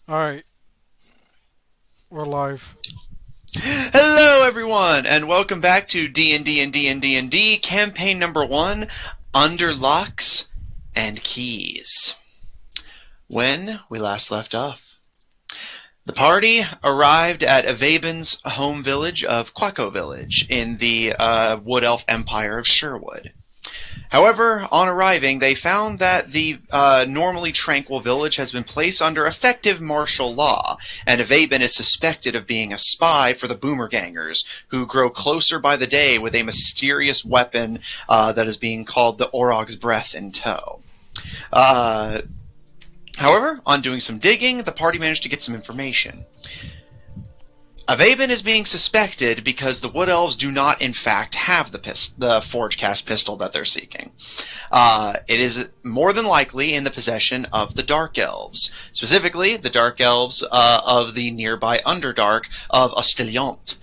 Alright, we're live. Hello, everyone, and welcome back to D&D&D&D&D campaign number 1, Under Locks and Keys. When we last left off, the party arrived at Ivaebhin's home village of Quacko Village in the Wood Elf Empire of Sherwood. However, on arriving, they found that the normally tranquil village has been placed under effective martial law, and Ivaebhin is suspected of being a spy for the Boomergangers, who grow closer by the day with a mysterious weapon that is being called the Orog's Breath in tow. However, on doing some digging, the party managed to get some information. Ivaebhin is being suspected because the Wood Elves do not, in fact, have the Forgecast Pistol that they're seeking. It is more than likely in the possession of the Dark Elves. Specifically, the Dark Elves of the nearby Underdark of Ostiliant,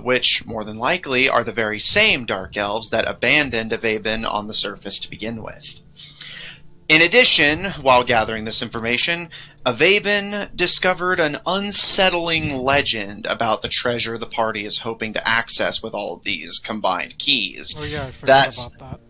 which, more than likely, are the very same Dark Elves that abandoned Ivaebhin on the surface to begin with. In addition, while gathering this information, Ivaebhin discovered an unsettling legend about the treasure the party is hoping to access with all of these combined keys. Oh yeah, I forgot about that.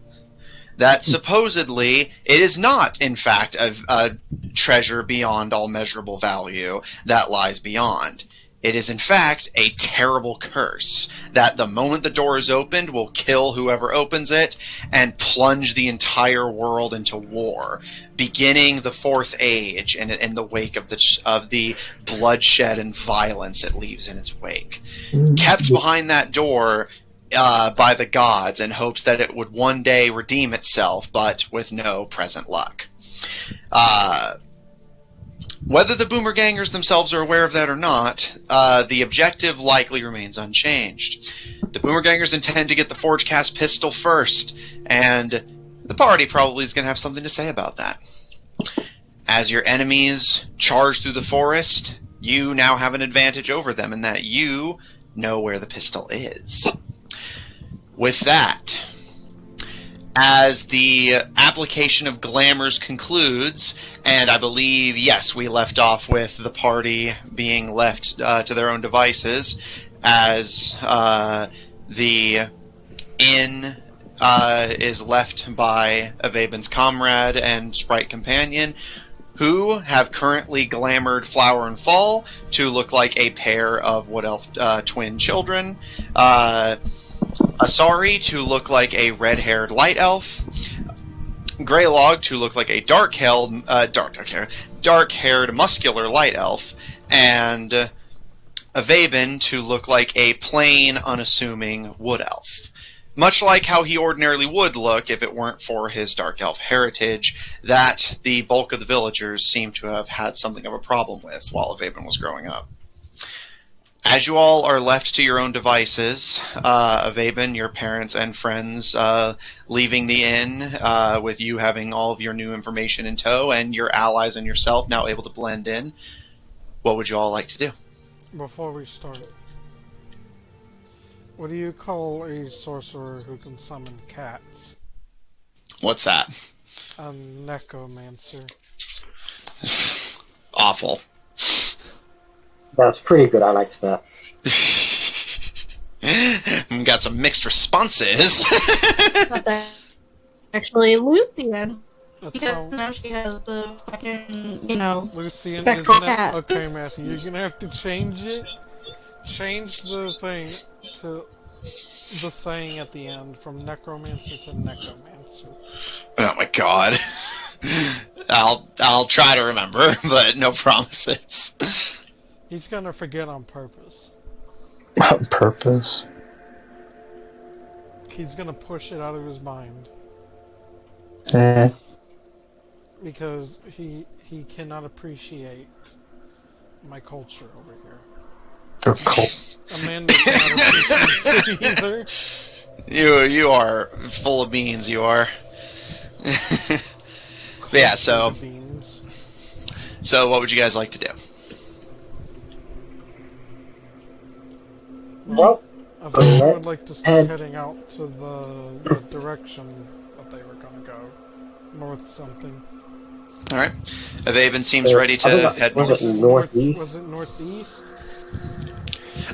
That supposedly it is not, in fact, a treasure beyond all measurable value that lies beyond. It is, in fact, a terrible curse that the moment the door is opened will kill whoever opens it and plunge the entire world into war, beginning the Fourth Age in the wake of the bloodshed and violence it leaves in its wake. Kept behind that door by the gods in hopes that it would one day redeem itself, but with no present luck. Whether the Boomergangers themselves are aware of that or not, the objective likely remains unchanged. The Boomergangers intend to get the Forgecast Pistol first, and the party probably is going to have something to say about that. As your enemies charge through the forest, you now have an advantage over them in that you know where the pistol is. With that, as the application of glamours concludes, and I believe, yes, we left off with the party being left to their own devices, as the inn is left by Ivaebhin's comrade and sprite companion, who have currently glamored Flower and Fall to look like a pair of Wood Elf twin children, Asari to look like a red-haired light elf, Grelog to look like a dark-haired muscular light elf, and Ivaebhin to look like a plain, unassuming wood elf. Much like how he ordinarily would look if it weren't for his dark elf heritage that the bulk of the villagers seem to have had something of a problem with while Ivaebhin was growing up. As you all are left to your own devices, Ivaebhin, your parents and friends leaving the inn, with you having all of your new information in tow, and your allies and yourself now able to blend in, what would you all like to do? Before we start, what do you call a sorcerer who can summon cats? What's that? A necromancer. Awful. That's pretty good, I liked that. Got some mixed responses. Actually, Lucian. That's Because how now she has the fucking, Lucian, spectral isn't it? cat. Okay, Matthew, you're gonna have to change it. Change the thing to the saying at the end from necromancer to necromancer. Oh my god. I'll try to remember, but no promises. He's gonna forget on purpose. On purpose? He's gonna push it out of his mind. Because he cannot appreciate my culture over here. Your cult. Amanda cannot appreciate it either. You are full of beans, you are. But yeah, so what would you guys like to do? Well, I think I would like to start heading out to the direction that they were gonna go. North something. All right. Ivaebhin seems ready to head north. Was it northeast? Was it northeast?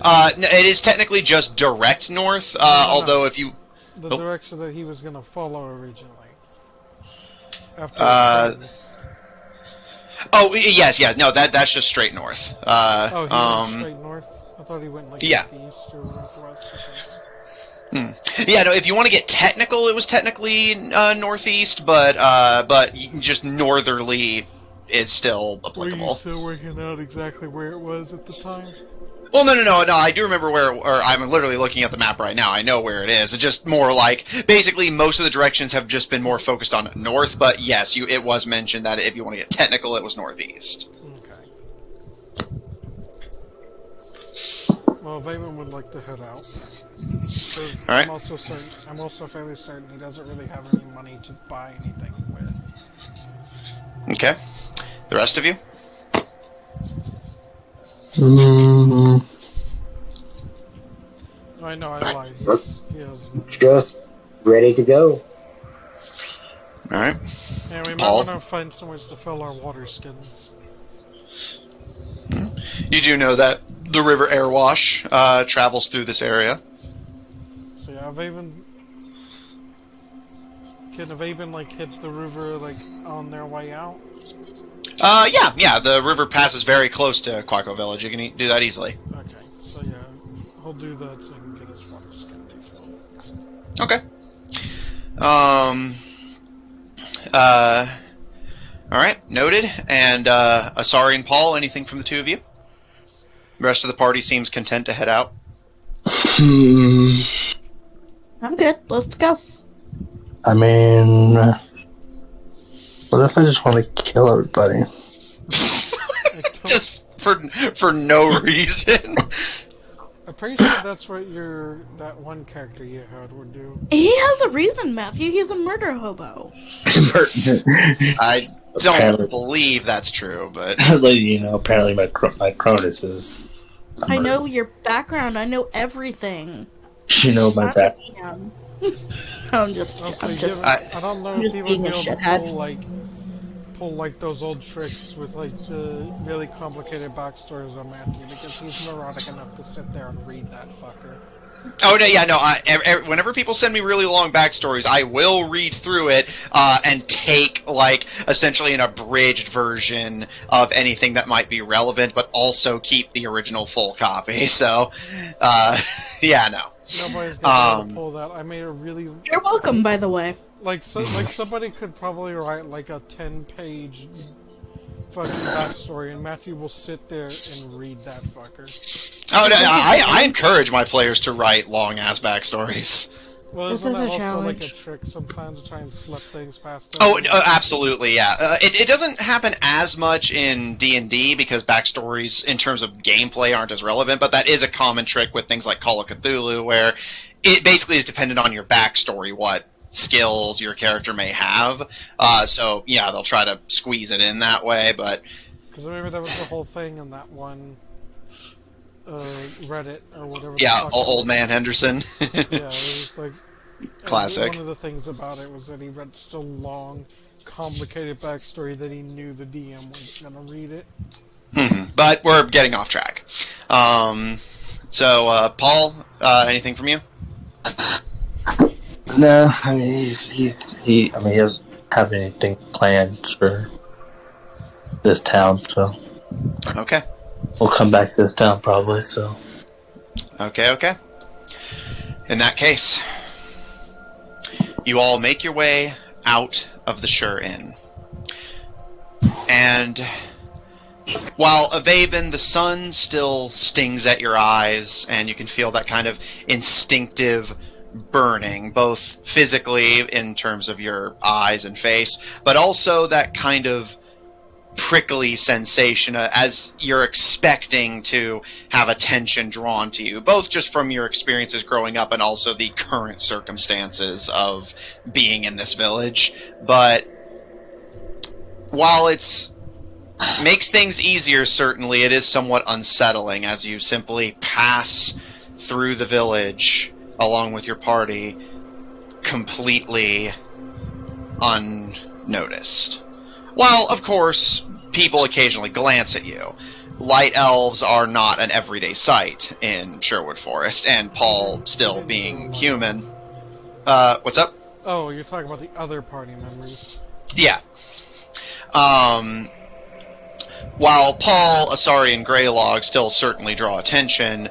No, it is technically just direct north, although if you... The direction that he was going to follow originally. After yes. No, that's just straight north. he went straight north? I thought he went, like, east or northwest or something. Yeah, no, if you want to get technical, it was technically northeast, but just northerly is still applicable. Were you still working out exactly where it was at the time? Well, no, I do remember or I'm literally looking at the map right now. I know where it is. It's just more like, basically, most of the directions have just been more focused on north, but yes, it was mentioned that if you want to get technical, it was northeast. Okay. Well, Ivaebhin would like to head out. All right. I'm also fairly certain he doesn't really have any money to buy anything with. Okay. The rest of you? I know, I lied. Just ready to go. Alright. And we might Paul? want to find somewhere to fill our water skins. You do know that the river Airwash travels through this area. So yeah, can Ivaebhin, like, hit the river, like, on their way out? Yeah, the river passes very close to Quaco Village. You can do that easily. Okay, so yeah, he'll do that so he can get his water skin refilled. Okay. Alright, noted. And, Asari and Paul, anything from the two of you? The rest of the party seems content to head out. I'm good. Let's go. I mean, what if I just want to kill everybody? Just for no reason. I'm pretty sure that's what that one character you had would do. He has a reason, Matthew. He's a murder hobo. I don't Apparently. believe that's true, but... Apparently my Cronus is... I know your background. I know everything. You know my background. I'm just. I don't know if he would being be a able to shithead. pull like those old tricks with like the really complicated backstories on Matthew, because he's neurotic enough to sit there and read that fucker. Oh, no, yeah, no, whenever people send me really long backstories, I will read through it, and take, like, essentially an abridged version of anything that might be relevant, but also keep the original full copy, so, yeah, no. Nobody's gonna be able to pull that. I made a really... You're welcome, by the way. Like somebody could probably write, like, a 10-page fucking backstory, and Matthew will sit there and read that fucker. Oh, no, I encourage my players to write long-ass backstories. Well, This isn't is that a also challenge. like a trick sometimes to try and slip things past them? Oh, absolutely, yeah. It doesn't happen as much in D&D because backstories, in terms of gameplay, aren't as relevant, but that is a common trick with things like Call of Cthulhu, where it basically is dependent on your backstory, what skills your character may have. So, yeah, they'll try to squeeze it in that way, but... Because remember that was the whole thing in that one Reddit or whatever. Yeah, Old Man Henderson. Yeah, it was like... Classic. One of the things about it was that he read so long, complicated backstory that he knew the DM wasn't going to read it. But we're getting off track. So, Paul, anything from you? No, I mean he doesn't have anything planned for this town, so Okay. we'll come back to this town probably. So Okay. In that case, you all make your way out of the Sure Inn. And while Ivaebhin, the sun still stings at your eyes, and you can feel that kind of instinctive burning, both physically in terms of your eyes and face, but also that kind of prickly sensation as you're expecting to have attention drawn to you, both just from your experiences growing up and also the current circumstances of being in this village. But while it's makes things easier, certainly, it is somewhat unsettling as you simply pass through the village along with your party completely unnoticed. While, of course, people occasionally glance at you. Light elves are not an everyday sight in Sherwood Forest, and Paul, still being human... what's up? Oh, you're talking about the other party members. Yeah. While Paul, Asari, and Grelog still certainly draw attention,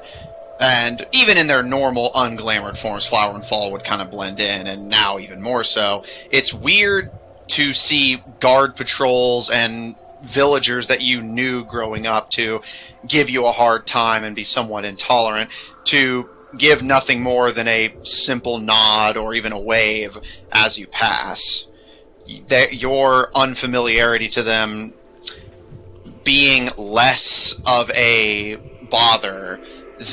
and even in their normal, unglamoured forms, Flower and Fall would kind of blend in, and now even more so, it's weird to see guard patrols and villagers that you knew growing up to give you a hard time and be somewhat intolerant, to give nothing more than a simple nod or even a wave as you pass. Your unfamiliarity to them being less of a bother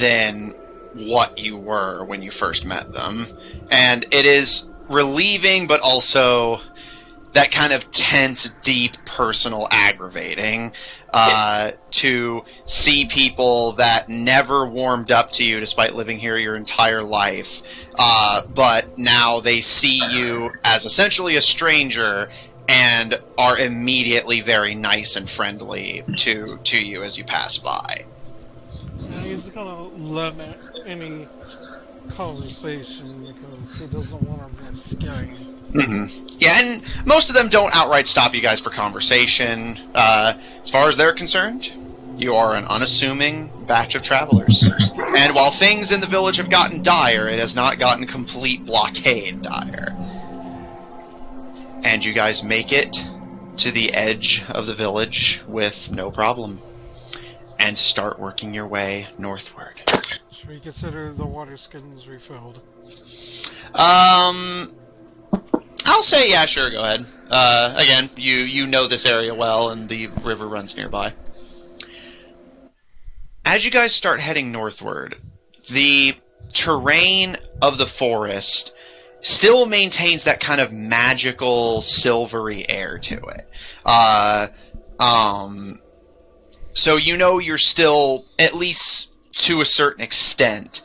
than what you were when you first met them. And it is relieving, but also that kind of tense, deep, personal aggravating to see people that never warmed up to you despite living here your entire life, but now they see you as essentially a stranger and are immediately very nice and friendly to you as you pass by. He's gonna limit any conversation because he doesn't want to be scary. Mm-hmm. Yeah, and most of them don't outright stop you guys for conversation. As far as they're concerned, you are an unassuming batch of travelers. And while things in the village have gotten dire, it has not gotten complete blockade dire. And you guys make it to the edge of the village with no problem. And start working your way northward. Should we consider the water skins refilled? I'll say, yeah, sure, go ahead. Again, you know this area well, and the river runs nearby. As you guys start heading northward, the terrain of the forest still maintains that kind of magical, silvery air to it. So you know you're still, at least to a certain extent,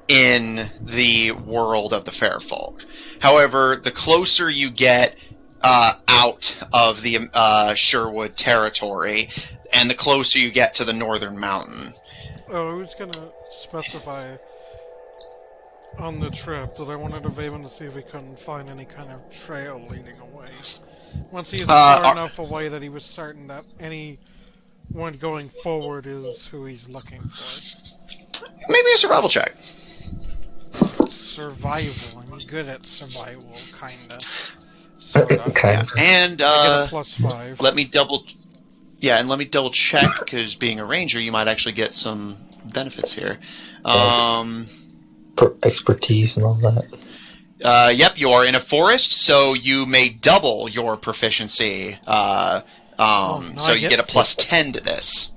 in the world of the fair folk. However, the closer you get out of the Sherwood territory, and the closer you get to the northern mountain. Oh, I was going to specify on the trip that I wanted Ivaebhin to see if we couldn't find any kind of trail leading away. Once he is far enough away that he was certain that anyone going forward is who he's looking for. Maybe a survival check. Survival. I'm good at survival, kinda. Sorta. Okay. And I get a +5. let me double check, because being a ranger, you might actually get some benefits here. Expertise and all that. Yep, you are in a forest, so you may double your proficiency. So you get a +10 to this.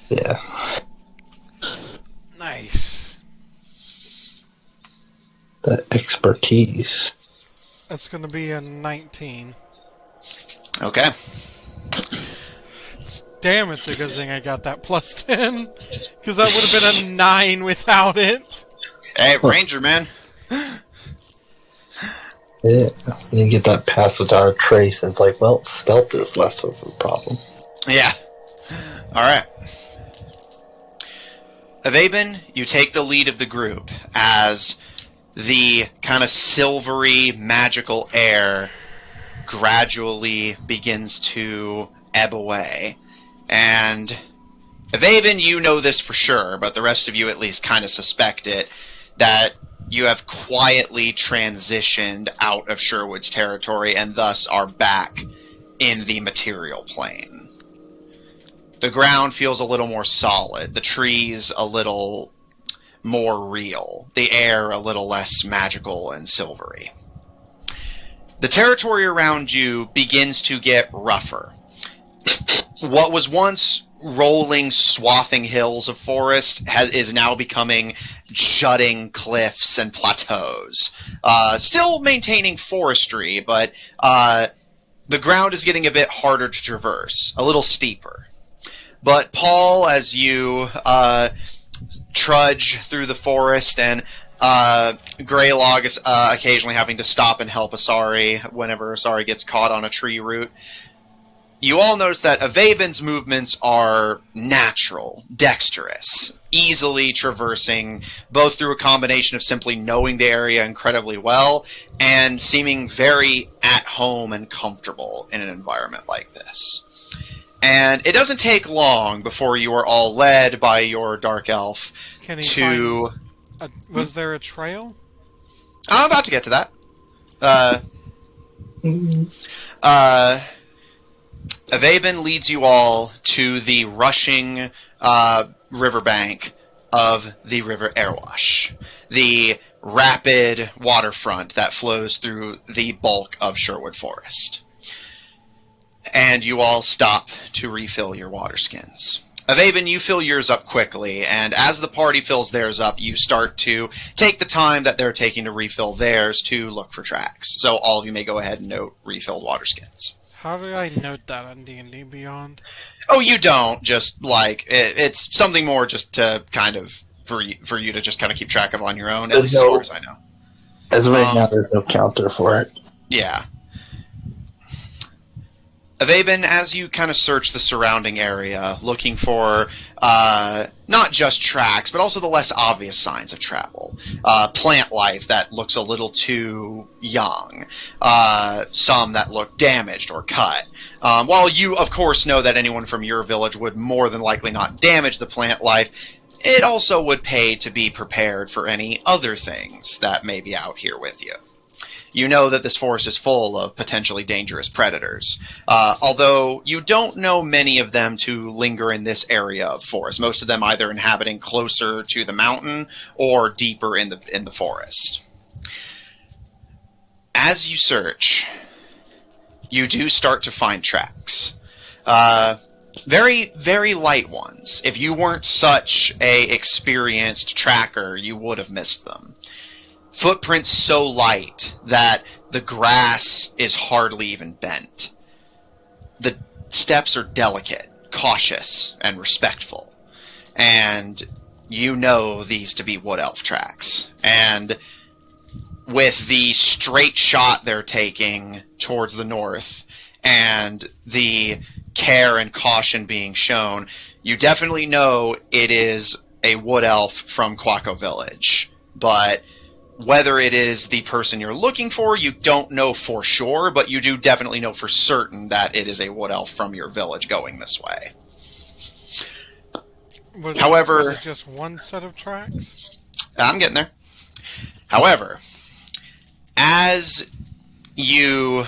Yeah. Nice. That expertise. That's going to be a 19. Okay. Damn, it's a good thing I got that +10. Because that would have been a 9 without it. Hey, ranger, man. Yeah. You get that passive dark trace, and it's like, well, stealth is less of a problem. Yeah. Alright. Ivaebhin, you take the lead of the group as the kind of silvery, magical air gradually begins to ebb away. And Ivaebhin, you know this for sure, but the rest of you at least kind of suspect it, that you have quietly transitioned out of Sherwood's territory and thus are back in the material plane. The ground feels a little more solid, the trees a little more real, the air a little less magical and silvery. The territory around you begins to get rougher. What was once rolling, swathing hills of forest is now becoming jutting cliffs and plateaus. Still maintaining forestry, but the ground is getting a bit harder to traverse, a little steeper. But Paul, as you trudge through the forest, and Grelog is occasionally having to stop and help Asari whenever Asari gets caught on a tree root, you all notice that Ivaebhin's movements are natural, dexterous, easily traversing, both through a combination of simply knowing the area incredibly well and seeming very at home and comfortable in an environment like this. And it doesn't take long before you are all led by your Dark Elf to... was there a trail? I'm about to get to that. Ivaebhin leads you all to the rushing riverbank of the River Airwash, the rapid waterfront that flows through the bulk of Sherwood Forest. And you all stop to refill your water skins. Ivaebhin, you fill yours up quickly, and as the party fills theirs up, you start to take the time that they're taking to refill theirs to look for tracks. So all of you may go ahead and note refilled water skins. How do I note that on D&D Beyond? Oh, you don't. Just, like, it's something more just to kind of, for you to just kind of keep track of on your own, at least as far as I know. As of right now, there's no counter for it. Yeah. Ivaebhin, as you kind of search the surrounding area, looking for not just tracks, but also the less obvious signs of travel. Plant life that looks a little too young. Some that look damaged or cut. While you, of course, know that anyone from your village would more than likely not damage the plant life, it also would pay to be prepared for any other things that may be out here with you. You know that this forest is full of potentially dangerous predators, although you don't know many of them to linger in this area of forest, most of them either inhabiting closer to the mountain or deeper in the forest. As you search, you do start to find tracks. Very, very light ones. If you weren't such a experienced tracker, you would have missed them. Footprints so light that the grass is hardly even bent. The steps are delicate, cautious, and respectful. And you know these to be wood elf tracks. And with the straight shot they're taking towards the north and the care and caution being shown, you definitely know it is a wood elf from Quacko Village. But whether it is the person you're looking for, you don't know for sure, but you do definitely know for certain that it is a wood elf from your village going this way. However, was it just one set of tracks? I'm getting there. However, as you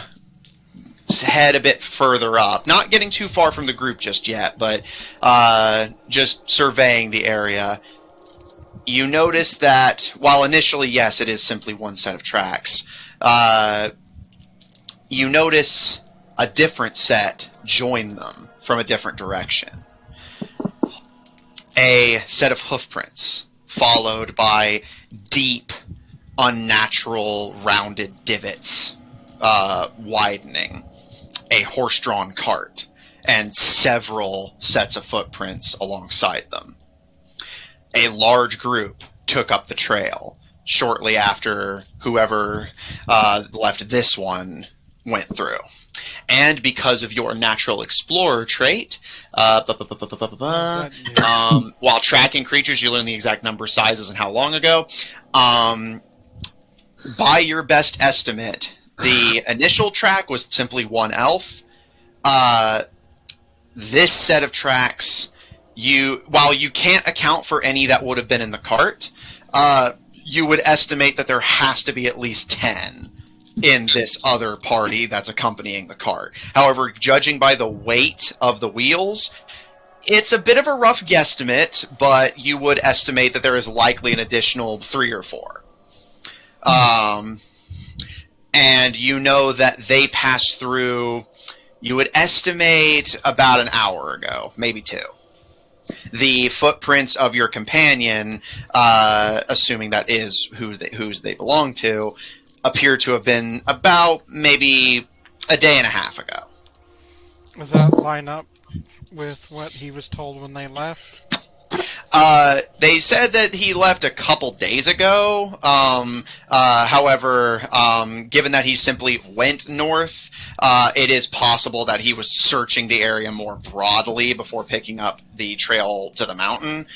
head a bit further up, not getting too far from the group just yet, but just surveying the area, you notice that, while initially, yes, it is simply one set of tracks, you notice a different set join them from a different direction. A set of hoofprints, followed by deep, unnatural, rounded divots, widening, a horse-drawn cart, and several sets of footprints alongside them. A large group took up the trail shortly after whoever left this one went through. And because of your natural explorer trait, while tracking creatures, you learn the exact number, sizes, and how long ago. By your best estimate, the initial track was simply one elf. This set of tracks, while you can't account for any that would have been in the cart, you would estimate that there has to be at least 10 in this other party that's accompanying the cart. However, judging by the weight of the wheels, it's a bit of a rough guesstimate, but you would estimate that there is likely an additional 3 or 4. And you know that they passed through, you would estimate about an hour ago, maybe 2. The footprints of your companion, assuming that is whose they belong to, appear to have been about maybe a day and a half ago. Does that line up with what he was told when they left? They said that he left a couple days ago. However, given that he simply went north, it is possible that he was searching the area more broadly before picking up the trail to the mountain.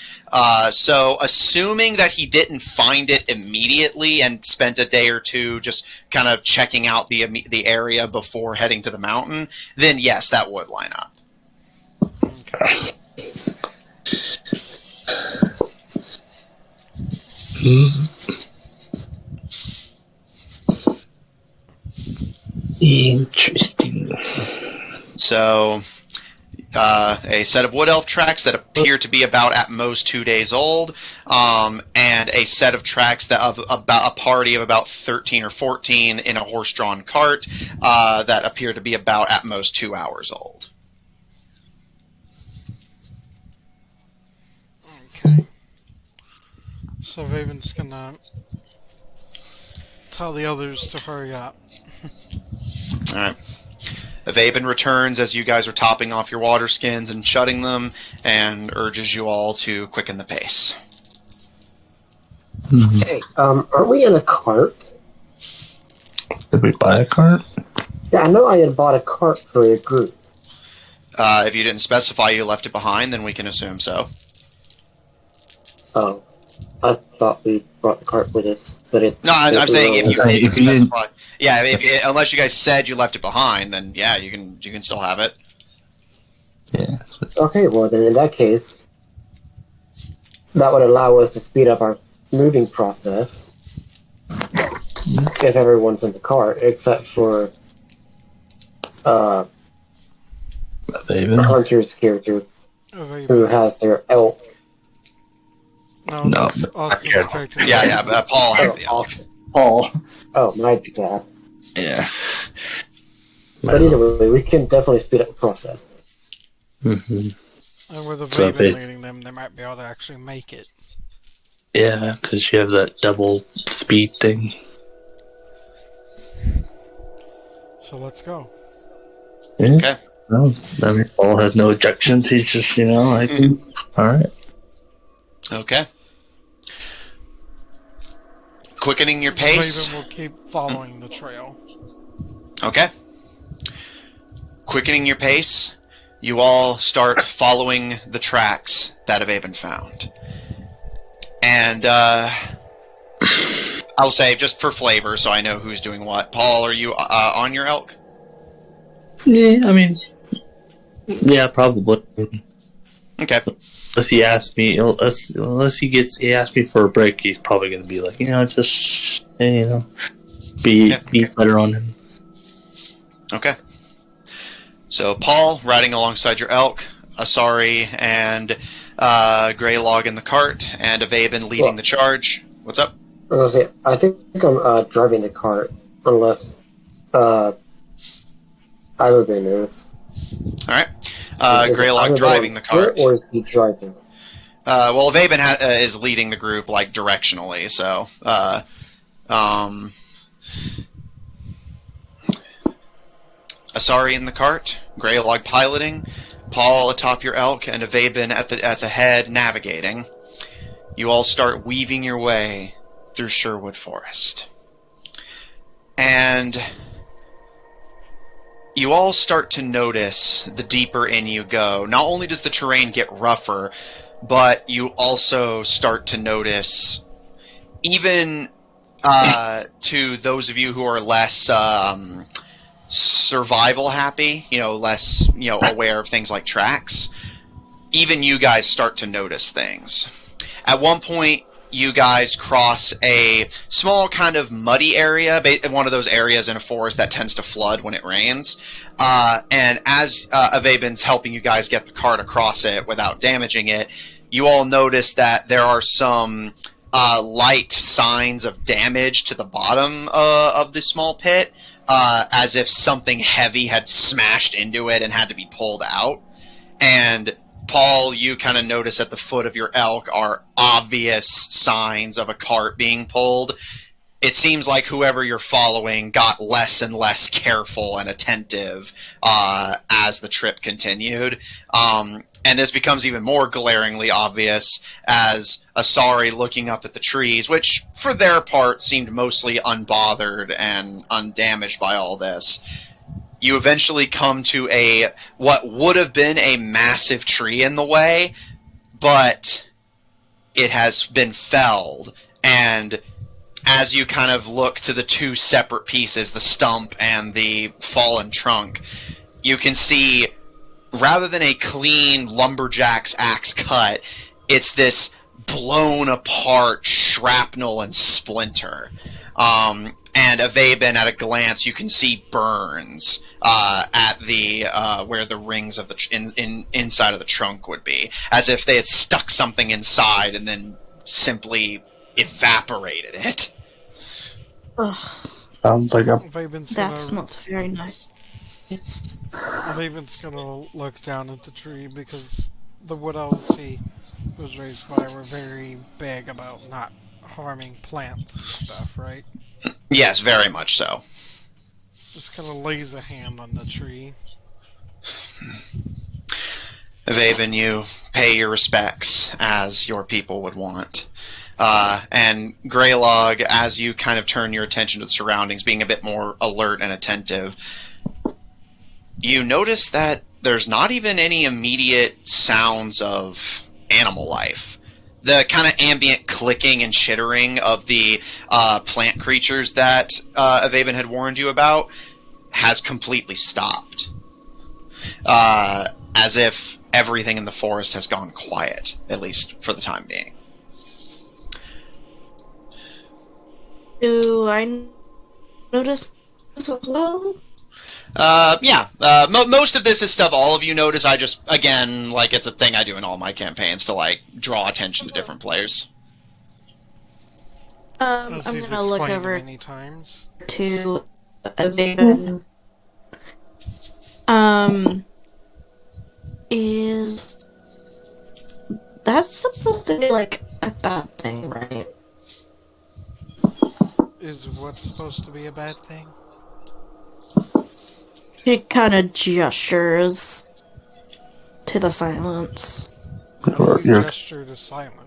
So assuming that he didn't find it immediately and spent a day or two just kind of checking out the area before heading to the mountain, then yes, that would line up. Okay. Interesting. So, a set of wood elf tracks that appear to be about at most 2 days old, and a set of tracks that of about a party of about 13 or 14 in a horse-drawn cart that appear to be about at most 2 hours old. Okay. So Ivaebhin's gonna tell the others to hurry up. Alright. Ivaebhin returns as you guys are topping off your water skins and shutting them, and urges you all to quicken the pace. Hey, aren't we in a cart? Did we buy a cart? Yeah, I know I had bought a cart for a group. If you didn't specify you left it behind, then we can assume so. Oh, I thought we brought the cart with us. No, I'm saying if you didn't if you didn't- specify. Yeah, unless you guys said you left it behind, then yeah, you can still have it. Yeah. Okay, well then in that case, that would allow us to speed up our moving process. If everyone's in the cart, except for Ivaebhin? Hunter's character, Ivaebhin. who has their elk. No, that's Austin's Yeah. character. Yeah, Paul has the elk. Paul. Oh, my bad. Yeah. But either way, we can definitely speed up the process. Mm-hmm. And with So Ivaebhin leading them, they might be able to actually make it. Yeah, because you have that double speed thing. So let's go. Yeah. Okay. No, I mean, Paul has no objections. He's just, I think, all right. Okay. Quickening your pace. Ivaebhin will keep following the trail. Okay. Quickening your pace, you all start following the tracks that Ivaebhin found. And, I'll say, just for flavor, so I know who's doing what. Paul, are you on your elk? Yeah, I mean, yeah, probably. Okay. Unless he asks me, unless he asks me for a break, he's probably going to be like, just, be better on him. Okay. So, Paul, riding alongside your elk, Asari and Grelog in the cart, and Ivaebhin leading the charge. What's up? I think I'm driving the cart, unless Ivaebhin is. Alright. Grelog driving the cart. Or is he driving? Well, Ivaebhin is leading the group, directionally, so, Asari in the cart, Grelog piloting, Paul atop your elk, and Ivaebhin at the head navigating. You all start weaving your way through Sherwood Forest. And you all start to notice the deeper in you go. Not only does the terrain get rougher, but you also start to notice, even to those of you who are less survival happy, less aware of things like tracks, even you guys start to notice things. At one point, you guys cross a small kind of muddy area, one of those areas in a forest that tends to flood when it rains. And as Ivaebhin's helping you guys get the cart across it without damaging it, you all notice that there are some light signs of damage to the bottom of the small pit, as if something heavy had smashed into it and had to be pulled out. And Paul, you kind of notice at the foot of your elk are obvious signs of a cart being pulled. It seems like whoever you're following got less and less careful and attentive as the trip continued. And this becomes even more glaringly obvious as Asari looking up at the trees, which, for their part, seemed mostly unbothered and undamaged by all this. You eventually come to what would have been a massive tree in the way, but it has been felled, and as you kind of look to the two separate pieces, the stump and the fallen trunk, you can see, rather than a clean lumberjack's axe cut, it's this blown apart shrapnel and splinter. And Ivaebhin, at a glance, you can see burns at the where the rings of the inside of the trunk would be, as if they had stuck something inside and then simply evaporated it. Ugh, Sounds like a... that's not very nice. Ivaebhin's gonna look down at the tree because the wood elves he was raised by were very big about not harming plants and stuff, right? Yes, very much so. Just kind of lays a hand on the tree. Ivaebhin, you pay your respects as your people would want. And Grelog, as you kind of turn your attention to the surroundings, being a bit more alert and attentive, you notice that there's not even any immediate sounds of animal life. The kind of ambient clicking and chittering of the plant creatures that Ivaebhin had warned you about has completely stopped. As if everything in the forest has gone quiet, at least for the time being. Do I notice this as well? Yeah. Most of this is stuff all of you notice. I just, again, like, it's a thing I do in all my campaigns to, like, draw attention to different players. I'm gonna look over many times. to Ivaebhin. Is that supposed to be, like, a bad thing, right? Is what's supposed to be a bad thing? He kind of gestures to the silence. How do you gesture to silence?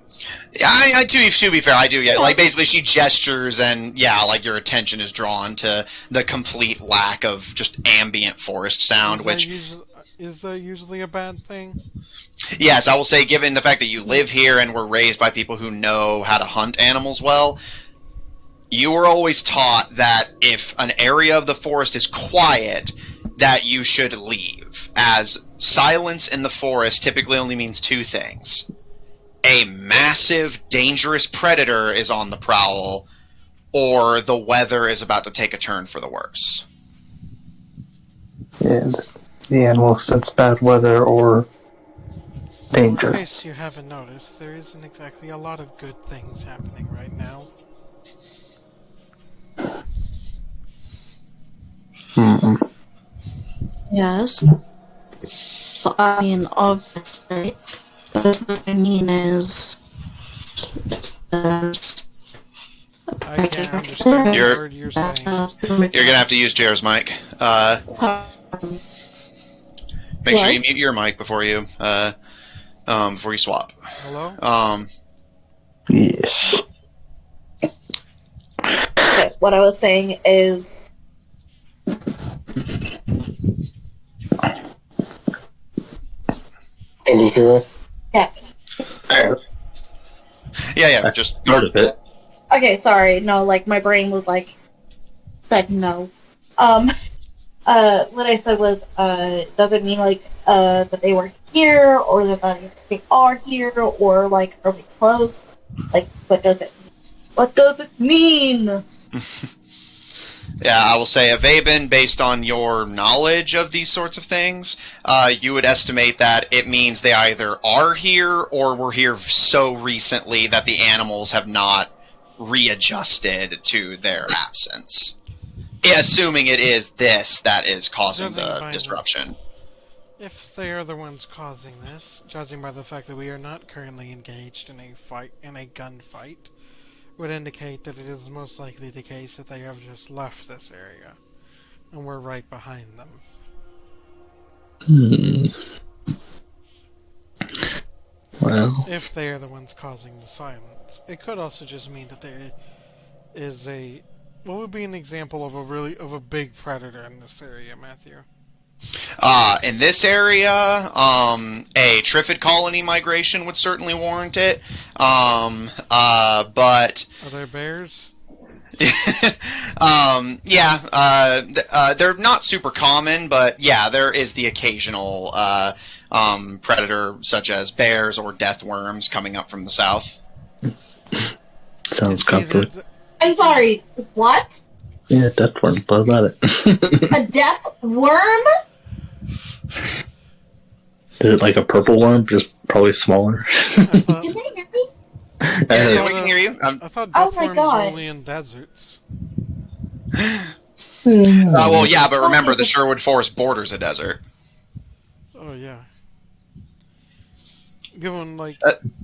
Yeah, I to be fair, I do, yeah. Like, basically, she gestures and, yeah, like, your attention is drawn to the complete lack of just ambient forest sound, Is that usually a bad thing? Yes, I will say, given the fact that you live here and were raised by people who know how to hunt animals well, you were always taught that if an area of the forest is quiet, that you should leave, as silence in the forest typically only means two things. A massive, dangerous predator is on the prowl, or the weather is about to take a turn for the worse. And the animal sense bad weather or danger. In case you haven't noticed, there isn't exactly a lot of good things happening right now. Yes. So, I mean, obviously, but what I mean is, I can't understand a word you're saying. You're gonna have to use Jared's mic. Make sure you mute your mic before you swap. Hello? Yes. Okay, what I was saying is... Can you hear us? Yeah. Yeah, just... Part of it. Okay, sorry. No, like, my brain was like... said no. What I said was, does it mean, like, that they were here, or that they are here, or, like, are we close? Like, what does it mean? Yeah, I will say, Ivaebhin, based on your knowledge of these sorts of things, you would estimate that it means they either are here, or were here so recently that the animals have not readjusted to their absence. Assuming it is this that is causing the disruption. If they are the ones causing this, judging by the fact that we are not currently engaged in a gunfight, would indicate that it is most likely the case that they have just left this area, and we're right behind them. Well, if they are the ones causing the silence. It could also just mean that there is a... What would be an example of a big predator in this area, Matthew? In this area, a Triffid colony migration would certainly warrant it. But Are there bears? They're not super common, but yeah, there is the occasional predator, such as bears or death worms, coming up from the south. sounds comfortable. I'm sorry, what? Yeah, death worm. What about it? A death worm? Is it like a purple worm, just probably smaller? Can they hear me? Yeah, we can hear you. I thought Oh death my worms God. are only in deserts. Well, yeah, but remember, the Sherwood Forest borders a desert. Oh, yeah. Given,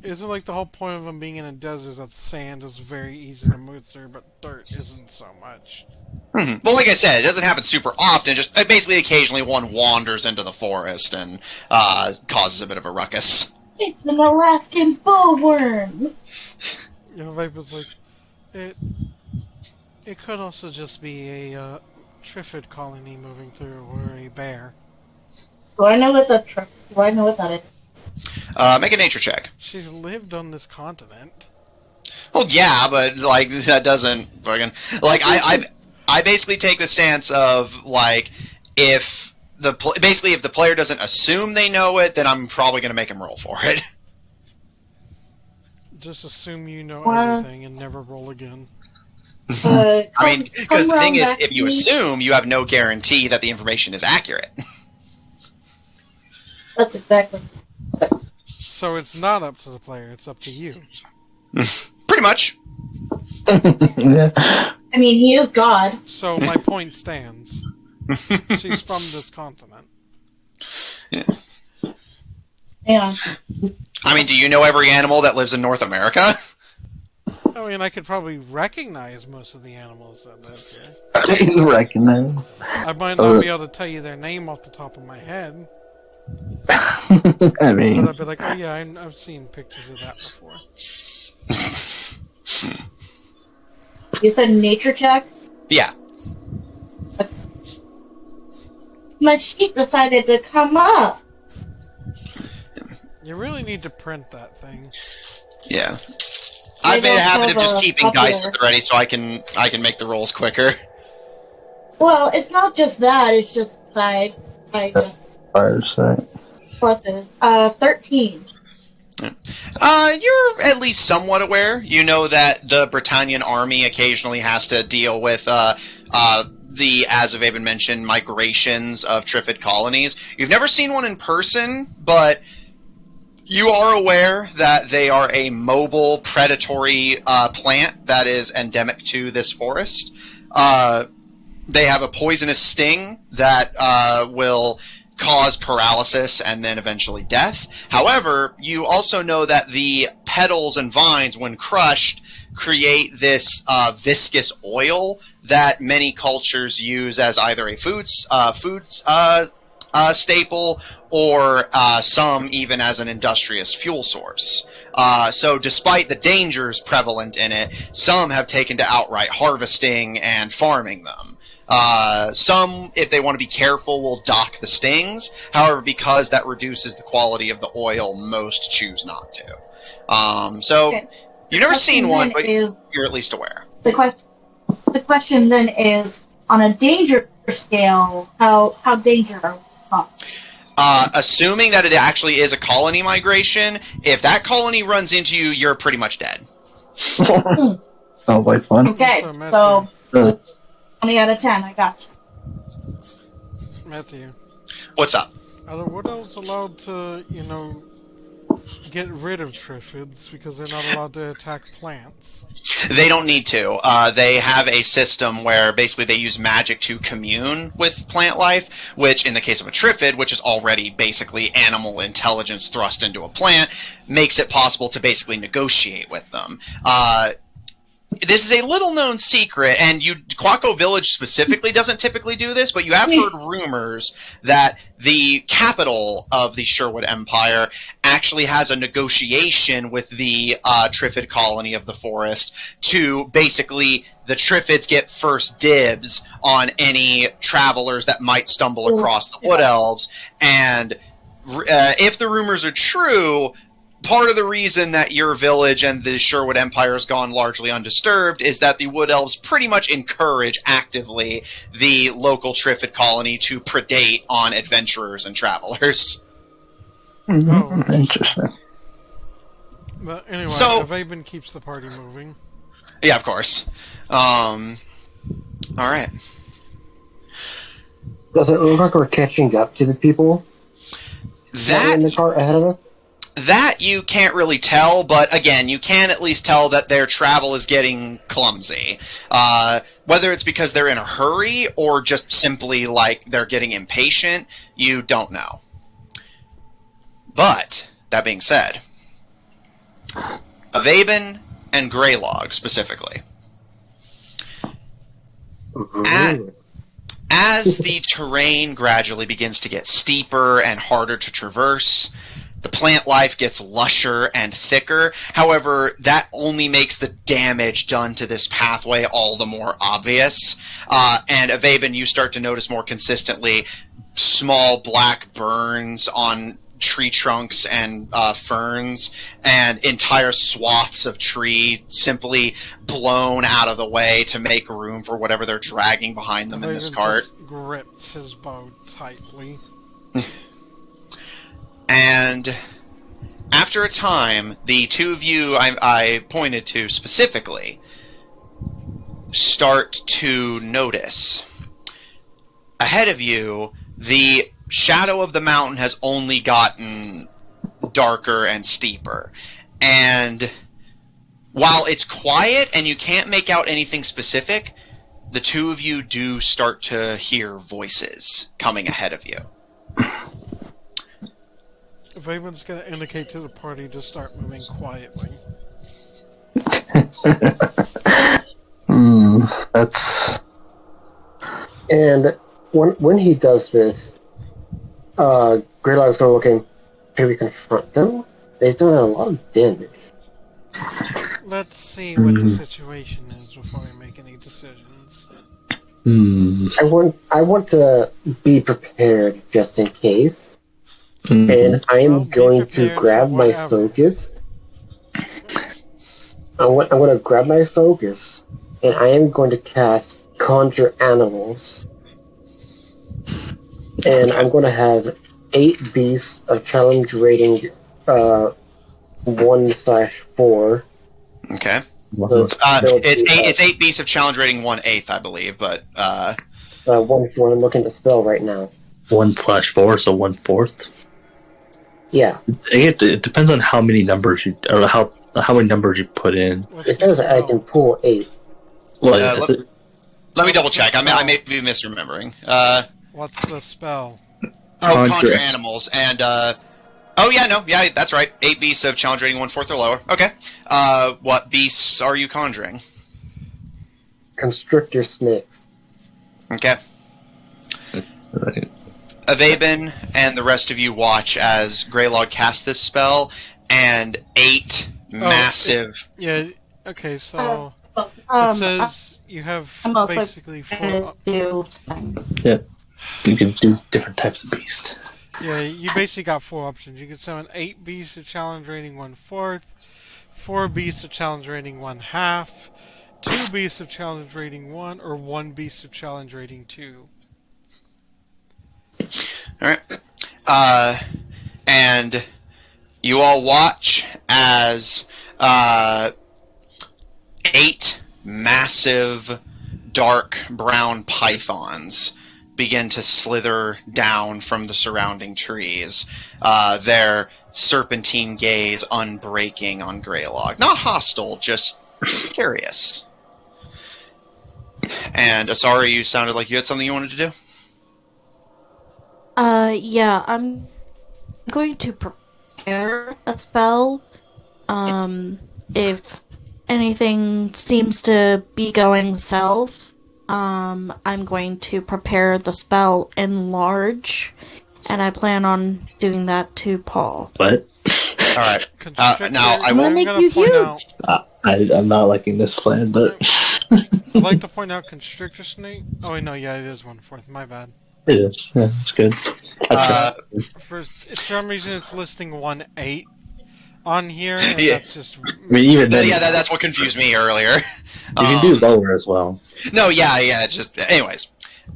isn't, the whole point of them being in a desert is that sand is very easy to move through, but dirt isn't so much. Mm-hmm. Well, like I said, it doesn't happen super often, just basically occasionally one wanders into the forest and causes a bit of a ruckus. It's an Alaskan bullworm. You know, Viper's it could also just be a Triffid colony moving through, or a bear. Do I know what that is? Make a nature check. She's lived on this continent. Well, yeah, but that doesn't fucking I basically take the stance of if the player doesn't assume they know it, then I'm probably going to make him roll for it. Just assume you know everything and never roll again. I mean, because the thing is, if you assume, you have no guarantee that the information is accurate. That's exactly. So it's not up to the player; it's up to you. Pretty much. Yeah. I mean, he is God. So my point stands. She's from this continent. Yeah. I mean, do you know every animal that lives in North America? I mean, I could probably recognize most of the animals that live here. You recognize? I might not be able to tell you their name off the top of my head. I mean, But I'd be like, oh yeah, I've seen pictures of that before. You said nature check? Yeah. My sheet decided to come up. You really need to print that thing. Yeah. I've made a habit of just keeping dice at the ready so I can make the rolls quicker. Well, it's not just that, it's just I just fires, right? plus it is 13. You're at least somewhat aware. You know that the Britannian army occasionally has to deal with the, as Ivaebhin mentioned, migrations of Triffid colonies. You've never seen one in person, but you are aware that they are a mobile, predatory plant that is endemic to this forest. They have a poisonous sting that will cause paralysis and then eventually death. However, you also know that the petals and vines, when crushed, create this viscous oil that many cultures use as either a food staple or some even as an industrious fuel source. So despite the dangers prevalent in it, some have taken to outright harvesting and farming them. Some, if they want to be careful, will dock the stings. However, because that reduces the quality of the oil, most choose not to. Okay. You've never seen one, but you're at least aware. The question then is, on a danger scale, how dangerous are we? Assuming that it actually is a colony migration, if that colony runs into you, you're pretty much dead. Sounds like fun. Okay, so 20 out of 10, I got you. Matthew. What's up? Are the Wood Elves allowed to, get rid of Triffids because they're not allowed to attack plants? They don't need to. They have a system where basically they use magic to commune with plant life, which in the case of a Triffid, which is already basically animal intelligence thrust into a plant, makes it possible to basically negotiate with them. this is a little-known secret, and Quaco Village specifically doesn't typically do this, but you have heard rumors that the capital of the Sherwood Empire actually has a negotiation with the Triffid colony of the forest to basically the Triffids get first dibs on any travelers that might stumble across the Wood Elves, and if the rumors are true, part of the reason that your village and the Sherwood Empire has gone largely undisturbed is that the Wood Elves pretty much encourage actively the local Triffid colony to predate on adventurers and travelers. Mm-hmm. Interesting. But anyway, so, Ivaebhin keeps the party moving. Yeah, of course. Alright. Does it look like we're catching up to the people that in the cart ahead of us? That you can't really tell, but again, you can at least tell that their travel is getting clumsy. Whether it's because they're in a hurry or just simply like they're getting impatient, you don't know. But, that being said, Ivaebhin and Grelog specifically. As the terrain gradually begins to get steeper and harder to traverse, the plant life gets lusher and thicker. However, that only makes the damage done to this pathway all the more obvious. And Ivaebhin, you start to notice more consistently small black burns on tree trunks and ferns, and entire swaths of tree simply blown out of the way to make room for whatever they're dragging behind them in this cart. Just grips his bow tightly. And after a time, the two of you I pointed to specifically start to notice ahead of you the shadow of the mountain has only gotten darker and steeper. And while it's quiet and you can't make out anything specific, the two of you do start to hear voices coming ahead of you. Ivaebhin's going to indicate to the party to start moving quietly. That's... And when he does this, Grelog's going to look in. Can we confront them? They've done a lot of damage. Let's see what the situation is before we make any decisions. I want to be prepared just in case. And I am going to grab my focus. I'm going to grab my focus, and I am going to cast Conjure Animals. And I'm going to have 8 beasts of challenge rating 1/4. Okay. So it's 8 beasts of challenge rating 1/8, I believe, but 1/4. I'm looking at the spell right now. 1/4, so 1/4. Yeah. It depends on how many numbers you, or how many numbers you put in. It says I can pull 8. Let me double check. I may be misremembering. What's the spell? Conjure Animals, and yeah, that's right. 8 beasts of challenge rating 1/4 or lower. Okay. What beasts are you conjuring? Constrictor snakes. Okay. Right. Ivaebhin and the rest of you watch as Grelog casts this spell, and 8 massive... Okay, so... it says you have basically 4... Yeah, you can do different types of beast. Yeah, you basically got 4 options. You can summon 8 beasts of challenge rating 1/4, 4 beasts of challenge rating 1/2, 2 beasts of challenge rating 1, or 1 beast of challenge rating 2. Alright. And you all watch as 8 massive dark brown pythons begin to slither down from the surrounding trees, their serpentine gaze unbreaking on Grelog. Not hostile, just curious. And Asari, you sounded like you had something you wanted to do? Yeah, I'm going to prepare a spell. If anything seems to be going south, I'm going to prepare the spell Enlarge, and I plan on doing that to Paul. What? All right. Now I I'm will. gonna make I'm you gonna point huge. out. I'm not liking this plan, but I'd like to point out Constrictor Snake. Oh wait, no, yeah, it is 1/4. My bad. it is. Yeah, it's good. For some reason, it's listing 1/8 on here, and Yeah. that's just. I mean, even then, That's what confused me earlier. you can do lower as well. No, yeah. Just anyways.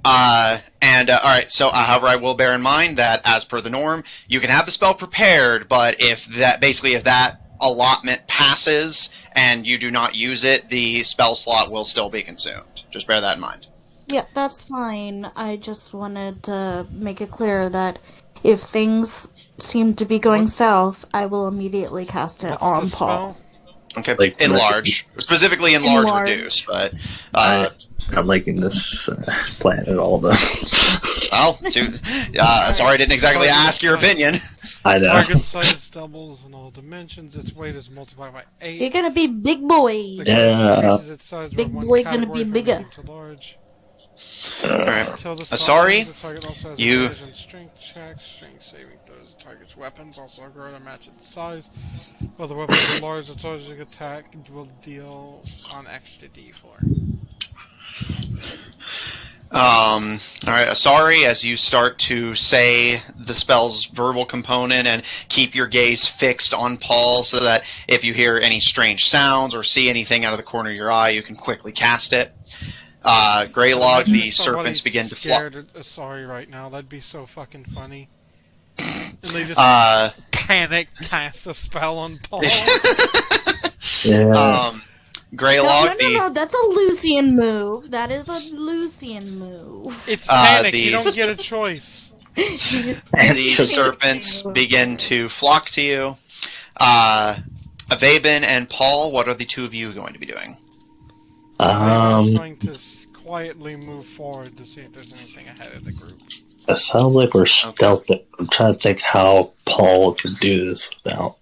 All right. So, however, I will bear in mind that, as per the norm, you can have the spell prepared, but if that allotment passes and you do not use it, the spell slot will still be consumed. Just bear that in mind. Yeah, that's fine. I just wanted to make it clear that if things seem to be going south, I will immediately cast it What's on the Paul. spell? Okay. Like, Enlarge, specifically enlarge, reduce, but I'm liking this plan at all, though. well, sorry, I didn't exactly ask your opinion. I know. Target size doubles in all dimensions. Its weight is multiplied by 8. You're gonna be big boy. The Yeah. creature increases its size by Big one boy gonna category be from bigger. medium to large. Alright. Until the Sorry, the target also has you- evasion, strength checks, strength saving throws. The target's weapons also grow to match its size. While the weapons are large, the target's attack will deal on extra d4. Alright, Asari, as you start to say the spell's verbal component and keep your gaze fixed on Paul so that if you hear any strange sounds or see anything out of the corner of your eye, you can quickly cast it. Grelog, Imagine the if somebody's serpents begin to scared fly. of Asari right now. That'd be so fucking funny. And they just panic cast the spell on Paul. Yeah. Grelog, No, that's a Lucian move. That is a Lucian move. It's panic. the- You don't get a choice. the serpents begin to flock to you. Ivaebhin and Paul, what are the two of you going to be doing? I'm going to quietly move forward to see if there's anything ahead of the group. It sounds like we're stealthing. I'm trying to think how Paul could do this without,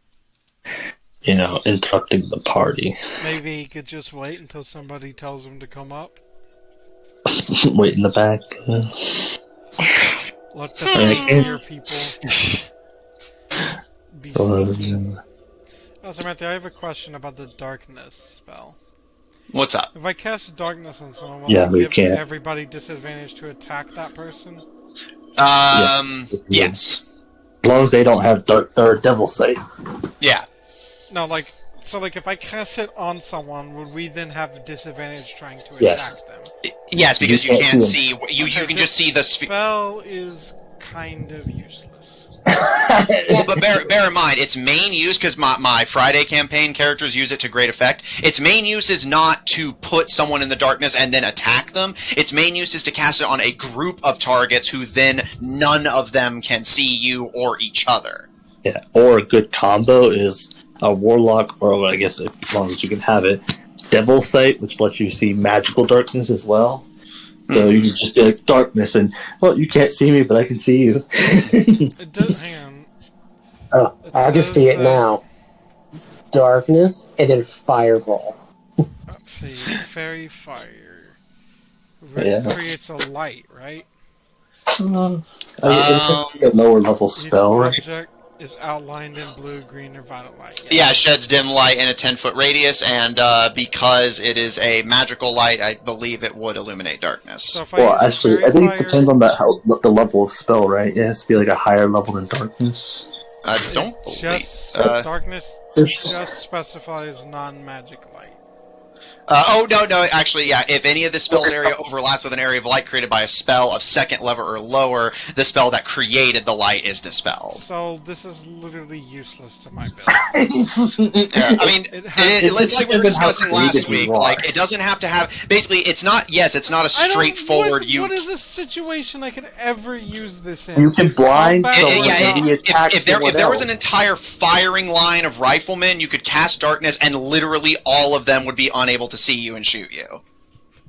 interrupting the party. Maybe he could just wait until somebody tells him to come up. Wait in the back. Let the senior people be sneaky. Oh, Samantha, I have a question about the darkness spell. What's up? If I cast darkness on someone, will Yeah, I we give can't. everybody disadvantage to attack that person? Yes. As long as they don't have dark or devil sight. Yeah. No, if I cast it on someone, would we then have disadvantage trying to Yes. attack them? Yes, because you You can't can't see. You can just see the. Spell is kind of useless. Well, but bear in mind, its main use, because my Friday campaign characters use it to great effect, its main use is not to put someone in the darkness and then attack them. Its main use is to cast it on a group of targets who then none of them can see you or each other. Yeah, or a good combo is a warlock, or I guess as long as you can have it, devil sight, which lets you see magical darkness as well. So you can just be like darkness, and you can't see me, but I can see you. It does. Hang on. Oh, I can see it now. Darkness and then fireball. Let's see. Fairy fire Yeah. creates a light, right? It's a lower level spell, Each right? object is outlined in blue, green, or violet light. Yeah, it sheds dim light in a 10-foot radius, and because it is a magical light, I believe it would illuminate darkness. So if I Well, use actually, fairy I think fire, it depends on the level of spell, right? It has to be like a higher level than darkness. I don't believe. Just darkness just specifies non-magic light. No, actually, yeah. If any of the spell's area overlaps with an area of light created by a spell of second level or lower, the spell that created the light is dispelled. So this is literally useless to my build. Yeah, I mean, it's like we were discussing last creative week. you are. Like, it doesn't have to have. Basically, it's not a straightforward. What is a situation I could ever use this in? You can blind Combat someone or and not? he attacks if there was someone an else. entire firing line of riflemen, you could cast darkness, and literally all of them would be unable to see you and shoot you.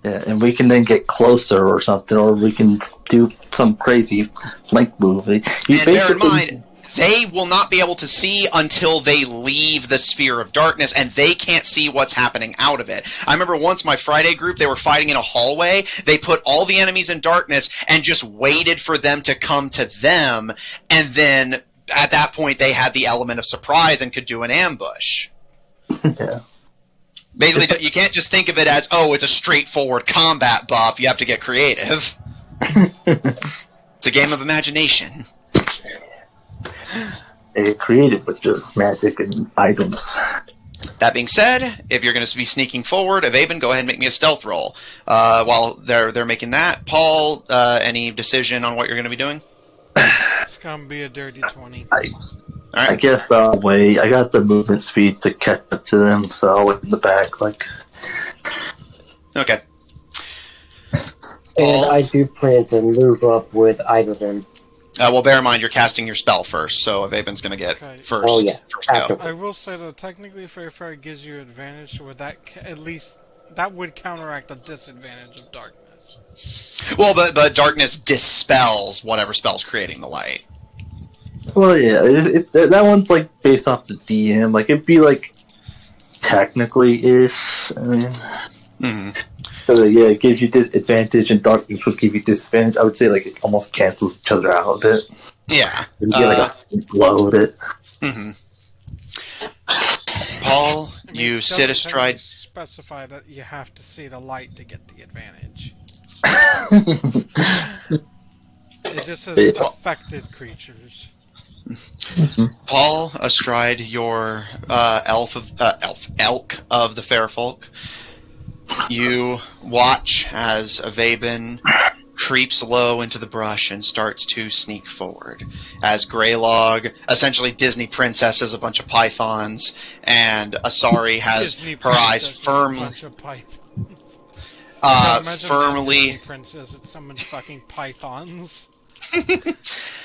Yeah, and we can then get closer or something, or we can do some crazy flank move. You And bear in mind, they will not be able to see until they leave the sphere of darkness, and they can't see what's happening out of it. I remember once my Friday group, they were fighting in a hallway. They put all the enemies in darkness and just waited for them to come to them, and then at that point they had the element of surprise and could do an ambush. Yeah. Basically, you can't just think of it as, oh, it's a straightforward combat buff. You have to get creative. It's a game of imagination. They get creative with your magic and items. That being said, if you're going to be sneaking forward, Ivaebhin, go ahead and make me a stealth roll. While they're making that, Paul, any decision on what you're going to be doing? It's going to be a dirty 20. Right. I guess I'll wait. I got the movement speed to catch up to them, so I'll wait in the back. Okay. And I do plan to move up with Ivaebhin. Well, bear in mind, you're casting your spell first, so Ivaebhin's going to get first. Oh, yeah. First go. I will say that technically Fair gives you advantage, with that at least that would counteract the disadvantage of darkness. Well, but darkness dispels whatever spell's creating the light. Well, yeah, that one's based off the DM. It'd be technically-ish. I mean, so yeah, it gives you disadvantage, and darkness would give you disadvantage. I would say it almost cancels each other out a bit. Yeah, you get a glow with it. Paul, you sit astride. Specify that you have to see the light to get the advantage. It just says affected creatures. Paul, astride your elk of the fair folk, you watch as Ivaebhin creeps low into the brush and starts to sneak forward. As Grelog, essentially Disney princesses a bunch of pythons, and Asari has her eyes firmly. Firmly. Princess, it's summoned fucking pythons.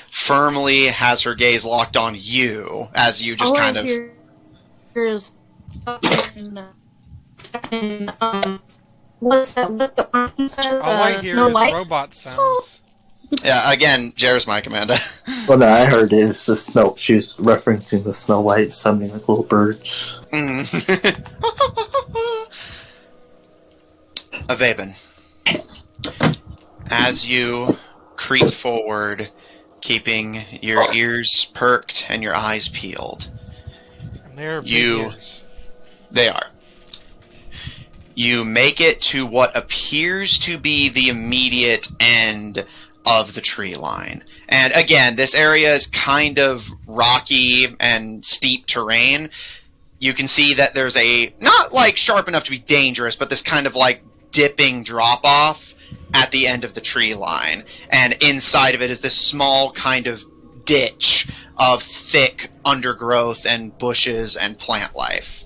Firmly has her gaze locked on you as you just kind of. Here's what's that? What the one says? All I hear is robot sounds. Yeah, again, Jer's mic, Amanda. Well, no, I heard it. It's just Snow. She was referencing the Snow White summoning little birds. Ivaebhin, as you creep forward, keeping your ears perked and your eyes peeled. And they're big ears. They are. You make it to what appears to be the immediate end of the tree line. And again, this area is kind of rocky and steep terrain. You can see that there's not sharp enough to be dangerous, but this kind of dipping drop off at the end of the tree line, and inside of it is this small kind of ditch of thick undergrowth and bushes and plant life.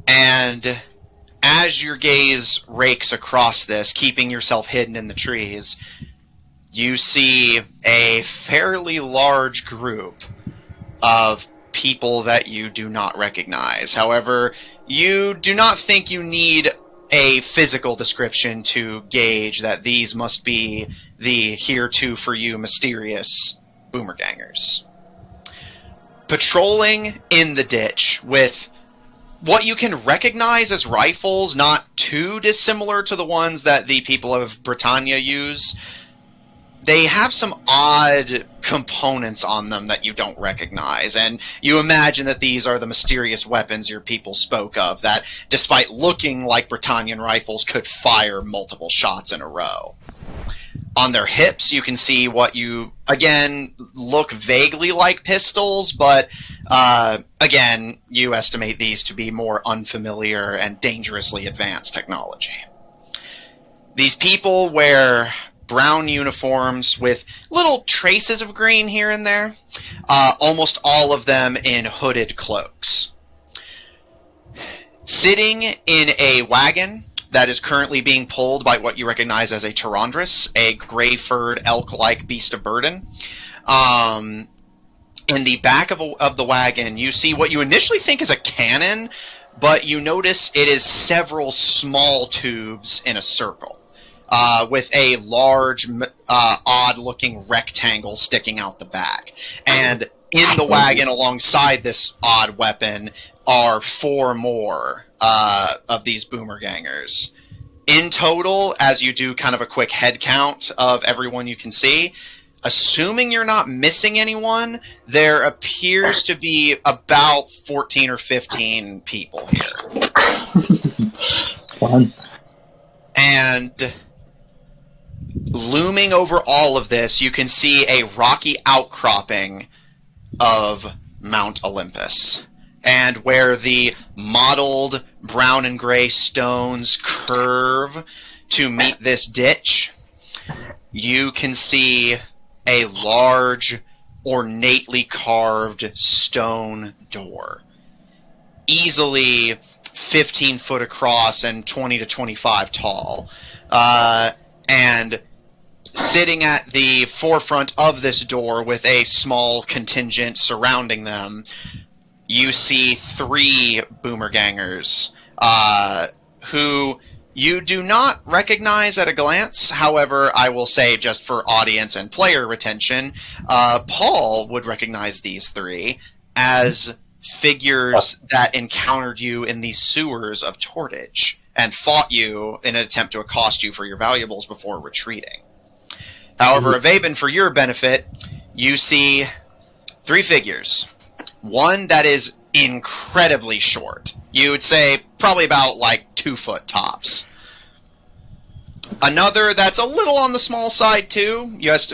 And as your gaze rakes across this, keeping yourself hidden in the trees, you see a fairly large group of people that you do not recognize. However, you do not think you need a physical description to gauge that these must be the heretofore mysterious boomergangers. Patrolling in the ditch with what you can recognize as rifles, not too dissimilar to the ones that the people of Britannia use. They have some odd components on them that you don't recognize, and you imagine that these are the mysterious weapons your people spoke of, that, despite looking like Britannian rifles, could fire multiple shots in a row. On their hips, you can see what you, again, look vaguely like pistols, but, again, you estimate these to be more unfamiliar and dangerously advanced technology. These people wear brown uniforms with little traces of green here and there, almost all of them in hooded cloaks. Sitting in a wagon that is currently being pulled by what you recognize as a Tyrandris, a gray-furred elk-like beast of burden. In the back of the wagon, you see what you initially think is a cannon, but you notice it is several small tubes in a circle. With a large, odd-looking rectangle sticking out the back. And in the wagon alongside this odd weapon are 4 more of these boomergangers. In total, as you do kind of a quick head count of everyone you can see, assuming you're not missing anyone, there appears to be about 14 or 15 people here. Fun. And looming over all of this, you can see a rocky outcropping of Mount Olympus. And where the mottled brown and gray stones curve to meet this ditch, you can see a large, ornately carved stone door. Easily 15 foot across and 20 to 25 tall. And sitting at the forefront of this door with a small contingent surrounding them, you see 3 boomergangers, who you do not recognize at a glance. However, I will say, just for audience and player retention, Paul would recognize these 3 as figures that encountered you in the sewers of Tortage and fought you in an attempt to accost you for your valuables before retreating. However, Ivaebhin, for your benefit, you see 3 figures. One that is incredibly short. You would say probably about 2 foot tops. Another that's a little on the small side too,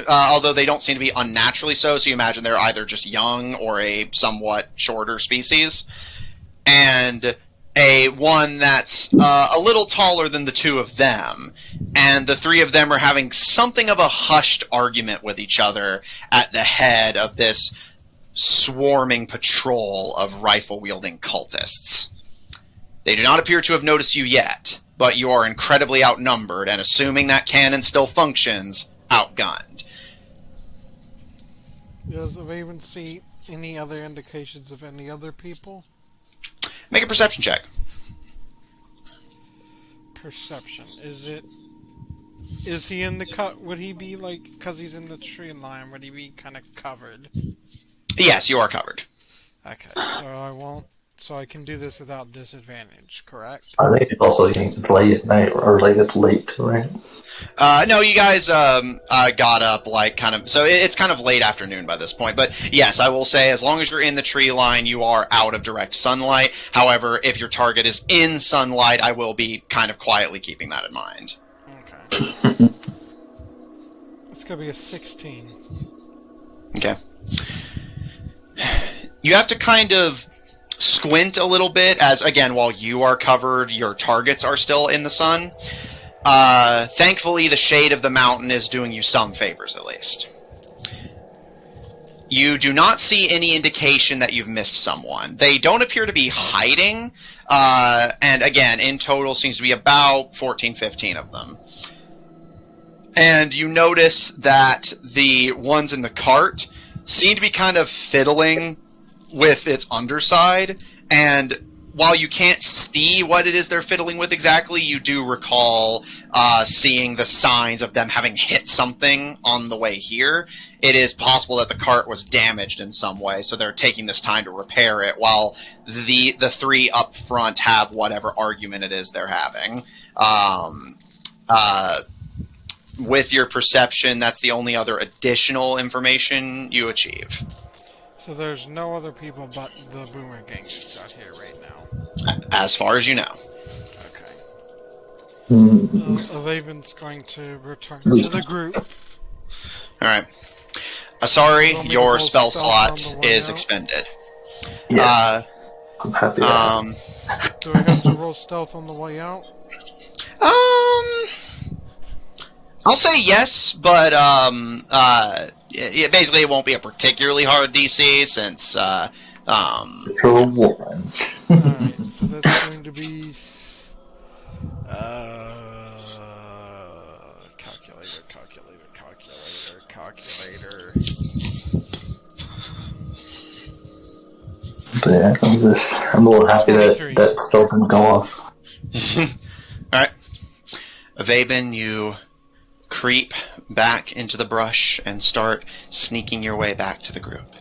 although they don't seem to be unnaturally so you imagine they're either just young or a somewhat shorter species. And one that's a little taller than the 2 of them. And the 3 of them are having something of a hushed argument with each other at the head of this swarming patrol of rifle-wielding cultists. They do not appear to have noticed you yet, but you are incredibly outnumbered, and assuming that cannon still functions, outgunned. Does Ivaebhin see any other indications of any other people? Make a perception check. Perception. Is he in the cut? Would he be because he's in the tree line, would he be kind of covered? Yes, you are covered. Okay, so I can do this without disadvantage, correct? I think it's also late at night, or it's late, right? No, you guys got up so it's kind of late afternoon by this point. But yes, I will say, as long as you're in the tree line, you are out of direct sunlight. However, if your target is in sunlight, I will be kind of quietly keeping that in mind. Okay. It's gonna be a 16. Okay. You have to kind of squint a little bit, as, again, while you are covered, your targets are still in the sun. Thankfully, the shade of the mountain is doing you some favors, at least. You do not see any indication that you've missed someone. They don't appear to be hiding, and again, in total, seems to be about 14, 15 of them. And you notice that the ones in the cart seem to be kind of fiddling with its underside, and while you can't see what it is they're fiddling with exactly, you do recall seeing the signs of them having hit something on the way here. It is possible that the cart was damaged in some way, so they're taking this time to repair it, while the 3 up front have whatever argument it is they're having. With your perception, that's the only other additional information you achieve. So there's no other people but the boomergangers out here right now? As far as you know. Okay. Ivaebhin's going to return to the group. Alright. Asari, your spell slot is expended. Yes. I'm happy. Do I have to roll stealth on the way out? I'll say yes, but basically it won't be a particularly hard DC since Control 1. Alright, so that's going to be calculator. But yeah, I'm a little happy that spell didn't go off. Alright. Ivaebhin, you creep back into the brush and start sneaking your way back to the group.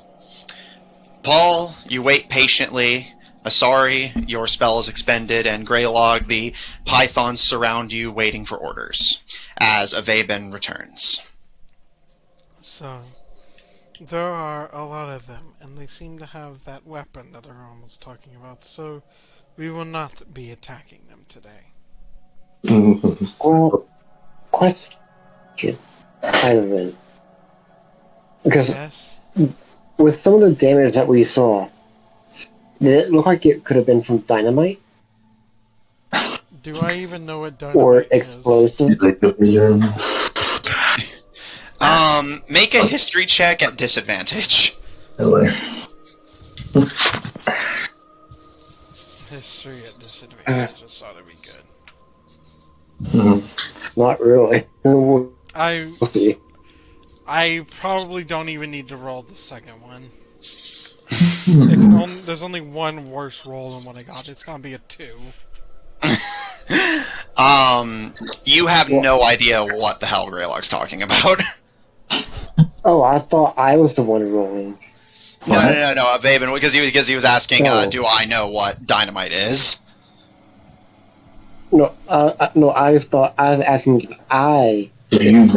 Paul, you wait patiently. Asari, your spell is expended, and Grelog, the pythons surround you, waiting for orders, as Ivaebhin returns. So, there are a lot of them, and they seem to have that weapon that Aaron was talking about, so we will not be attacking them today. Well, question, Ivaebhin. Because Yes? with some of the damage that we saw, did it look like it could have been from dynamite Do I even know what dynamite or is? explosive? Make a history check at disadvantage. History at disadvantage just ought to be good. Not really. We'll see. I probably don't even need to roll the second one. There's only one worse roll than what I got. It's gonna be a 2. You have no idea what the hell Grelog's talking about. Oh, I thought I was the one rolling. No, Ivaebhin, because he was asking, do I know what dynamite is? No, I thought I was asking I and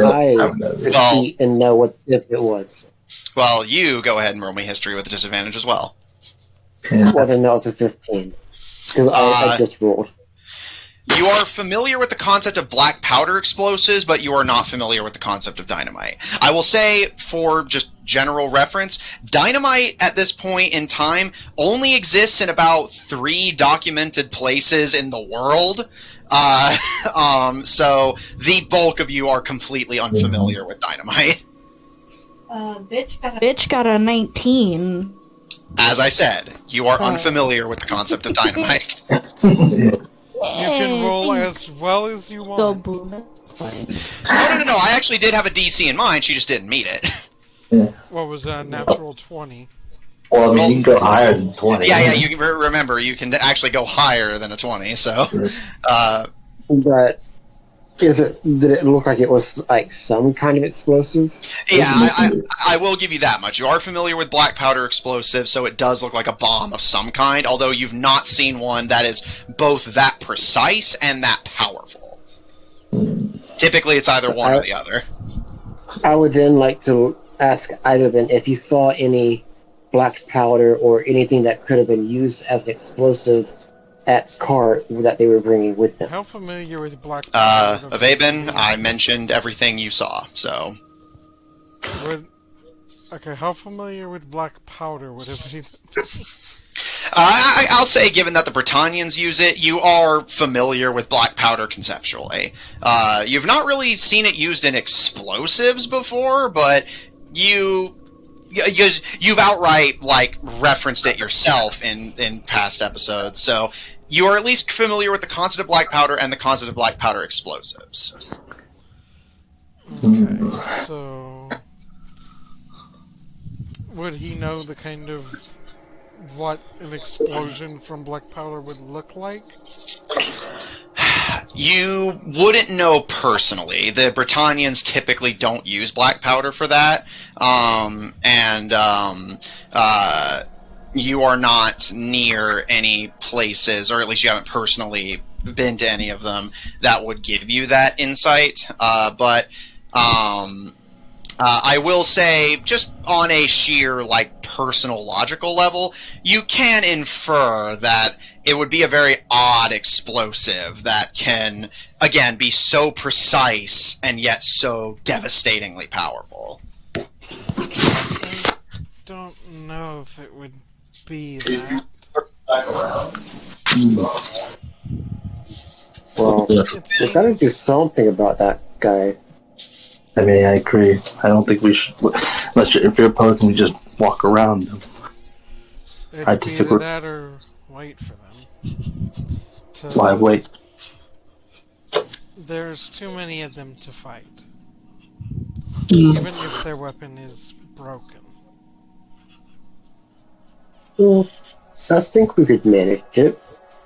know what if it was. Well, you go ahead and roll me history with a disadvantage as well. Well, then that was a 15. Because I just rolled. You are familiar with the concept of black powder explosives, but you are not familiar with the concept of dynamite. I will say, for just general reference, dynamite at this point in time only exists in about 3 documented places in the world. So the bulk of you are completely unfamiliar with dynamite. Bitch got a 19. As I said, you are unfamiliar with the concept of dynamite. You can roll as well as you want. Go boom. No. I actually did have a DC in mind, she just didn't meet it. What was that? Natural 20. Well, I mean, you can go higher than 20. Yeah, you can remember, you can actually go higher than a 20, so... But did it look like it was like some kind of explosive? Yeah, I will give you that much. You are familiar with black powder explosives, so it does look like a bomb of some kind, although you've not seen one that is both that precise and that powerful. Typically, it's either one or the other. I would then like to ask Ivaebhin if he saw any black powder or anything that could have been used as an explosive at cart that they were bringing with them. How familiar with black powder? Ivaebhin, I mentioned everything you saw, so... Okay, how familiar with black powder would it be? I'll say, given that the Britannians use it, you are familiar with black powder conceptually. You've not really seen it used in explosives before, but you've outright referenced it yourself in past episodes, so you are at least familiar with the concept of black powder and the concept of black powder explosives. Okay, so would he know the kind of what an explosion from black powder would look like? You wouldn't know personally. The Britannians typically don't use black powder for that, you are not near any places, or at least you haven't personally been to any of them, that would give you that insight. But I will say, just on a sheer, personal logical level, you can infer that it would be a very odd explosive that can, again, be so precise and yet so devastatingly powerful. I don't know if it would be that. Well, we gotta do something about that guy. I mean, I agree. I don't think we should, if you're opposing, we just walk around them. I disagree. Either that or wait for them. Why wait? There's too many of them to fight. Even if their weapon is broken. Well, I think we could manage it,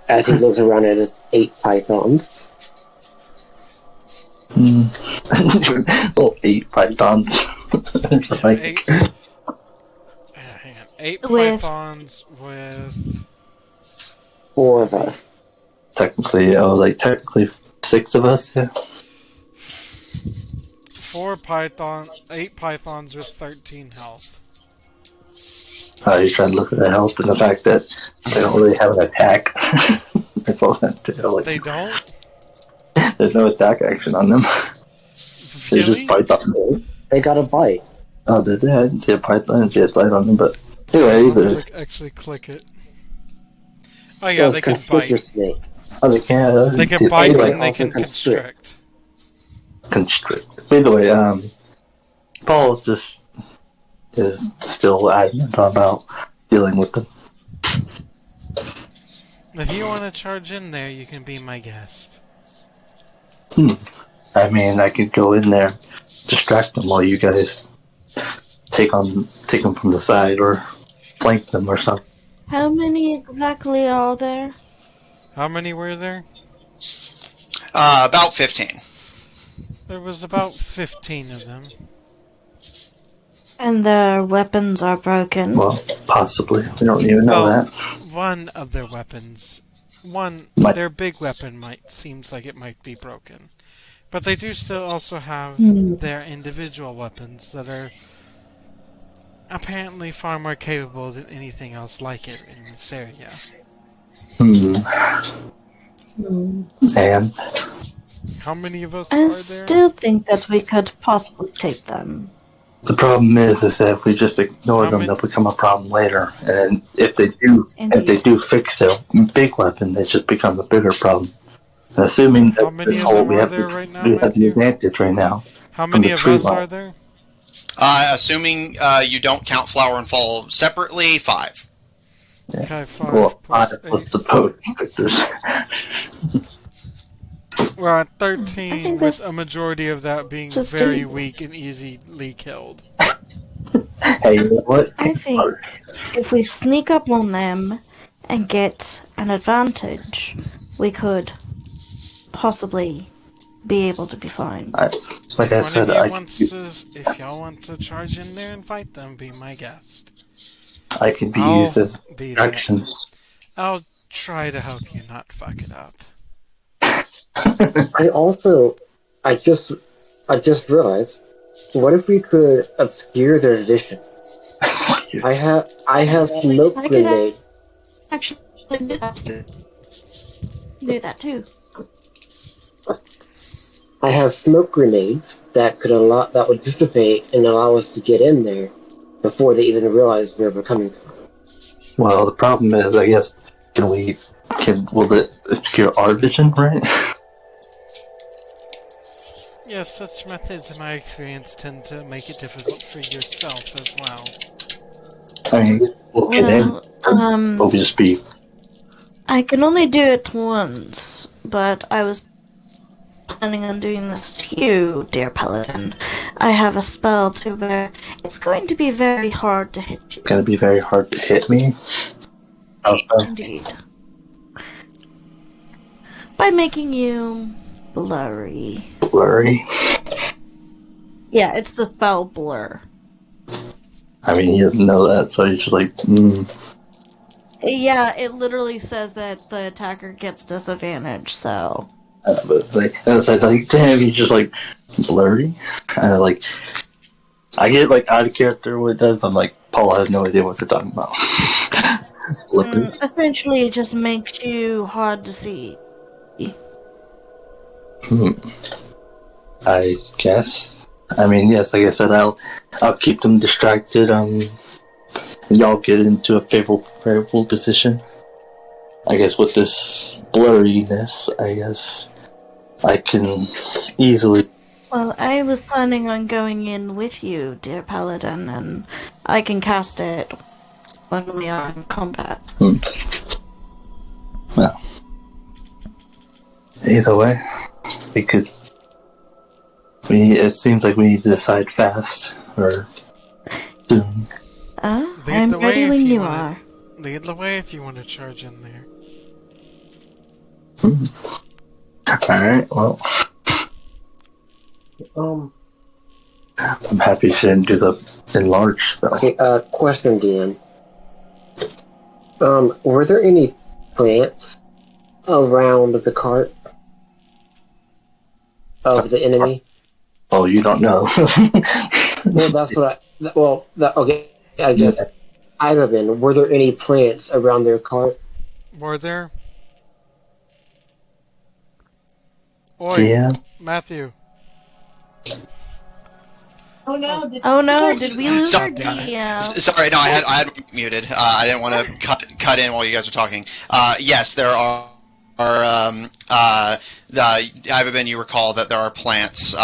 as he looks around at his 8 pythons. Oh, 8 pythons. Hang on. 8 With- pythons with... 4 of us. Technically, technically 6 of us, yeah. 8 pythons with 13 health. You try to look at the health and the fact that they don't really have an attack. That's all that They don't? There's no attack action on them. They Really? just bite on them. They got a bite. Oh, did they? I didn't see a python. I didn't see a bite on them, but anyway, either. Actually click it. Oh yeah, they can constrictor bite. snake. Oh, they can. They can bite anyway, and they also can constrict. constrict. Either way, Paul just is still adamant about dealing with them. If you want to charge in there, you can be my guest. I mean, I could go in there, distract them while you guys take them from the side or flank them or something. How many exactly are there? How many were there? About 15. There was about 15 of them. And their weapons are broken. Well, possibly. We don't even know that. One of their weapons, their big weapon seems like it might be broken. But they do still also have their individual weapons that are apparently far more capable than anything else like it in this area. And How many of us I are there? still think that we could possibly take them. the problem is that if we just ignore How them, many- they'll become a problem later. And if they do fix their big weapon, they just become a bigger problem. And assuming How that many this of whole them we are have there the, right now, we have the Matthew? advantage right now. How many the of tree us line. are there? Assuming you don't count Flower and Fall separately, 5. Okay, 5 Well, plus 5 plus 8. the post victors. We're at I 13, think with that's a majority of that being just very a- weak and easily killed. Hey, you know what? I think if we sneak up on them and get an advantage, we could possibly be able to be fine. Like I One said, of you wants to, if y'all want to charge in there and fight them, be my guest. I can be I'll used as be there. distractions. I'll try to help you not fuck it up. I just realized, what if we could obscure their vision? I have smoke I could grenade. actually do that too. Do that too. I have smoke grenades that would dissipate and allow us to get in there before they even realize where we're coming from. Well, the problem is, I guess, will it obscure our vision, right? Yes, such methods in my experience tend to make it difficult for yourself as well. I mean, we'll get in. We'll just be. I can only do it once, but I was planning on doing this to you, dear Paladin. I have a spell to where it's going to be very hard to hit you. Gonna be very hard to hit me. Indeed. By making you blurry. Blurry. Yeah, it's the spell blur. I mean, you didn't know that, so you're just like, Yeah, it literally says that the attacker gets disadvantage, so... But like, and it's like, damn, he's just like blurry. And I get like out of character what it does. I'm like, Paul has no idea what they're talking about. Essentially, it just makes you hard to see. I guess. I mean, yes, like I said, I'll keep them distracted. Y'all get into a favorable position. I guess with this blurriness, I guess I can easily. Well, I was planning on going in with you, dear Paladin, and I can cast it when we are in combat. Well, either way, it seems like we need to decide fast, or soon. I'm the way ready if when you you wanna- are. Lead the way if you want to charge in there. Alright, well, I'm happy she didn't do the enlarge spell. Okay, question, Dan. Were there any plants around the cart of the enemy? Oh, you don't know. Well, that's what okay, I guess. Ivaebhin, were there any plants around their cart? Were there? Oi, Yeah. Matthew. Oh no! Did we lose our Sorry, DM? Sorry, no, I had muted. I didn't want to cut in while you guys were talking. Yes, there are Ivaebhin, you recall that there are plants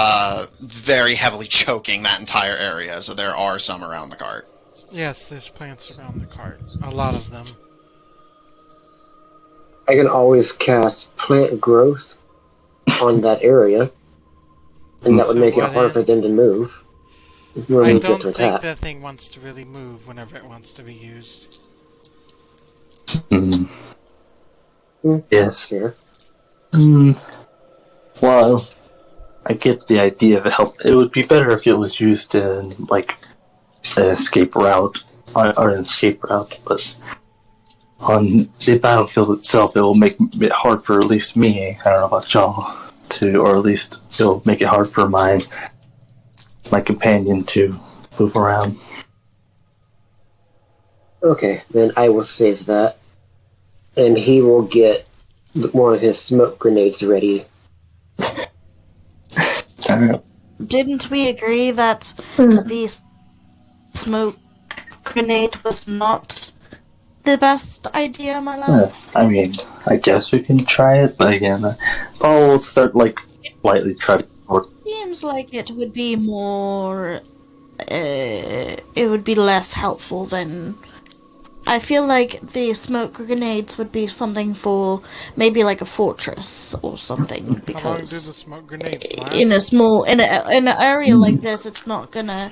very heavily choking that entire area, so there are some around the cart. Yes, there's plants around the cart. A lot of them. I can always cast plant growth on that area, and that would make it hard for them to move. I don't think that thing wants to really move whenever it wants to be used. Yes. Here. Well, I get the idea of it help. It would be better if it was used in, like, an escape route, but on the battlefield itself, it will make it hard for at least me, I don't know about y'all, or at least it'll make it hard for my companion to move around. Okay, then I will save that. And he will get one of his smoke grenades ready. Didn't we agree that the smoke grenade was not the best idea, my love? I mean, I guess we can try it, but again, Paul will start, lightly try to work. Seems like it would be more... it would be less helpful than... I feel like the smoke grenades would be something for maybe like a fortress or something, because How long do the smoke grenades last? in an area like this, it's not gonna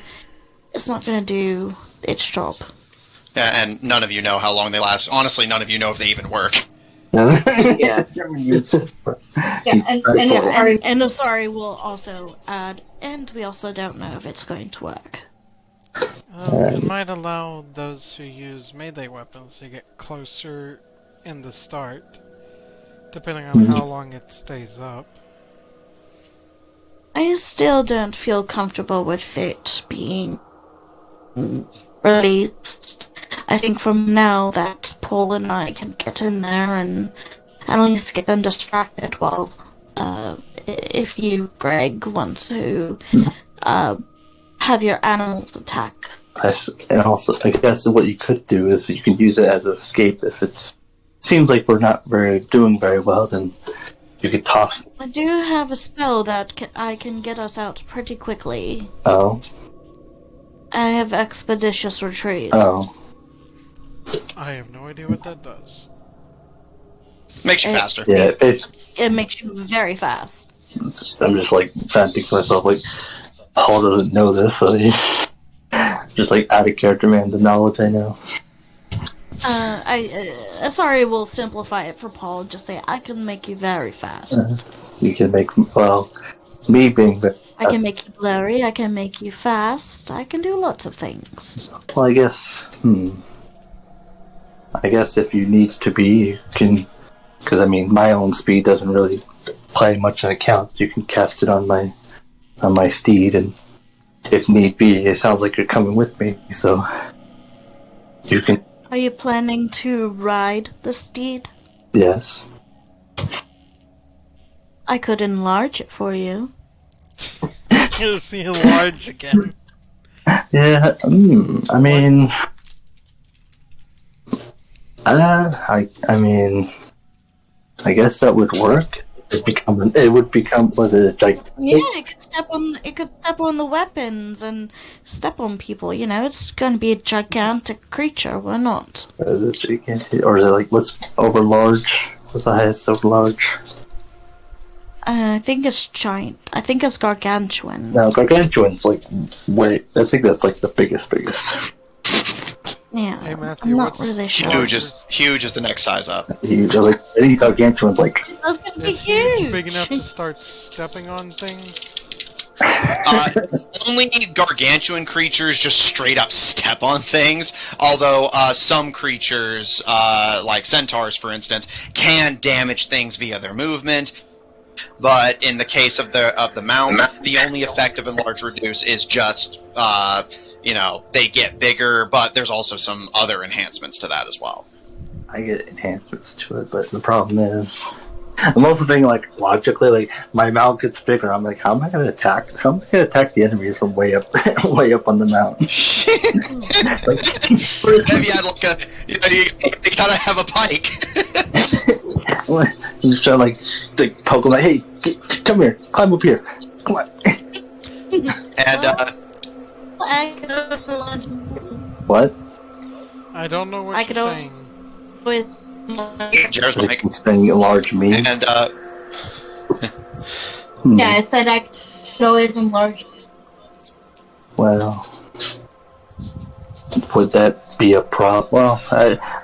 do its job. Yeah, and none of you know how long they last. Honestly, none of you know if they even work. Yeah. And sorry, we'll also add, and we also don't know if it's going to work. It might allow those who use melee weapons to get closer in the start, depending on how long it stays up. I still don't feel comfortable with it being released. I think from now that Paul and I can get in there and at least get them distracted while, if you, Greg, want to have your animals attack. And also, I guess what you could do is you can use it as an escape if seems like we're not doing very well, then you could toss. I do have a spell that I can get us out pretty quickly. Oh. I have Expeditious Retreat. Oh. I have no idea what that does. Makes you faster. Yeah, it makes you very fast. I'm just trying to think to myself, Paul doesn't know this, so he just out of character, man, the knowledge I know. Sorry, we'll simplify it for Paul. Just say, I can make you very fast. You can make, me being very fast. I can make you blurry, I can make you fast, I can do lots of things. Well, I guess if you need to be, you can, because my own speed doesn't really play much an account. You can cast it on my steed, and if need be, it sounds like you're coming with me, so you can. Are you planning to ride the steed? Yes. I could enlarge it for you. You'll see enlarge again. Yeah, I guess that would work. It would become was it like? Yeah, it could step on the weapons and step on people. It's going to be a gigantic creature. Why not? Gigantic, or is it what's over large? What's the highest over large? I think it's giant. I think it's gargantuan. No, gargantuan's wait. I think that's the biggest. Yeah, hey, Matthew, I'm not really sure. Huge is the next size up. I think gargantuan's That's gonna be huge. Big enough to start stepping on things? Only gargantuan creatures just straight up step on things, although some creatures, like centaurs for instance, can damage things via their movement. But in the case of the mount, the only effect of Enlarge Reduce is just, they get bigger, but there's also some other enhancements to that as well. I get enhancements to it, but the problem is, I'm also thinking, like, logically, like, my mount gets bigger. I'm like, how am I going to attack the enemies from way up on the mountain? Have you had you gotta have a pike. I'm just trying to, poke them, like, hey, come here, climb up here. Come on. And, what? I don't know what you're saying. Jared's like saying enlarge me. And Yeah, I said I could always enlarge. Well, would that be a problem? Well,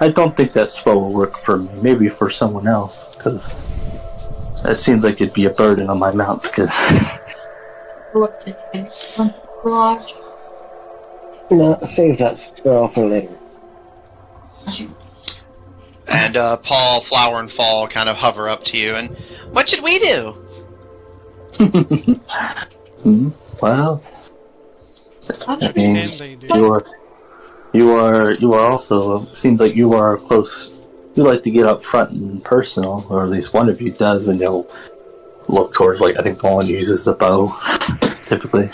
I don't think that spell will work for me. Maybe for someone else, because that seems like it'd be a burden on my mount. Because large. No, save that spell for later. And Paul, Flower, and Fall kind of hover up to you, and what should we do? Well, I mean, They do. you are also, seems like you are close. You like to get up front and personal, or at least one of you does, and you'll look towards, like, I think the one uses the bow, typically.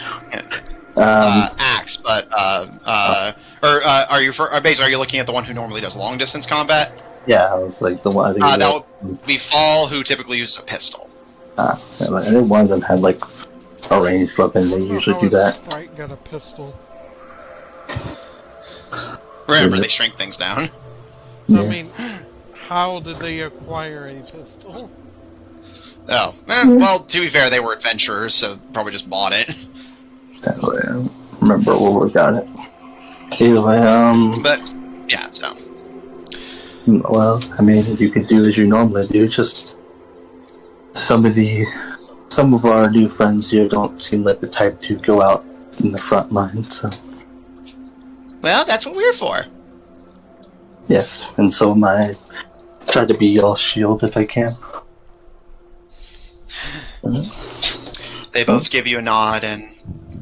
Axe, but are you basically are you looking at the one who normally does long distance combat? Yeah, I was like the one. I think that would be Fall, who typically uses a pistol. I think one of them had like a ranged weapon. They usually do that. Sprite got a pistol. Remember, they shrink things down. Yeah. I mean, how did they acquire a pistol? Oh, well, to be fair, they were adventurers, so probably just bought it. That way, I don't remember where we got it. Either way, But yeah, so. Well, I mean, you can do as you normally do. Just some of our new friends here don't seem like the type to go out in the front line. So, Well, that's what we're for. yes, and so I try to be y'all's shield if I can. They both give you a nod and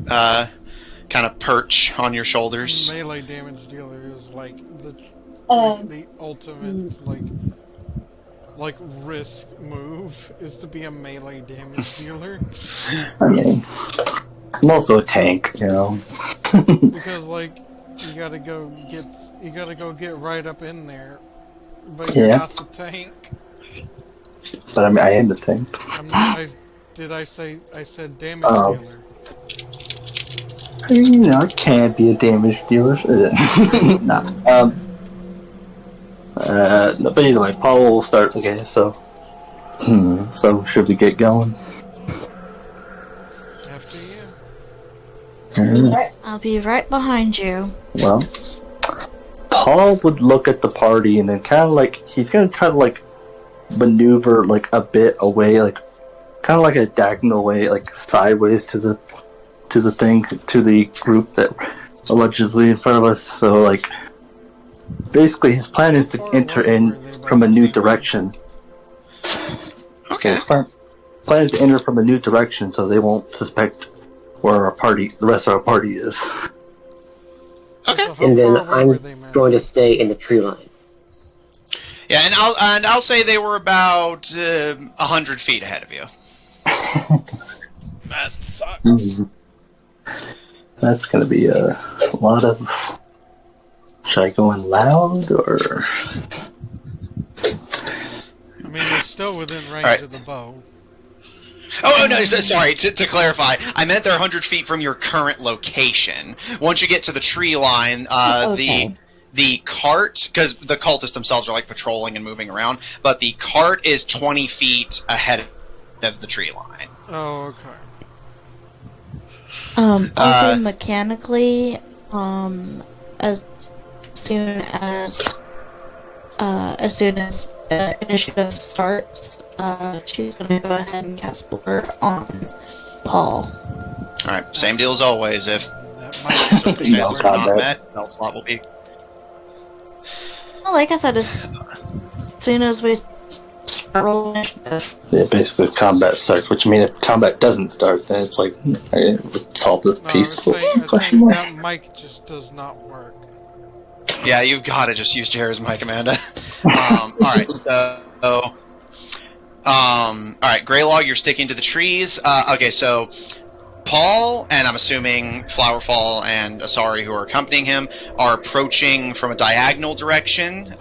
kind of perch on your shoulders. Melee damage dealer is like the ultimate like risk move is to be a melee damage dealer. I mean, I'm also a tank, you know. Because like you gotta go get right up in there, but you're not the tank. But I mean, I am the tank. I said damage dealer. I mean, you know, it can't be a damage dealer. Nah. No, but either way, Paul will start. Okay, so should we get going? After you. I'll be right behind you. Well, Paul would look at the party and then kind of like he's gonna try to like maneuver like a bit away, like kind of like a diagonal way, like sideways to the group that allegedly in front of us. So like. Basically, his plan is to enter in from a new direction. Okay. So plan is to enter from a new direction, so they won't suspect where the rest of our party is. Okay. So And then far away were they, I'm man? going to stay in the tree line. Yeah, and I'll say they were about 100 feet ahead of you. That sucks. That's going to be a lot of. Should I go in loud or? I mean, they're still within range Right. of the bow. Oh, no, sorry, to clarify, I meant they're 100 feet from your current location. Once you get to the tree line, Okay. the cart, because the cultists themselves are like patrolling and moving around, but the cart is 20 feet ahead of the tree line. Oh, okay. Also mechanically, as soon as initiative starts, she's going to go ahead and cast Blur on Paul. Alright, same deal as always. If That might circumstances are not met, spell slot will be... Well, like I said, as soon as we roll initiative. Yeah, basically combat starts, which means if combat doesn't start, then it's like, solve this peaceful. I think that mic just does not work. Yeah, you've got to just use Jared's mic, Amanda. Alright, alright, Grelog, you're sticking to the trees. Okay, so Paul, and I'm assuming Flowerfall and Asari, who are accompanying him, are approaching from a diagonal direction.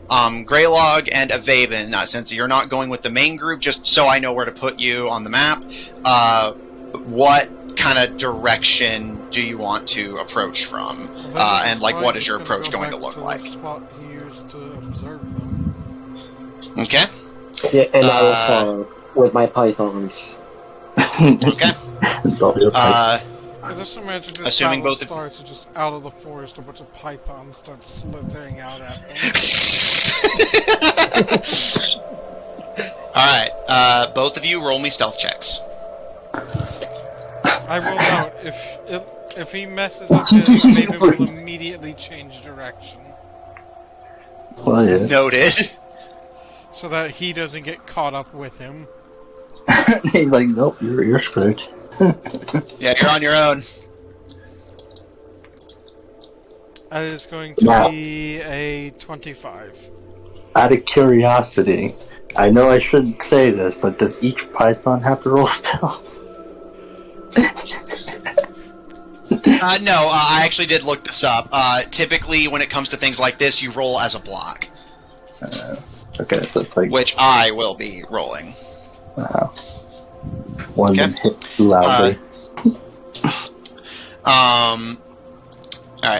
Grelog and Ivaebhin, since you're not going with the main group, just so I know where to put you on the map, what kind of direction do you want to approach from? And, like, what is your approach going to look like? The spot he used to observe them. Okay. Yeah, and I will follow with my pythons. Okay. I just imagine this assuming battle both of- starts just out of the forest, a bunch of pythons start slithering out at them. Alright, both of you roll me stealth checks. I will note, if he messes up his, maybe will immediately change direction. Well, yeah. Noted. So that he doesn't get caught up with him. He's like, nope, you're screwed. Yeah, you're on your own. That is going to be a 25. Out of curiosity, I know I shouldn't say this, but does each python have to roll stealth? No, I actually did look this up. Typically, when it comes to things like this, you roll as a block. Okay, so it's like... Which I will be rolling. One Okay. hit loudly. Alright,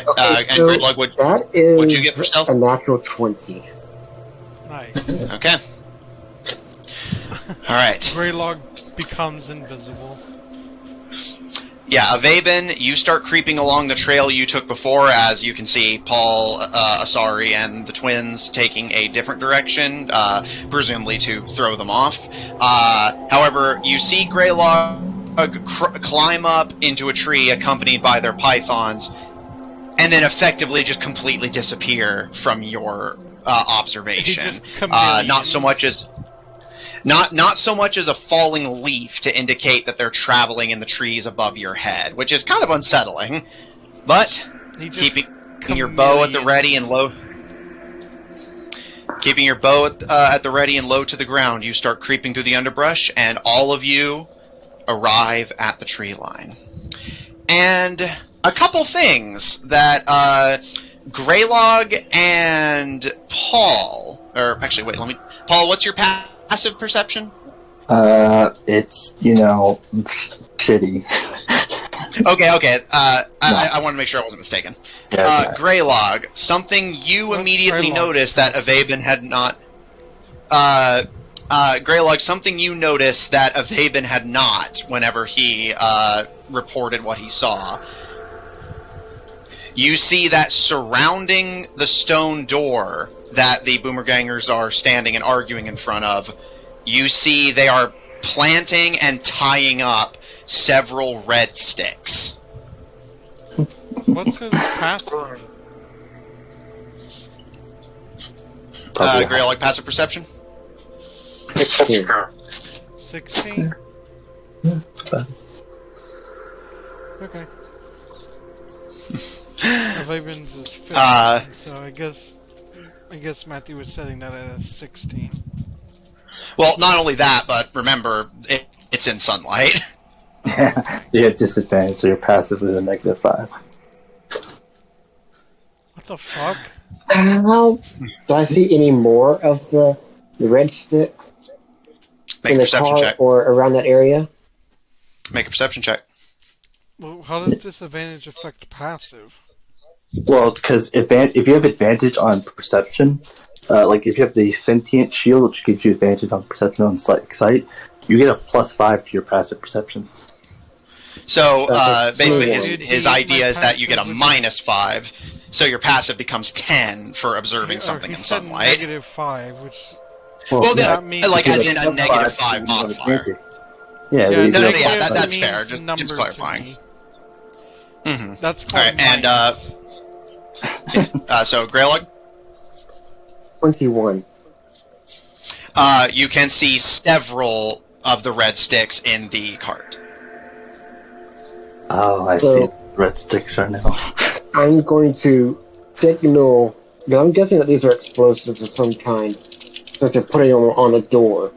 Okay, and so Grelog, that is what'd you get for stealth? a natural 20. Nice. Okay. Alright. Grelog becomes invisible. Yeah, Ivaebhin, you start creeping along the trail you took before, as you can see Paul, Asari, and the twins taking a different direction, presumably to throw them off. However, you see Grelog climb up into a tree accompanied by their pythons, and then effectively just completely disappear from your observation. Not so much as... Not so much as a falling leaf to indicate that they're traveling in the trees above your head, which is kind of unsettling. But keeping your bow at the ready and low, keeping your bow at the ready and low to the ground, you start creeping through the underbrush, and all of you arrive at the tree line. And a couple things that Grelog and Paul, or actually, wait, Paul, what's your passive perception? It's, shitty. Okay. I want to make sure I wasn't mistaken. Yeah, Grelog, something you immediately noticed that Ivaebhin had not... Grelog, something you noticed that Ivaebhin had not whenever he reported what he saw. You see that surrounding the stone door that the Boomergangers are standing and arguing in front of, you see they are planting and tying up several red sticks. What's his passive? Grelog, passive perception? 16. 16? Okay. Ivaebhin's is 15, so I guess Matthew was setting that at a 16. Well, not only that, but remember, it's in sunlight. Yeah, you have disadvantage, so your passive is a -5. What the fuck? How do I see any more of the red sticks Make in a the perception car check. or around that area? Make a perception check. Well, how does disadvantage affect passive? Well, because if you have advantage on perception, like if you have the sentient shield, which gives you advantage on perception on sight, you get a +5 to your passive perception. So, basically So his idea is that you get a -5, so your passive becomes 10 for observing something he in said sunlight. -5, which... Well, that means- like as in a +5 -5 you have modifier. advantage. Yeah, Yeah, No, negative yeah, that's means fair. Just number to clarifying. me. Mm-hmm. That's called Alright, and so Grelog, 21. you can see several of the red sticks in the cart. Oh, I see. Red sticks are now. I'm going to signal. Now I'm guessing that these are explosives of some kind, since they're putting them on the door.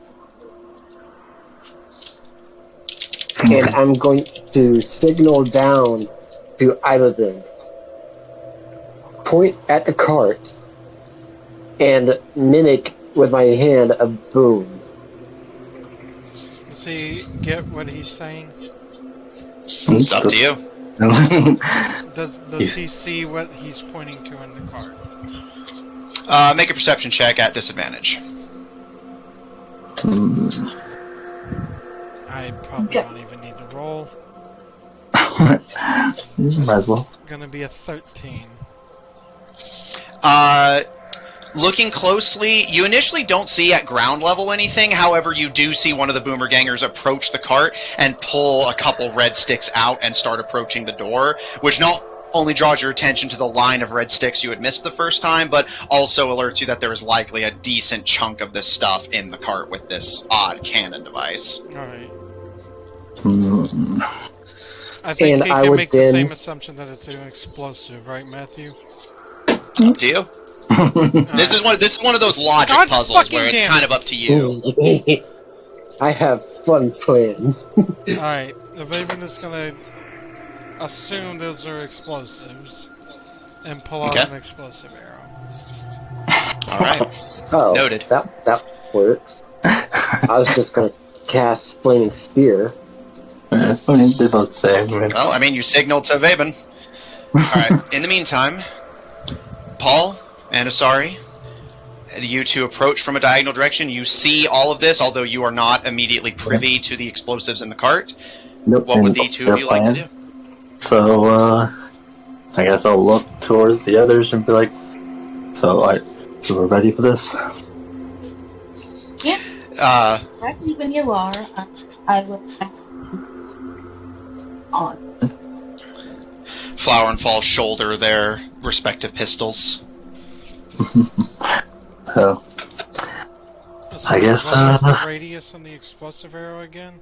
And I'm going to signal down to Ivaebhin. Point at the cart and mimic with my hand a boom. Does he get what he's saying? It's up to you. Does he see what he's pointing to in the cart? Make a perception check at disadvantage. I probably don't even need to roll. Might as well. Gonna be a 13. Looking closely, you initially don't see at ground level anything. However, you do see one of the boomergangers approach the cart and pull a couple red sticks out and start approaching the door, which not only draws your attention to the line of red sticks you had missed the first time, but also alerts you that there is likely a decent chunk of this stuff in the cart with this odd cannon device. Alright. I think And he I can would make the then- same assumption that it's an explosive, right, Matthew? Up to you. This is one of those logic God puzzles fucking where it's damn kind it. of up to you. I have fun playing. Alright, Ivaebhin is gonna assume those are explosives and pull out an explosive arrow. Alright. Oh, Noted. That works. I was just going to cast Flaming Spear. I mean, they're both the same. Well, I mean, you signaled to Ivaebhin. Alright, in the meantime, Paul and Asari, you two approach from a diagonal direction. You see all of this, although you are not immediately privy to the explosives in the cart. Nope. What would the two of you like to do? So, I guess I'll look towards the others and be like, so we're ready for this? Yeah. Exactly when you are, I will on. Flower and Fall shoulder their respective pistols. So, I guess, What is the radius on the explosive arrow again?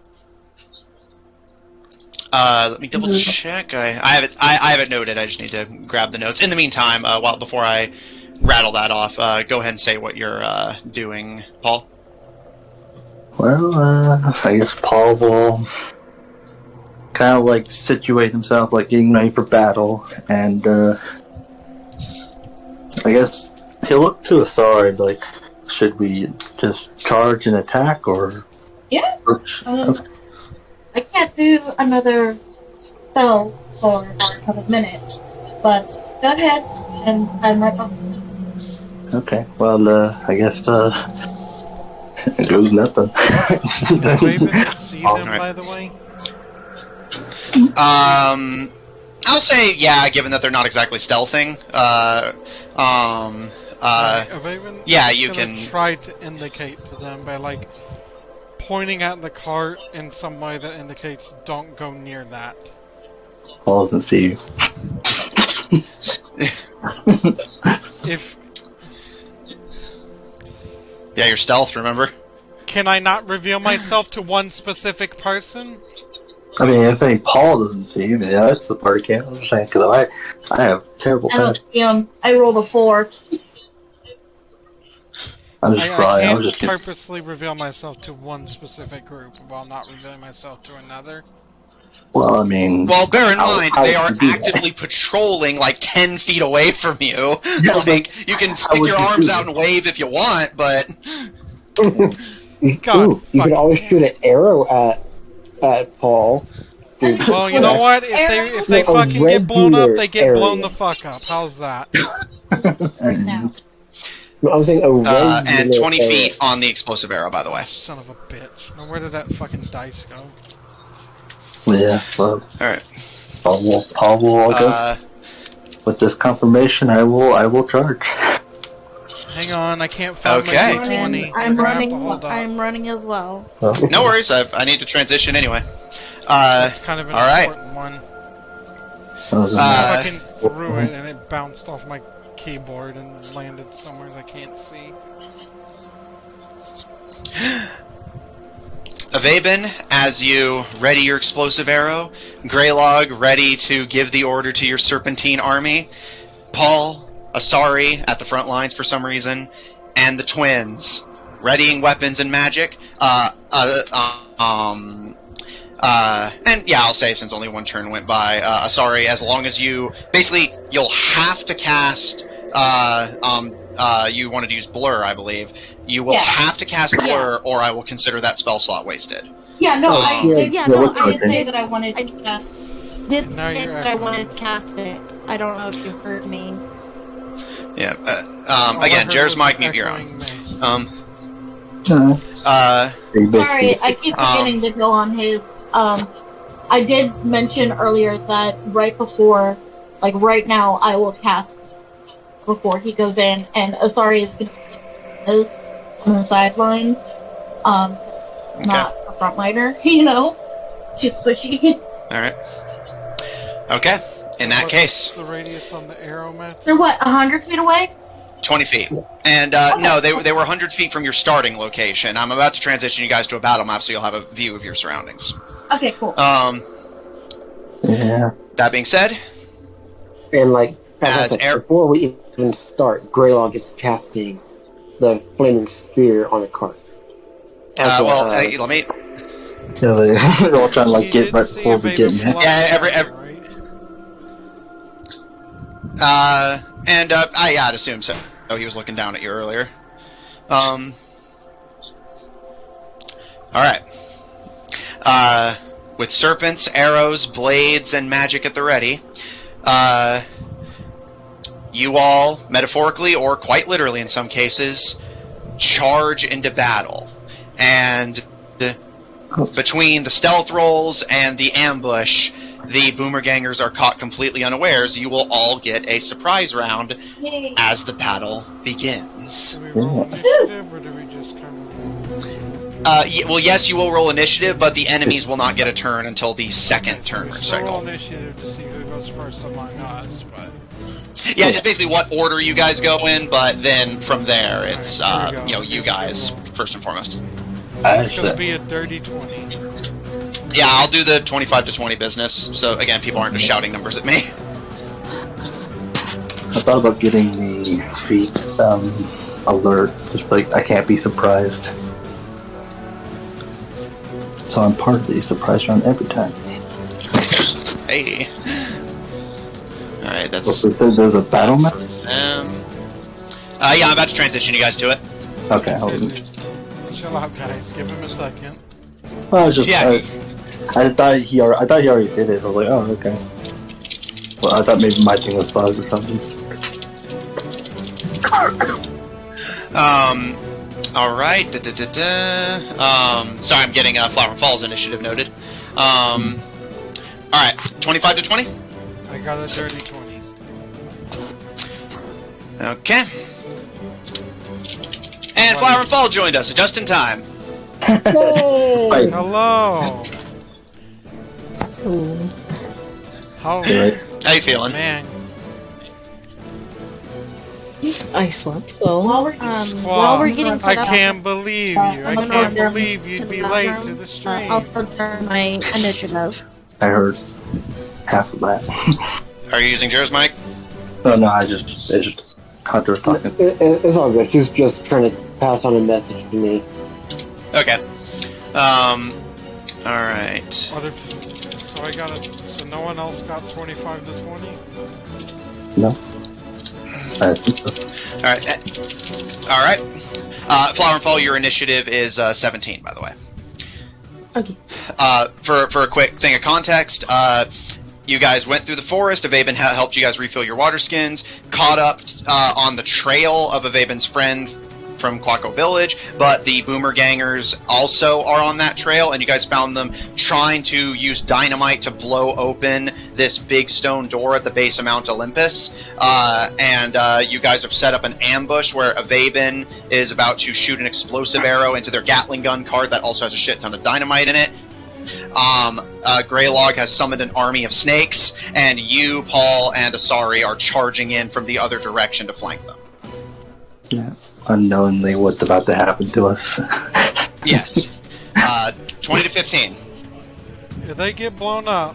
Let me double check. I have it noted. I just need to grab the notes. In the meantime, before I rattle that off, go ahead and say what you're doing, Paul. well, I guess Paul will kind of like situate himself, like getting ready for battle, and I guess he'll look to Asari and be like, should we just charge and attack, or? Yeah. I can't do another spell for a couple of minutes, but go ahead, and I'm right behind you. Okay, well, I guess, it goes nothing. Does Ivaebhin see them, Alright. by the way? I'll say yeah, given that they're not exactly stealthing. Ivaebhin yeah, is you gonna can- try to indicate to them by, like, pointing at the cart in some way that indicates don't go near that. Paul doesn't see you. If Yeah, your stealth, remember? can I not reveal myself to one specific person? I mean, if any Paul doesn't see you, yeah, that's the part I can't understand, because I have terrible I don't pass. see him. I rolled a 4. I'm just I trying. I'm can't just purposely reveal myself to one specific group while not revealing myself to another. well, I mean, Well, bear in How- mind, how they would are you do that? actively patrolling like 10 feet away from you. Yeah, Like, you can stick would your you arms do out and wave if you want, but... God, Ooh, you fuck. could always shoot an arrow at Paul. Dude, Well, you know what? If they A fucking get blown up, they get regular blown the area. fuck up. How's that? Right now. No, I'm saying a regular and 20 area. feet on the explosive arrow, by the way. Son of a bitch. Now where did that fucking dice go? yeah, well, Alright. Paul will go. With this confirmation, I will charge. Hang on. on, I can't find Okay. my D20. I'm gonna have running. to hold up. I'm running as well. No worries, I need to transition anyway. That's kind of an all right. important one. Oh, I fucking threw it and it bounced off my keyboard and landed somewhere I can't see. Ivaebhin, as you ready your explosive arrow, Grelog ready to give the order to your serpentine army, Paul, Asari at the front lines for some reason, and the twins readying weapons and magic. And yeah, I'll say since only one turn went by, Asari, as long as you basically you'll have to cast. You wanted to use Blur, I believe. You will have to cast Blur, or I will consider that spell slot wasted. Yeah, no, I did okay. say that I wanted to cast. Did Now say you're that I actually- wanted to cast it. I don't know if you heard me. Yeah. All I Again, heard Jared's was mic, mute your echoing own. me. Sorry, I keep forgetting to go on his. I did mention earlier that right before, like right now, I will cast before he goes in, and Asari is going to see on the sidelines. Not a frontliner, you know. She's squishy. Alright. Okay. In that What's case, the radius on the arrow, Matt? They're what, 100 feet away? 20 feet. And, no, they were 100 feet from your starting location. I'm about to transition you guys to a battle map so you'll have a view of your surroundings. Okay, cool. Yeah. That being said, And like, as I As said, air- before we even start, Grelog is casting the flaming spear on the cart. let me... Yeah, they're all trying to like You get did right see before a we beta get in. fly, Yeah, every- right? I'd assume so. Oh, he was looking down at you earlier. Alright. With serpents, arrows, blades, and magic at the ready, you all, metaphorically or quite literally in some cases, charge into battle. And between the stealth rolls and the ambush, the Boomergangers are caught completely unawares. You will all get a surprise round Yay. as the battle begins. Do we roll initiative, or do we just kind of... Well, yes, you will roll initiative, but the enemies will not get a turn until the second turn We'll roll cycle. initiative to see who goes first among us, but... Yeah, just basically what order you guys go in, but then from there, it's, Alright, here we go. you guys, first and foremost. It's gonna be a dirty 20. Yeah, I'll do the 25 to 20 business, so again, people aren't just shouting numbers at me. I thought about getting the feet alert, just like I can't be surprised. So I'm part of the surprise round every time. Hey. Alright, that's... So there's a battle map? Yeah, I'm about to transition you guys to it. Okay, Chill out, guys. Give him a second. I was just... Yeah. I thought he already did it. I was like, oh, okay. Well, I thought maybe my thing was bugged or something. Alright, sorry, I'm getting Flower Falls initiative noted. Alright, 25 to 20? I got a dirty 20. Okay. And Flower and Fall joined us just in time. Right. Hello! How... How you feeling? Man. I slept well. While we're getting I set up, can't believe you. I I'm can't gonna believe you'd to be the late bathroom. to the stream. I'll turn my initiative. I heard half of that. Are you using Jared's mic? No, it's just Hunter was talking. It's all good. She's just trying to pass on a message to me. Okay. Alright. What if... So I got it. So no one else got 25 to 20? No. I think so. Alright. Flower and Fall, your initiative is 17, by the way. Okay. For a quick thing of context, you guys went through the forest. Ivaebhin helped you guys refill your water skins. Caught up on the trail of Ivaebhin's friend from Quaco Village, but the Boomer Gangers also are on that trail, and you guys found them trying to use dynamite to blow open this big stone door at the base of Mount Olympus, and you guys have set up an ambush where Ivaebhin is about to shoot an explosive arrow into their Gatling gun cart that also has a shit ton of dynamite in it. Grelog has summoned an army of snakes, and you, Paul, and Asari are charging in from the other direction to flank them. Yeah, unknowingly what's about to happen to us. Yes. 20 to 15. If they get blown up,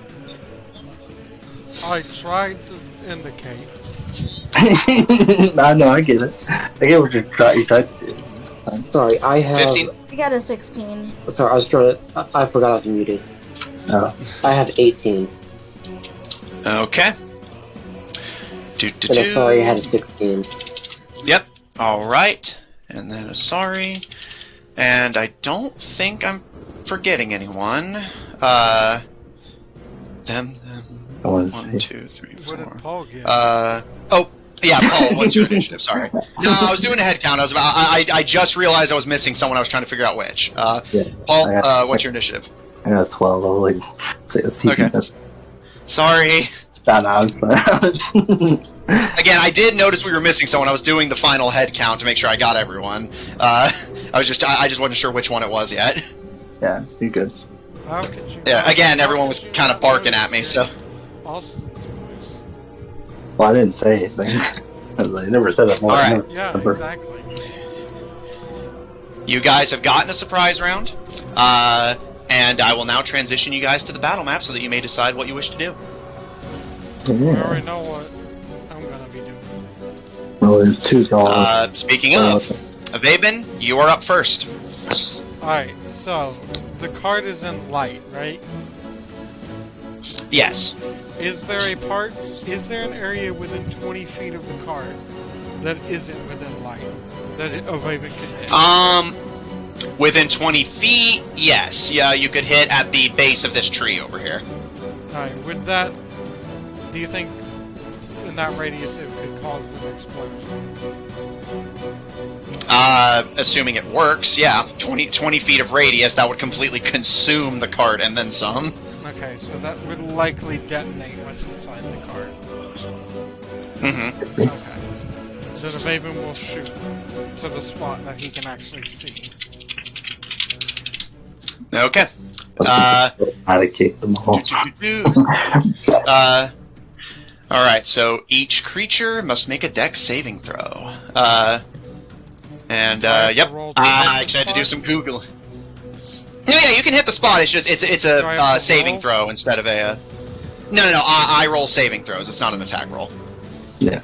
I tried to indicate. I know, I get it. I get what you tried to do. Sorry, I have. 15. I got a 16. Sorry, I was trying to. I forgot I was muted. Oh. I have 18. Okay. And Asari had a 16. Yep. Alright. And then Asari. And I don't think I'm forgetting anyone. Them. I want to 1, see. 2, 3, What did 4. Paul get? Yeah, Paul, what's your initiative? Sorry. No, I was doing a head count. I just realized I was missing someone. I was trying to figure out which. Yeah, Paul, what's your initiative? I got 12. I was like, let's see. Okay. Sorry. No, Again, I did notice we were missing someone. I was doing the final head count to make sure I got everyone. I just wasn't sure which one it was yet. Yeah, you're good. How could you? Yeah, again, everyone was kind of barking at me, so. Austin's voice. Well, I didn't say anything. I never said it more. Alright. Yeah, exactly. You guys have gotten a surprise round, and I will now transition you guys to the battle map so that you may decide what you wish to do. I Yeah. already know what I'm gonna be doing. Well, there's two dogs. Speaking of, Ivaebhin, you are up first. Alright, so the card is in light, right? Yes. Is there an area within 20 feet of the card that isn't within light that Ivaebhin can hit? Within 20 feet, yes. Yeah, you could hit at the base of this tree over here. Alright, with that, do you think in that radius it could cause an explosion? Assuming it works, yeah. 20 feet of radius, that would completely consume the cart and then some. Okay, so that would likely detonate what's inside the card. Mm-hmm. Okay. Then Ivaebhin will shoot to the spot that he can actually see. Okay. I'd kick them all. Alright, so each creature must make a dex saving throw. Yep. I actually had to do some Googling. Yeah, you can hit the spot. It's just it's a saving throw instead of a. No. I roll saving throws. It's not an attack roll. Yeah.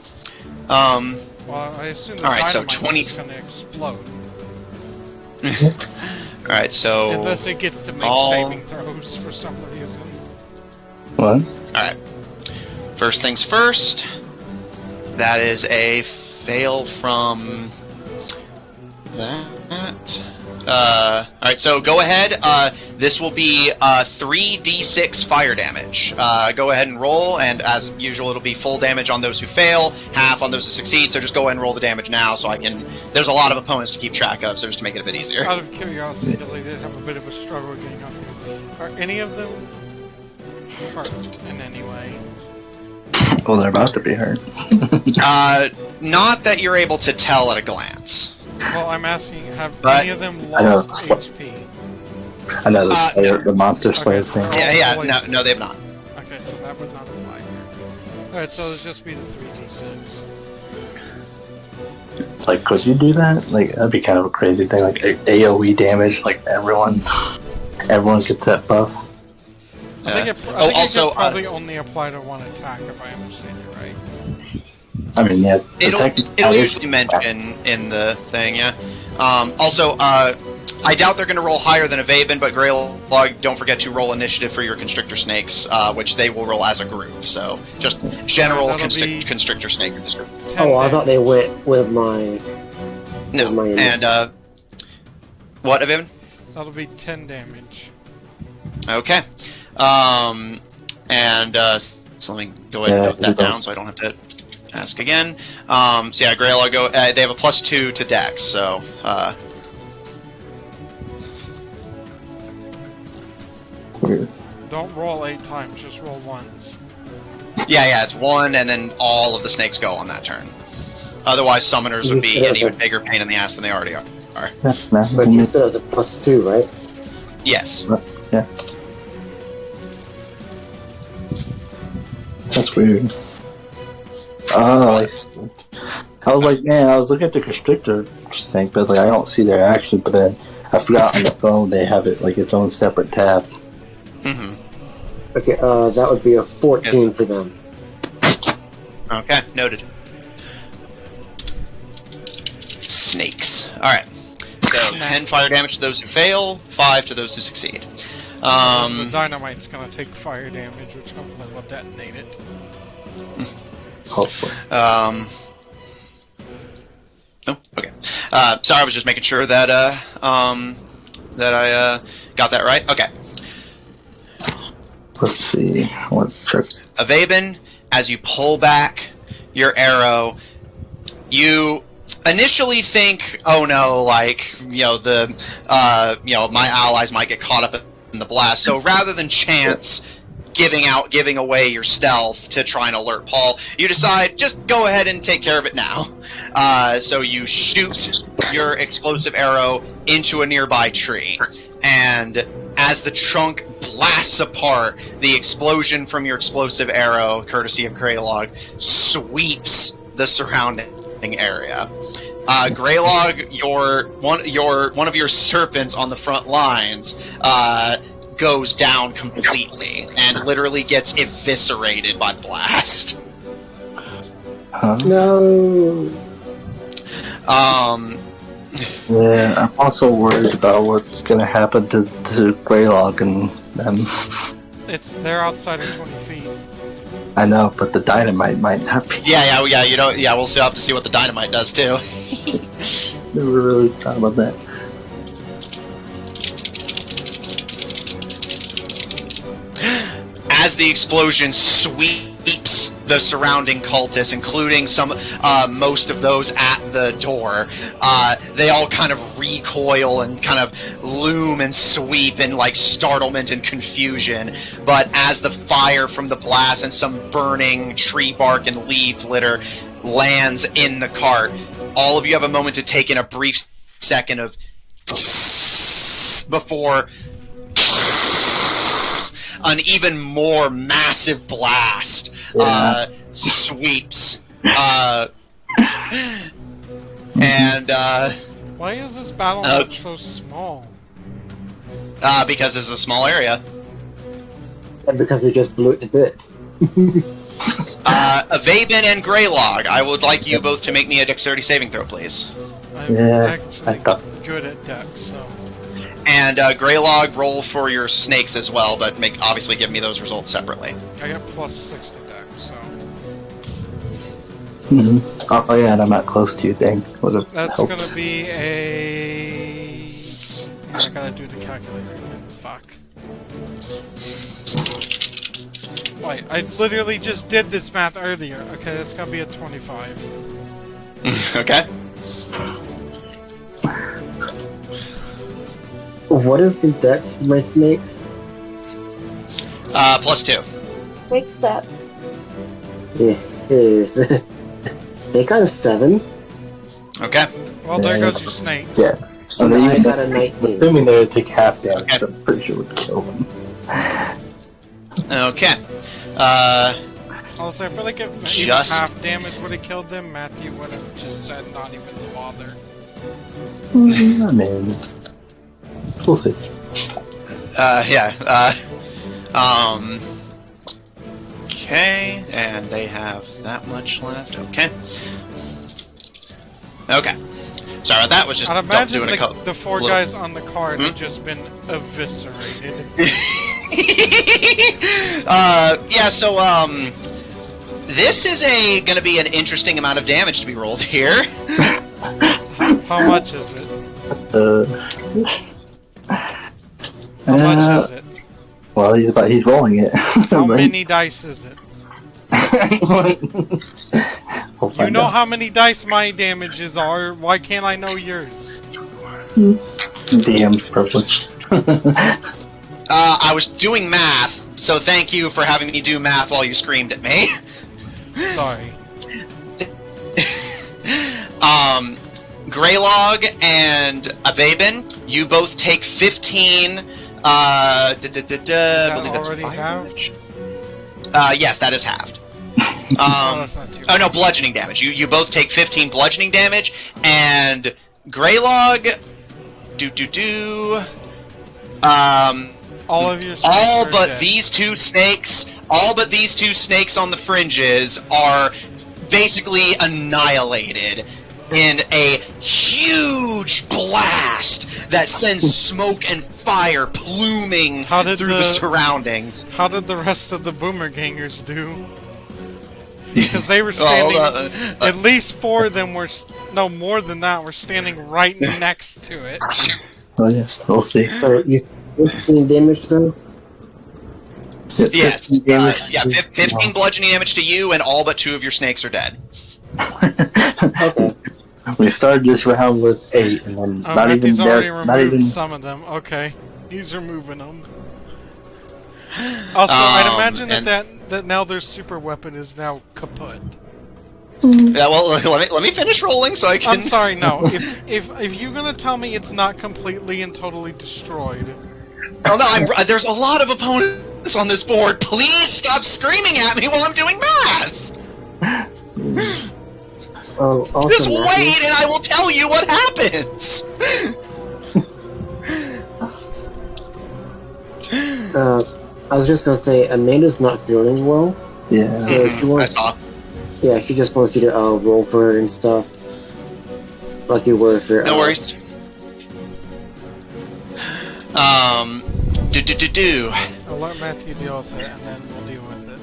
Well, I assume the Alright, so dynamite 20 is going to explode. Alright, so. Unless it gets to make saving throws for some reason. What? Alright. First things first. That is a fail from that. Alright, so go ahead. This will be 3d6 fire damage. Go ahead and roll, and as usual, it'll be full damage on those who fail, half on those who succeed, so just go ahead and roll the damage now so I can... There's a lot of opponents to keep track of, so just to make it a bit easier. Out of curiosity, they did have a bit of a struggle getting up here. Are any of them hurt in any way? Well, they're about to be hurt. Not that you're able to tell at a glance. Well, I'm asking, have any of them lost HP? I know the monster slayer thing. Yeah, no, they have not. Okay, so that would not apply here. Alright, so it'll just be the 3d6. Like, could you do that? Like, that'd be kind of a crazy thing. Like, AoE damage, like, everyone gets that buff. I think it can probably only apply to one attack, if I understand you right. I mean, yeah. It'll usually mention in the thing, yeah. I doubt they're going to roll higher than Ivaebhin, but Grelog, don't forget to roll initiative for your constrictor snakes, which they will roll as a group. So, just general constrictor snake. Oh, I thought they went with my... No, and, what, Ivaebhin? That'll be 10 damage. Okay. So let me go ahead and note that down so I don't have to ask again. So yeah, Grelog go. They have a +2 to Dex, so. Weird. Don't roll 8 times, just roll once. Yeah, it's 1, and then all of the snakes go on that turn. Otherwise, summoners would be an even bigger pain in the ass than they already are. But you said it was a +2, right? Yes. Yeah. That's weird. Oh, I was like, man, I was looking at the constrictor snake, but like I don't see their action. But then I forgot on the phone they have it like its own separate tab. Mm-hmm. Okay, that would be a 14 for them. Okay, noted. Snakes. Alright. So, 10 fire damage to those who fail, 5 to those who succeed. The dynamite's gonna take fire damage, which hopefully will detonate it. Hopefully. Oh, okay. Sorry, I was just making sure that, that I, got that right. Okay. Let's see. Let's check. Ivaebhin, as you pull back your arrow, you initially think, oh no, like, my allies might get caught up in the blast. So rather than chance giving away your stealth to try and alert Paul, you decide, just go ahead and take care of it now. So you shoot your explosive arrow into a nearby tree, and as the trunk blasts apart, the explosion from your explosive arrow, courtesy of Grelog, sweeps the surrounding area. Grelog, one of your serpents on the front lines, goes down completely and literally gets eviscerated by the blast. Huh? No. Yeah, I'm also worried about what's going to happen to Grelog and them. They're outside of 20 feet. I know, but the dynamite might not be. Yeah. We'll still have to see what the dynamite does too. Never really thought about that. As the explosion sweeps the surrounding cultists, including most of those at the door, they all kind of recoil and kind of loom and sweep in like startlement and confusion. But as the fire from the blast and some burning tree bark and leaf litter lands in the cart, all of you have a moment to take in a brief second of before an even more massive blast sweeps. And why is this battle map so small? because this is a small area. And because we just blew it to bits. Ivaebhin and Grelog, I would like you both to make me a dexterity saving throw, please. I'm actually good at dex, so... And Grelog, roll for your snakes as well, but obviously give me those results separately. I got +6 to dex, so... Mm-hmm. Oh yeah, and I'm not close to you, dang. That's gonna be a... Yeah, I gotta do the calculator again, fuck. Wait, I literally just did this math earlier. Okay, that's gonna be a 25. Okay. What is the dex for my snakes? +2. Quick stats. Yeah, is they got a 7. Okay. Well, there goes your snakes. Yeah. So So I got a 19. assuming they would take half damage, Okay. I'm pretty sure would kill them. Okay. Also, I feel like if even Just- half damage would have killed them, Matthew would have just said not even to bother. I mean, we'll see. Yeah. Okay, and they have that much left. Okay. Okay. Sorry about that. Was just I'd imagine doing a the four little- guys on the card have just been eviscerated. Yeah. So this is gonna be an interesting amount of damage to be rolled here. How much is it? How Uh, much is it? well, he's rolling it. How many dice is it? We'll You find know out. how many dice my damages are. Why can't I know yours? DM's privilege. I was doing math, so thank you for having me do math while you screamed at me. Sorry. Grelog and Ivaebhin, you both take 15. I believe that's already fire halved? damage. Yes, that is halved. That's not too Oh no, bludgeoning damage. You both take 15 bludgeoning damage, and Grelog, all of your all snakes are but dead. these two snakes, on the fringes are basically annihilated in a huge blast that sends smoke and fire pluming How did through the surroundings. How did the rest of the boomergangers do? Because they were standing. At least 4 of them were. No, more than that. Were standing right next to it. Oh yes, we'll see. So you 15 damage though? Yes, 15 damage. 15 bludgeoning damage to you, and all but 2 of your snakes are dead. Okay. We started this round with 8, and then not even He's already there. Not removed even. some of them. Okay, he's removing them. Also, I'd imagine that now their super weapon is now kaput. Yeah, well, let me finish rolling so I can. I'm sorry, no. If you're gonna tell me it's not completely and totally destroyed, Oh no, there's a lot of opponents on this board. Please stop screaming at me while I'm doing math. Oh, also Just Matthew, wait, and I will tell you what happens. I was just gonna say Amanda's not feeling well. Yeah. So she I wants, saw. yeah, she just wants you to roll for her and stuff, like you were for. No worries. I'll let Matthew deal with it, and then we'll deal with it.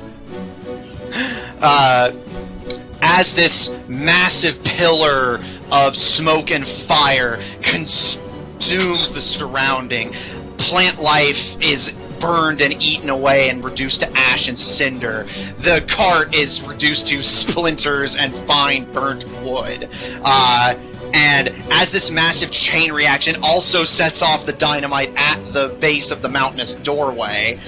As this massive pillar of smoke and fire consumes the surrounding, plant life is burned and eaten away and reduced to ash and cinder. The cart is reduced to splinters and fine burnt wood. And as this massive chain reaction also sets off the dynamite at the base of the mountainous doorway,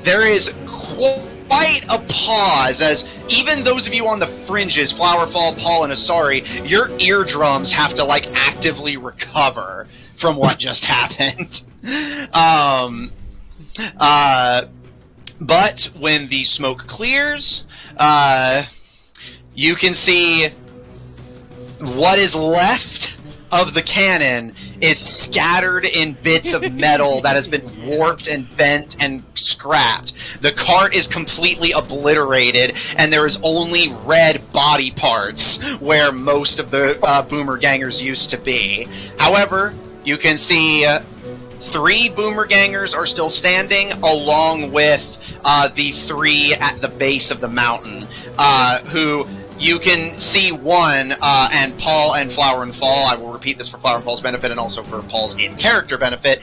there is quite a pause as even those of you on the fringes, Flowerfall, Paul, and Asari, your eardrums have to, like, actively recover from what just happened. But when the smoke clears, you can see what is left of the cannon is scattered in bits of metal that has been warped and bent and scrapped. The cart is completely obliterated, and there is only red body parts where most of the boomer gangers used to be. However, you can see 3 boomer gangers are still standing, along with the 3 at the base of the mountain, who you can see one, and Paul and Flower and Fall, I will repeat this for Flower and Fall's benefit and also for Paul's in-character benefit,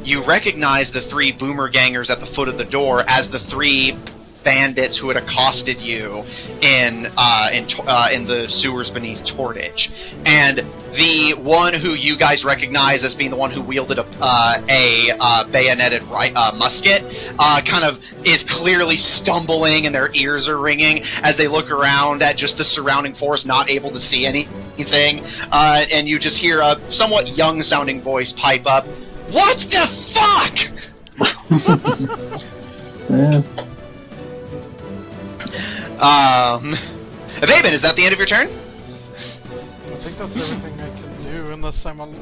you recognize the 3 boomer gangers at the foot of the door as the 3 bandits who had accosted you in the sewers beneath Tortage. And the one who you guys recognize as being the one who wielded a bayoneted musket kind of is clearly stumbling, and their ears are ringing as they look around at just the surrounding forest, not able to see anything. And you just hear a somewhat young-sounding voice pipe up, "What the fuck?" Yeah. Ivaebhin, is that the end of your turn? I think that's everything I can do, unless I'm on.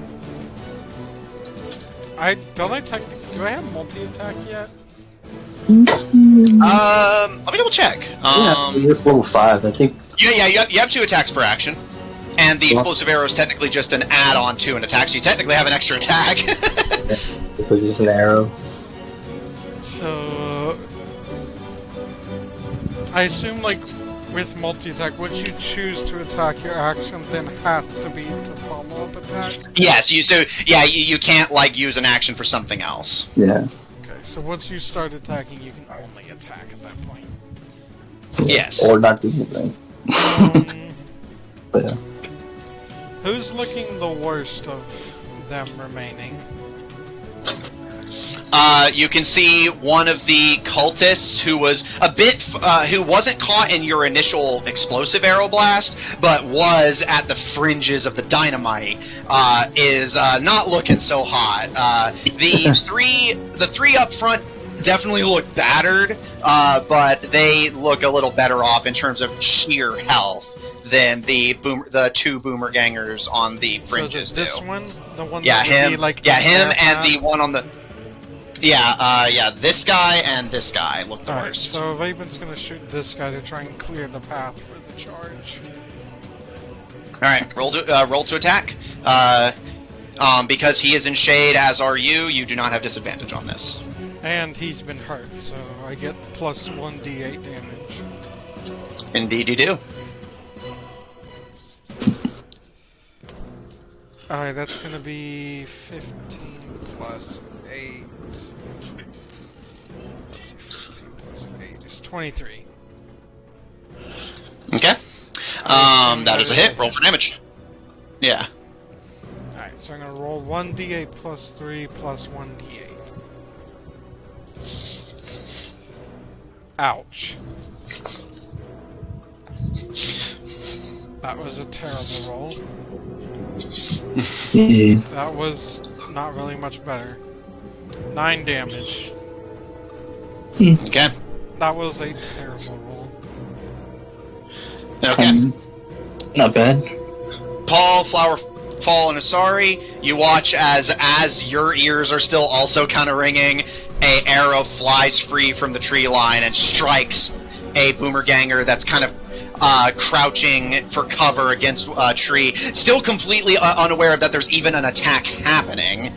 Do I have multi-attack yet? Let me double check. You're level 5, I think. Yeah, you have 2 attacks per action. And the explosive arrow is technically just an add-on to an attack, so you technically have an extra attack. This is just an arrow. So I assume, like, with multi-attack, once you choose to attack, your action then has to be to follow-up attack? Yes, you can't, like, use an action for something else. Yeah. Okay, so once you start attacking, you can only attack at that point. Yes. Or not do anything. But yeah. Who's looking the worst of them remaining? You can see one of the cultists who was a bit, who wasn't caught in your initial explosive arrow blast, but was at the fringes of the dynamite, is not looking so hot. The three up front definitely look battered, but they look a little better off in terms of sheer health than the two boomer gangers on the fringes so this one, the one yeah, that would him, be like yeah, him, and the one on the. Yeah, this guy and this guy look the worst. So Ivaebhin's gonna shoot this guy to try and clear the path for the charge. Alright, roll to attack. Because he is in shade, as are you, you do not have disadvantage on this. And he's been hurt, so I get plus 1d8 damage. Indeed you do. Alright, that's gonna be 15 plus 8. Let's see, 15 plus 8 is 23. Okay. That is a hit. Roll for damage. Yeah. Alright, so I'm gonna roll 1d8 plus 3 plus 1d8. Ouch. That was a terrible roll. That was not really much better. 9 damage. Okay. That was a terrible roll. Okay. Not bad. Paul, Flower, Fall, and Asari, you watch as your ears are still also kind of ringing, a arrow flies free from the tree line and strikes a boomer ganger that's kind of crouching for cover against a tree, still completely unaware that there's even an attack happening.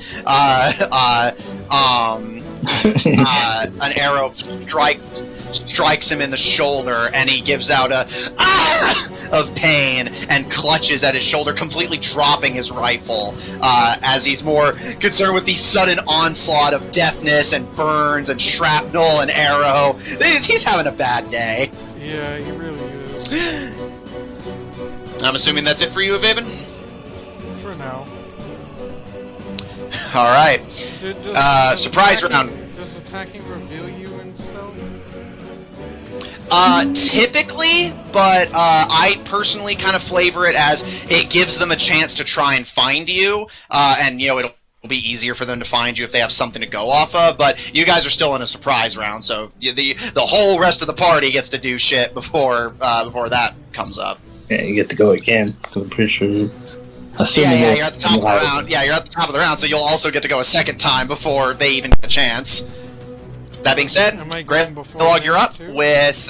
An arrow strikes him in the shoulder, and he gives out a "ah!" of pain and clutches at his shoulder, completely dropping his rifle as he's more concerned with the sudden onslaught of deafness and burns and shrapnel and arrow. He's having a bad day. Yeah, he really is. I'm assuming that's it for you, Ivaebhin? For now. Alright. Surprise round. Does attacking reveal you and stuff? Typically, but I personally kind of flavor it as it gives them a chance to try and find you, and it'll be easier for them to find you if they have something to go off of, but you guys are still in a surprise round, so the whole rest of the party gets to do shit before that comes up. Yeah, you get to go again, because I'm pretty sure... Yeah, you're at the top of the round. Yeah, you're at the top of the round, so you'll also get to go a second time before they even get a chance. That being said, Grelog, you're up with,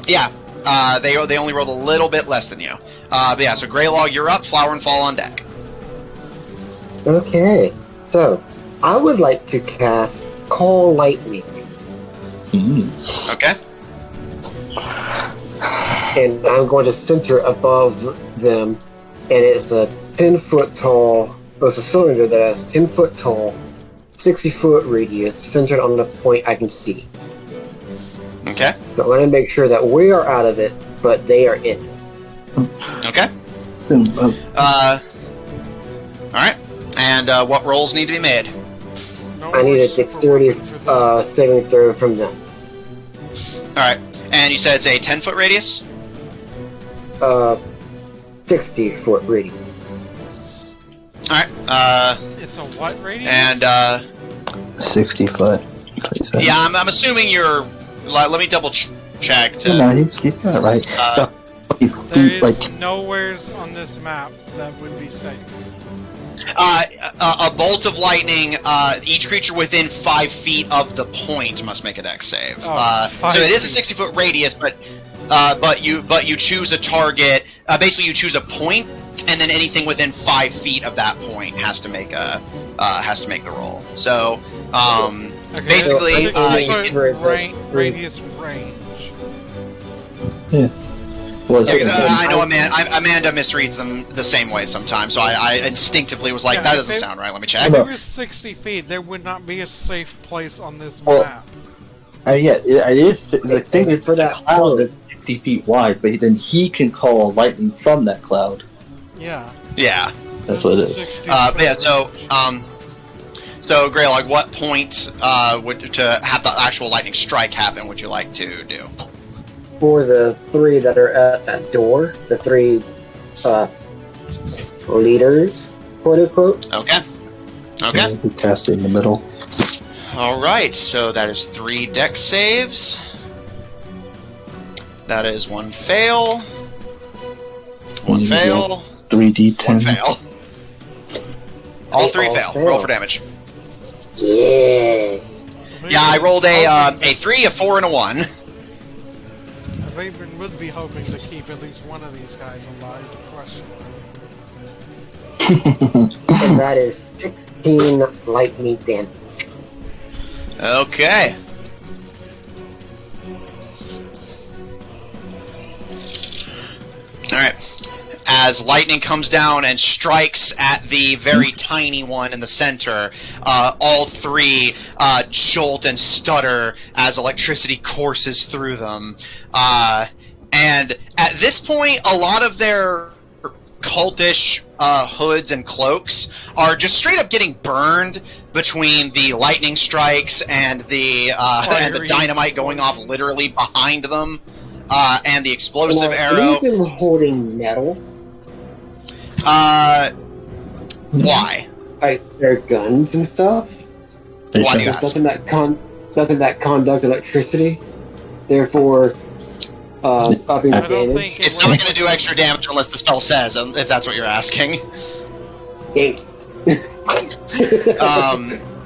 they only rolled a little bit less than you. But yeah, so Grelog, you're up, Flower and Fall on deck. Okay, so I would like to cast Call Lightning. Okay. And I'm going to center above them, and it's a 10-foot tall, it's a cylinder that has 10-foot tall, 60-foot radius, centered on the point I can see. Okay. So I'm going to make sure that we are out of it, but they are in it. Okay. Alright. And what rolls need to be made? I need a dexterity saving throw from them. Alright. And you said it's a 10-foot radius? 60-foot radius. Alright, It's a what radius? And, 60 foot. yeah, I'm assuming you're... Let me double check to... No, he's got it right. There is nowheres on this map that would be safe. A bolt of lightning, each creature within 5 feet of the point must make a dex save. So it is a 60-foot radius, but you choose a target. Basically, you choose a point, and then anything within 5 feet of that point has to make the roll. So basically, radius range. Yeah. I know Amanda misreads them the same way sometimes, so I instinctively was like, that doesn't sound right, let me check. If it was 60 feet, there would not be a safe place on this map. Yeah, it is. The thing is, for that cloud is 60 feet wide, but then he can call lightning from that cloud. Yeah. Yeah. That's what it is. 60 Yeah. foot So, range. so Grelog, what point would to have the actual lightning strike happen? Would you like to do? For the 3 that are at that door, the 3 leaders, quote unquote. Okay. Okay. We cast it in the middle. All right. So that is 3 dex saves. That is 1 fail. 1 fail. 3d10. 1 fail. All 3 all fail. fail. Roll for damage. Yeah. Yeah, I rolled a 3, a 4, and a 1. Ivaebhin would be hoping to keep at least one of these guys alive to question. And that is 16 lightning damage. Okay. Alright. As lightning comes down and strikes at the very tiny one in the center, all 3 jolt and stutter as electricity courses through them. And at this point, a lot of their cultish hoods and cloaks are just straight up getting burned between the lightning strikes and the dynamite going off literally behind them, and the explosive arrow. Any of them holding metal? Why? Like their guns and stuff? Why do you ask? Doesn't that conduct electricity? Therefore, upping the I don't damage? think It's not going to do extra damage unless the spell says, if that's what you're asking.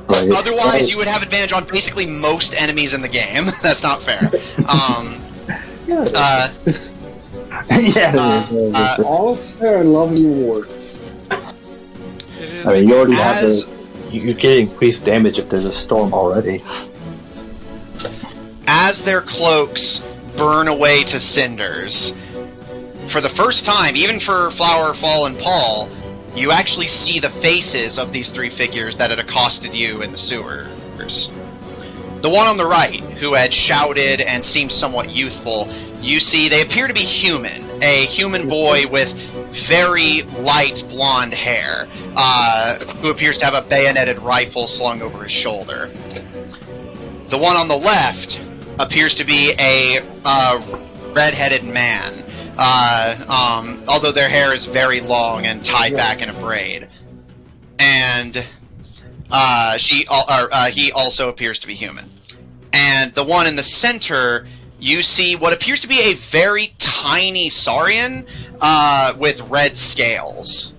Otherwise, you would have advantage on basically most enemies in the game. That's not fair. All's fair in love and war. It I mean, you already have As- you get increased damage if there's a storm already. As their cloaks burn away to cinders, for the first time, even for Flower, Fall, and Paul, you actually see the faces of these 3 figures that had accosted you in the sewers. The one on the right, who had shouted and seemed somewhat youthful, you see they appear to be human. A human boy with very light blonde hair, who appears to have a bayoneted rifle slung over his shoulder. The one on the left appears to be a red-headed man, although their hair is very long and tied back in a braid. And he also appears to be human. And the one in the center, you see what appears to be a very tiny saurian with red scales.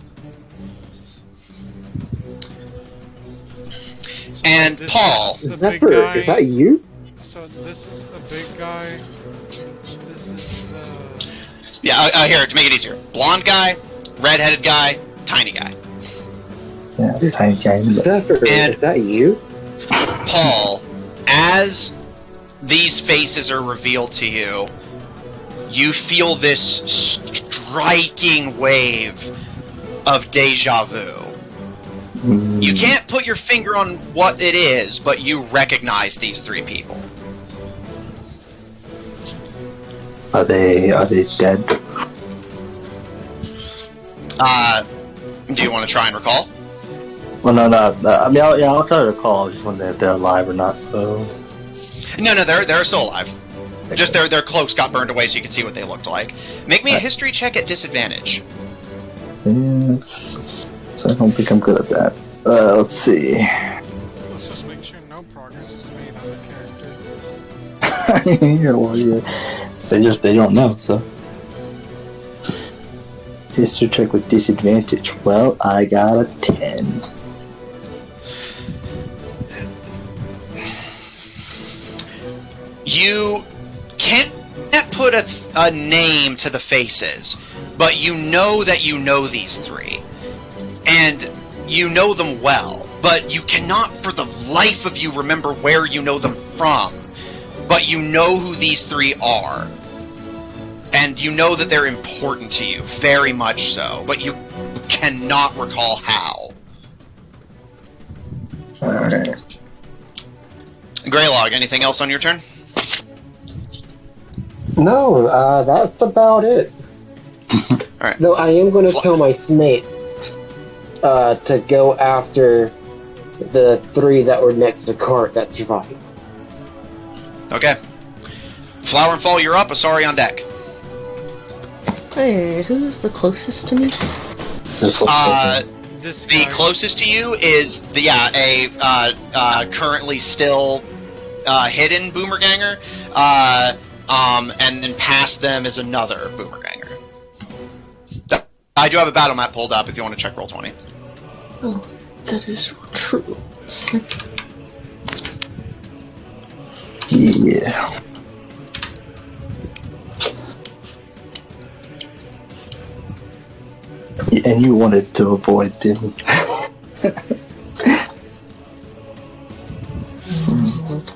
And This Paul, is the big guy. Is that you? So this is the big guy. This is the... yeah, here, to make it easier. Blonde guy, red-headed guy, tiny guy. Yeah, tiny guy. Zephyr, And- is that you? Paul, as these faces are revealed to you, you feel this striking wave of deja vu. You can't put your finger on what it is, but you recognize these 3 people. Are they dead? Do you want to try and recall? Well, no. I mean, I'll try to recall. I just wonder if they're alive or not. So. No, they're still alive. Just their cloaks got burned away so you can see what they looked like. Make me a history check at disadvantage. Yes. So I don't think I'm good at that. Let's see. Let's just make sure no progress is made on the character. Well, yeah. They don't know, so. History check with disadvantage. Well, I got a 10. You can't put a name to the faces, but you know that you know these 3. And you know them well, but you cannot for the life of you remember where you know them from. But you know who these 3 are. And you know that they're important to you, very much so, but you cannot recall how. Alright. Grelog, anything else on your turn? No, that's about it. Alright. Though I am going to tell my mate to go after the 3 that were next to the cart that survived. Okay. Flower and Fall, you're up. Asari on deck. Hey, who's the closest to me? This one. The closest to you is currently still hidden Boomerganger, and then past them is another Boomerganger. I do have a battle map pulled up if you want to check Roll20. Oh, that is true. Yeah. And you wanted to avoid them.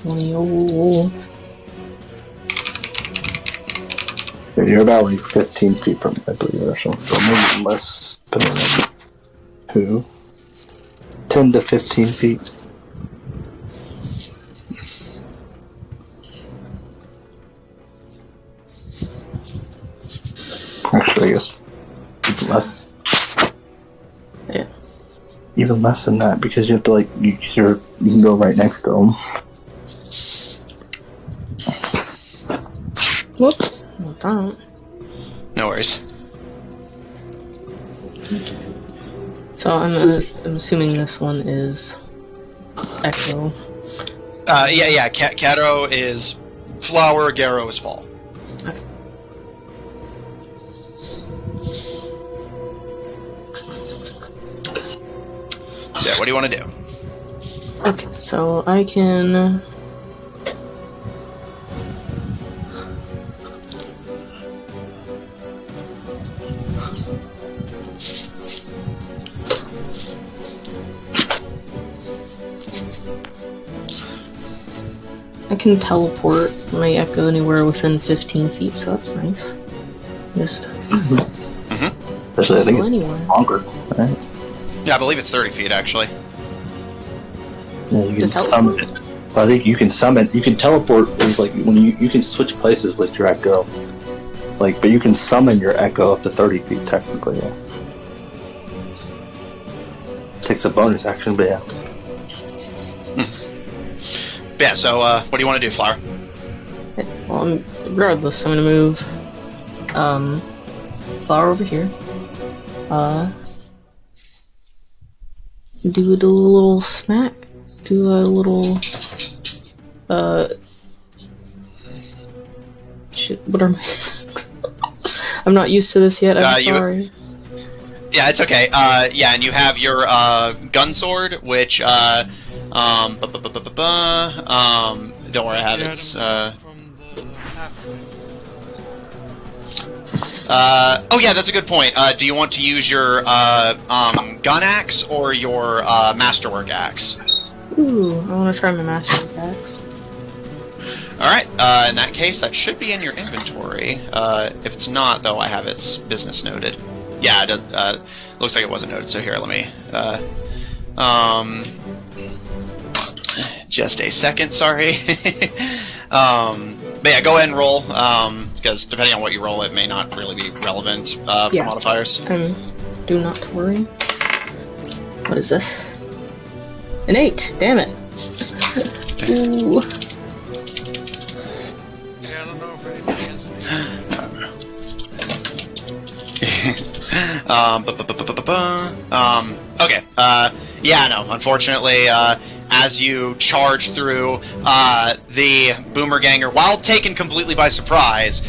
20. You're about like 15 feet from me, I believe, or so. So maybe less, depending on who. 10 to 15 feet. Actually, I guess even less. Yeah. Even less than that, because you have to like you can go right next to them. Whoops. Well, don't. No worries. So I'm assuming this one is Echo. Yeah. Kato is Flower, Garo is Fall. Okay. So, what do you want to do? Okay, so I can. I can teleport my Echo anywhere within 15 feet, so that's nice. Just Actually, I think go it's anywhere. longer, right? Yeah, I believe it's 30 feet, actually. Yeah, you To can summon it. I think you can summon. You can teleport. It's like when you can switch places with your Echo. Like, but you can summon your Echo up to 30 feet technically. Yeah. Takes a bonus action, but yeah. Yeah. So, what do you want to do, Flower? Well, regardless, I'm gonna move Flower over here. Do a little smack. Do a little shit, what are my I'm not used to this yet, I'm sorry. Yeah, it's okay. Yeah, and you have your gun sword, which don't worry, I have it. From the halfway. Oh yeah, that's a good point. Do you want to use your gun axe or your masterwork axe? Ooh, I want to try my master axe. Alright, in that case, that should be in your inventory. If it's not, though, I have its business noted. Yeah, it does, looks like it wasn't noted, so here, let me... just a second, sorry. But yeah, go ahead and roll, because depending on what you roll, it may not really be relevant for Yeah. modifiers. Do not worry. What is this? An 8! Damn it! Ooh. Yeah, I don't know if anything is. Okay. Yeah, no. Unfortunately, as you charge through, the Boomerganger, while taken completely by surprise,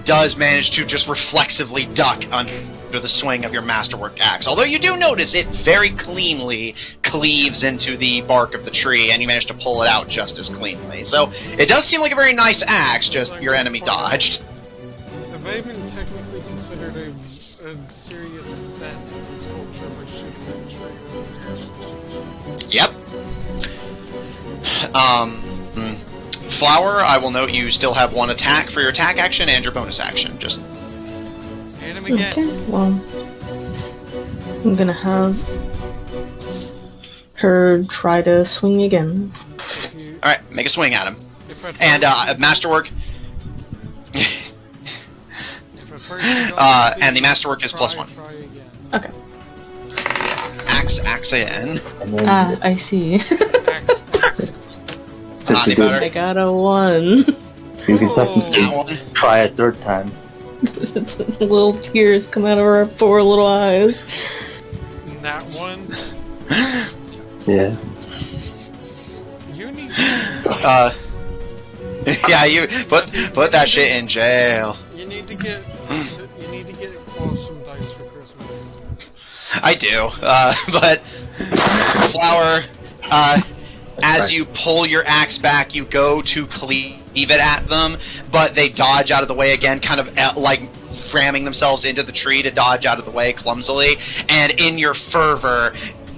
does manage to just reflexively duck under the swing of your masterwork axe. Although you do notice it very cleanly cleaves into the bark of the tree, and you manage to pull it out just as cleanly. So it does seem like a very nice axe, just your enemy dodged. Ivaebhin technically considered a serious set in his culture by shooting at a tree. Yep. Flower, I will note you still have one attack for your attack action and your bonus action. Just Hit him again. Okay, well, I'm gonna have her try to swing again. alright, make a swing at him. If I And masterwork. But first you gotta and the masterwork is +1. Try again. Okay. Axe again. And then I see. Axe. since Honey you did- butter. I got a 1. you can Oh. technically try a third time. Little tears come out of our poor little eyes. That one. Yeah. You need. Yeah, you put that shit in jail. You need to get. You need to get Claus some dice for Christmas. I do, but Flower, as you pull your axe back, you go to cleave it at them, but they dodge out of the way again, kind of like ramming themselves into the tree to dodge out of the way clumsily, and in your fervor,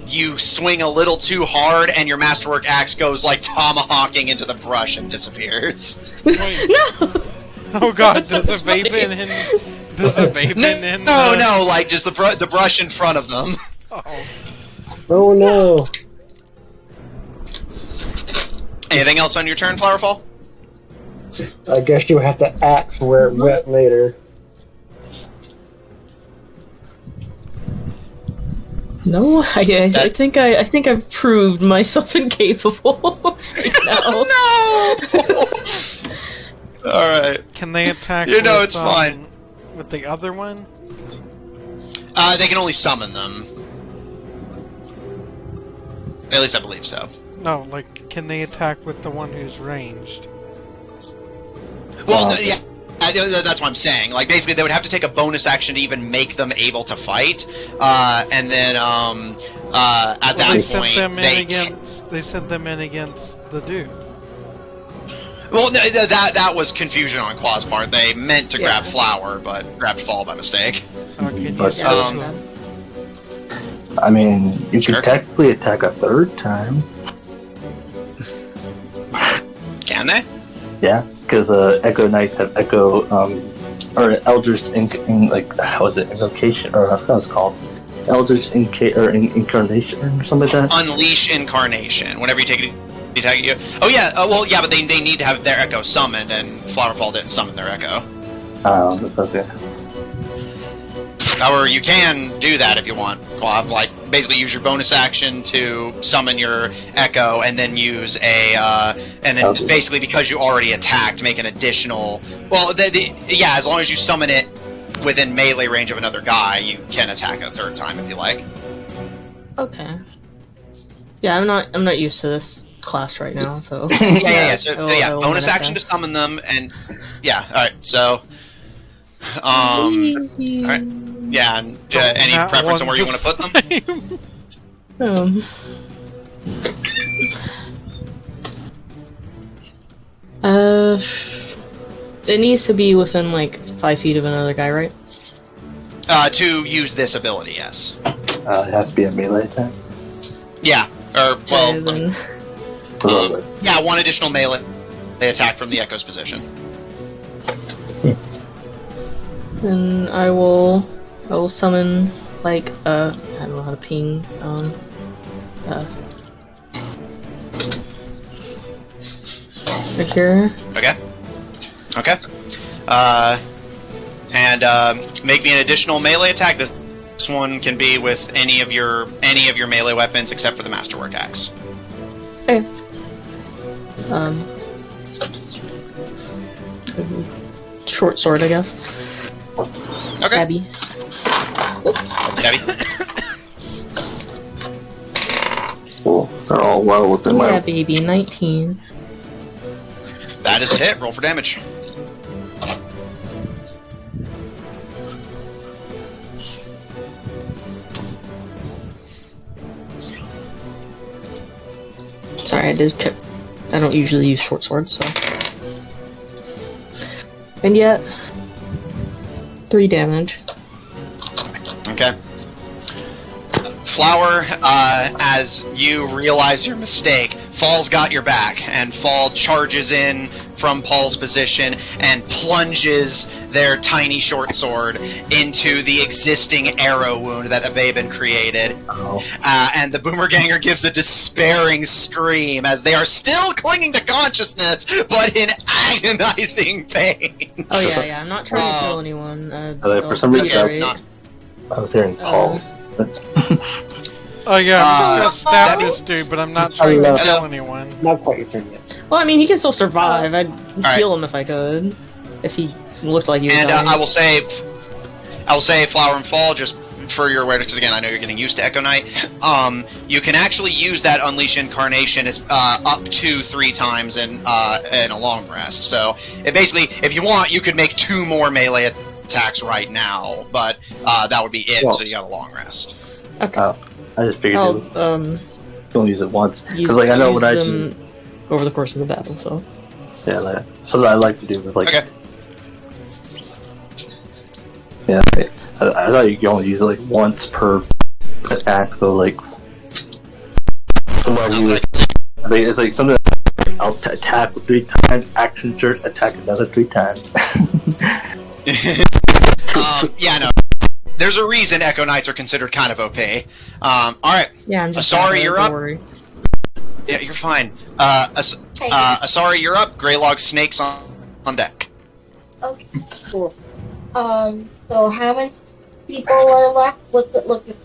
you swing a little too hard, and your masterwork axe goes like tomahawking into the brush and disappears. Wait. No! Oh god, That's does so Ivaebhin in? Does Ivaebhin in? No, like just the brush in front of them. Oh. Oh no! Anything else on your turn, Flowerfall? I guess you have to axe where it went later. No, I think I've proved myself incapable right now. No. All right. Can they attack? You know with, it's fine. With the other one? They can only summon them. At least I believe so. No, like, can they attack with the one who's ranged? Well, no, yeah. That's what I'm saying. Like, basically, they would have to take a bonus action to even make them able to fight, and then at that They sent point, them in against. They sent them in against the dude. Well, no, that was confusion on Claw's part. They meant to grab Yeah. Flower, but grabbed Fall by mistake. Can you But, switch them? I mean, you Sure. can technically attack a third time. Can they? Yeah, because Echo Knights have Echo, or Eldritch like, how was it, Invocation, or I forgot what it's called. Eldritch Incarnation, or something like that. Unleash Incarnation. Whenever you take it, you. Oh yeah. Well, yeah, but they need to have their Echo summoned, and Flowerfall didn't summon their Echo. Okay. Or you can do that if you want, Claw. Like, basically use your bonus action to summon your Echo, and then use Okay. basically, because you already attacked, make an additional... Well, yeah, as long as you summon it within melee range of another guy, you can attack a third time if you like. Okay. Yeah, I'm not used to this class right now, so Yeah. So, I will bonus manage action to that. summon them, and... Yeah, alright, so... Alright. Yeah, and any That preference on where you want one's to put them? the same. It needs to be within like 5 feet of another guy, right? To use this ability, yes. It has to be a melee attack. Yeah, or, well... Okay, then. Yeah, one additional melee attack from the Echo's position. Then I will summon like I don't know how to ping right here. Okay. And make me an additional melee attack. This one can be with any of your melee weapons except for the Masterwork Axe. Okay. Short sword, I guess. Okay. Stabby. Oops. Debbie? Cool. They're all well within Yeah, my... baby. 19. That is a hit. Roll for damage. Sorry, I don't usually use short swords, so. And yet, 3 damage. Okay. Flower, as you realize your mistake, Fall's got your back, and Fall charges in from Paul's position and plunges their tiny short sword into the existing arrow wound that Ivaebhin created. Oh. And the Boomerganger gives a despairing scream as they are still clinging to consciousness, but in agonizing pain. Oh yeah. I'm not trying to kill anyone. for some reason, reiterate. I was hearing Paul. Oh yeah, I'm just gonna stab Debbie? this dude, but I'm not trying to kill anyone. Not quite your turn yet. Well, I mean, he can still survive. I'd right. heal him if I could. If he looked like he was And dying. I will say, Flower and Fall, just for your awareness, because again, I know you're getting used to Echo Knight. You can actually use that Unleash Incarnation as, up to 3 times in a long rest. So, it basically, if you want, you could make 2 more melee attacks right now, but that would be it until you got a long rest. Okay. I just figured I'll don't use it once because I know what I do over the course of the battle. So yeah, something I like to do is Okay. Yeah, I thought you could only use it like once per attack, so like it's like something like, I'll attack 3 times, action search, attack another 3 times. Yeah, no. There's a reason Echo Knights are considered kind of OP. Alright. yeah, I'm just Asari, you're don't up. worry. Yeah, you're fine. Asari, you're up. Greylog Snakes on deck. Okay, cool. So how many people are left? What's it looking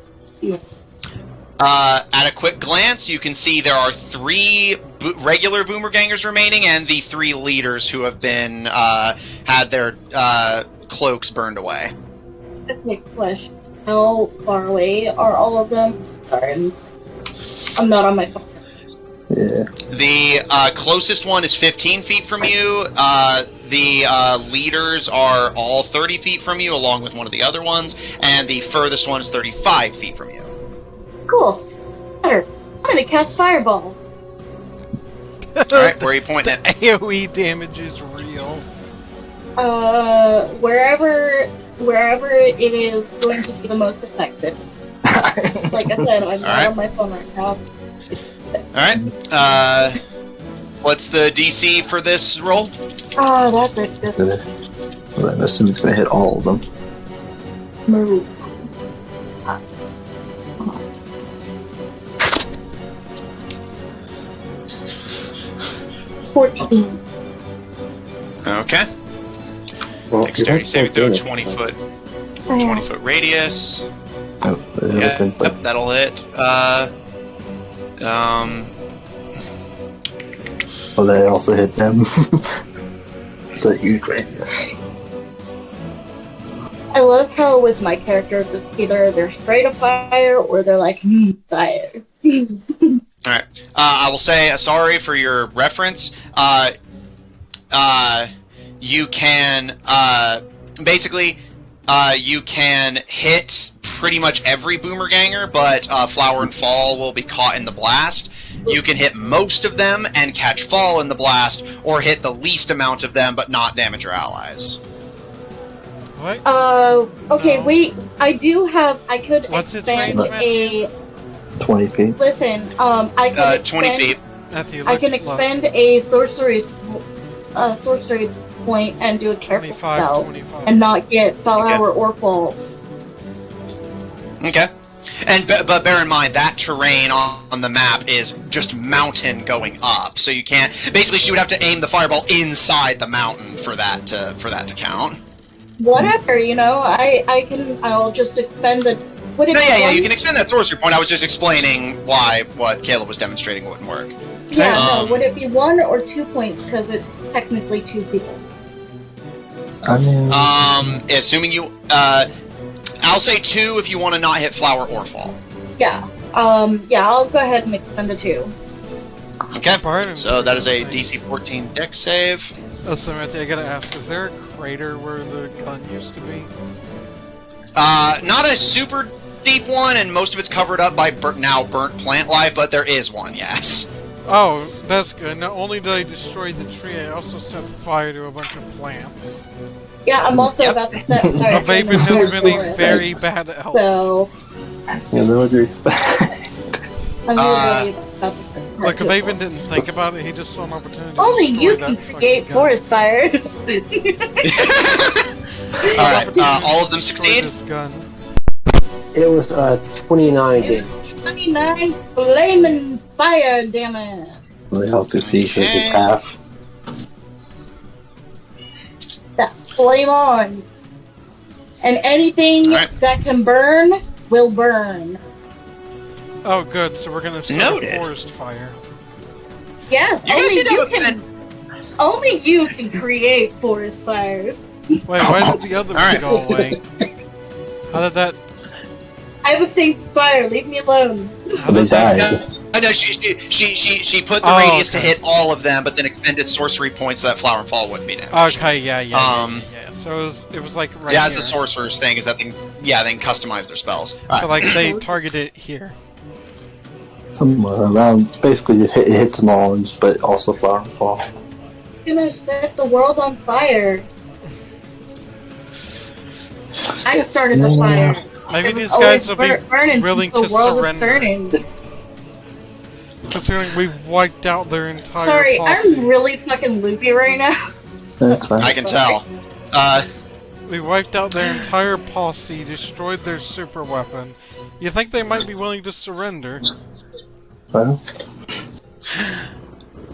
like? At a quick glance, you can see there are 3 regular Boomergangers remaining, and the 3 leaders who have been had their cloaks burned away. Okay, question. How far away are all of them? Sorry, I'm not on my phone. Yeah. The closest one is 15 feet from you. The leaders are all 30 feet from you, along with one of the other ones, and the furthest one is 35 feet from you. Cool. Better. I'm gonna cast Fireball. Alright, where are you pointing at? AoE damage is real. Wherever it is going to be the most effective. Like I said, I'm not on my phone right now. Alright, what's the DC for this roll? That's it. Well, I'm assuming it's gonna hit all of them. Move. 14. Okay. Well, Dexterity saving throw, good. 20 foot radius. Oh, Yeah, yep, that'll hit. Well, that also hit them. It's a huge radius. I love how with my characters it's either they're straight of fire or they're like, fire. Alright. I will say, sorry for your reference. You can, basically, you can hit pretty much every Boomerganger, but Flower and Fall will be caught in the blast. You can hit most of them and catch Fall in the blast, or hit the least amount of them but not damage your allies. What? Okay, No. wait. I could What's its expand range, a... 20 feet. Listen, I can 20 expand, feet. Matthew, I look, can look. expend a sorcery point and do a careful 25, spell 25. and not get Flower Okay. or Fall. Okay. And but bear in mind that terrain on the map is just mountain going up, so you can't. Basically, she would have to aim the fireball inside the mountain for that to count. Whatever, I'll just expend the... Would it No, be yeah, one? you can expend that sorcery point. I was just explaining why what Caleb was demonstrating wouldn't work. Yeah, Um, no, would it be 1 or 2 points, because it's technically 2 people? I mean, Assuming you, I'll say 2 if you want to not hit Flower or Fall. Yeah, I'll go ahead and expend the 2. Okay. Pardon So me. that is a DC 14 Dex save. Oh, so Matthew, I gotta ask, is there a crater where the gun used to be? Not a super deep one, and most of it's covered up by now burnt plant life, but there is one, yes. Oh, that's good. Not only did I destroy the tree, I also set fire to a bunch of plants. Yeah, I'm also Yep. about to set fire to Ivaebhin the has been a forest. very bad elf. So, yeah, then what do you expect? I'm really about to set fire Look, to if the Ivaebhin forest. didn't think about it, he just saw an opportunity to Only destroy you that can fucking create gun. forest fires. Alright, all of them Destroy succeed? this gun. It was 29 damage. 29 flaming fire damage. Well, they also see Okay. his half. flame on. And anything that can burn will burn. Oh, good. So we're gonna start a forest fire. Yes, only you can create forest fires. Wait, why did the other one go away? How did that? I have a thing for fire. Leave me alone. How did that? No, she put the radius to hit all of them, but then expended sorcery points so that flower and fall wouldn't be damaged. Okay, yeah. So it was like right yeah, here. it's the sorcerer's thing. Is that they can customize their spells. So like they target it here. Somewhere around, basically just hits them all, but also flower and fall. I'm gonna set the world on fire. I started the fire. Maybe these guys will be willing to surrender. Turning. Considering we've wiped out their entire Sorry, posse. I'm really fucking loopy right now. That's fine. I can tell. We wiped out their entire posse, destroyed their super weapon. You think they might be willing to surrender? Well.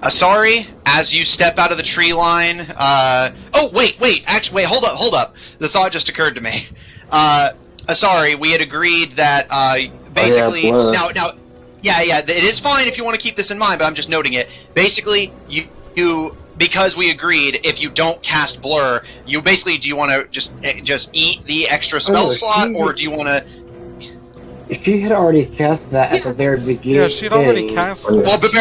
Sorry, as you step out of the tree line, actually, hold up. The thought just occurred to me. Sorry, we had agreed that, basically, it is fine if you want to keep this in mind, but I'm just noting it. Basically, you because we agreed, if you don't cast Blur, you basically, do you want to just eat the extra spell slot, or do you want to... She had already cast that at the very beginning. Yeah, she'd already cast it. Well, but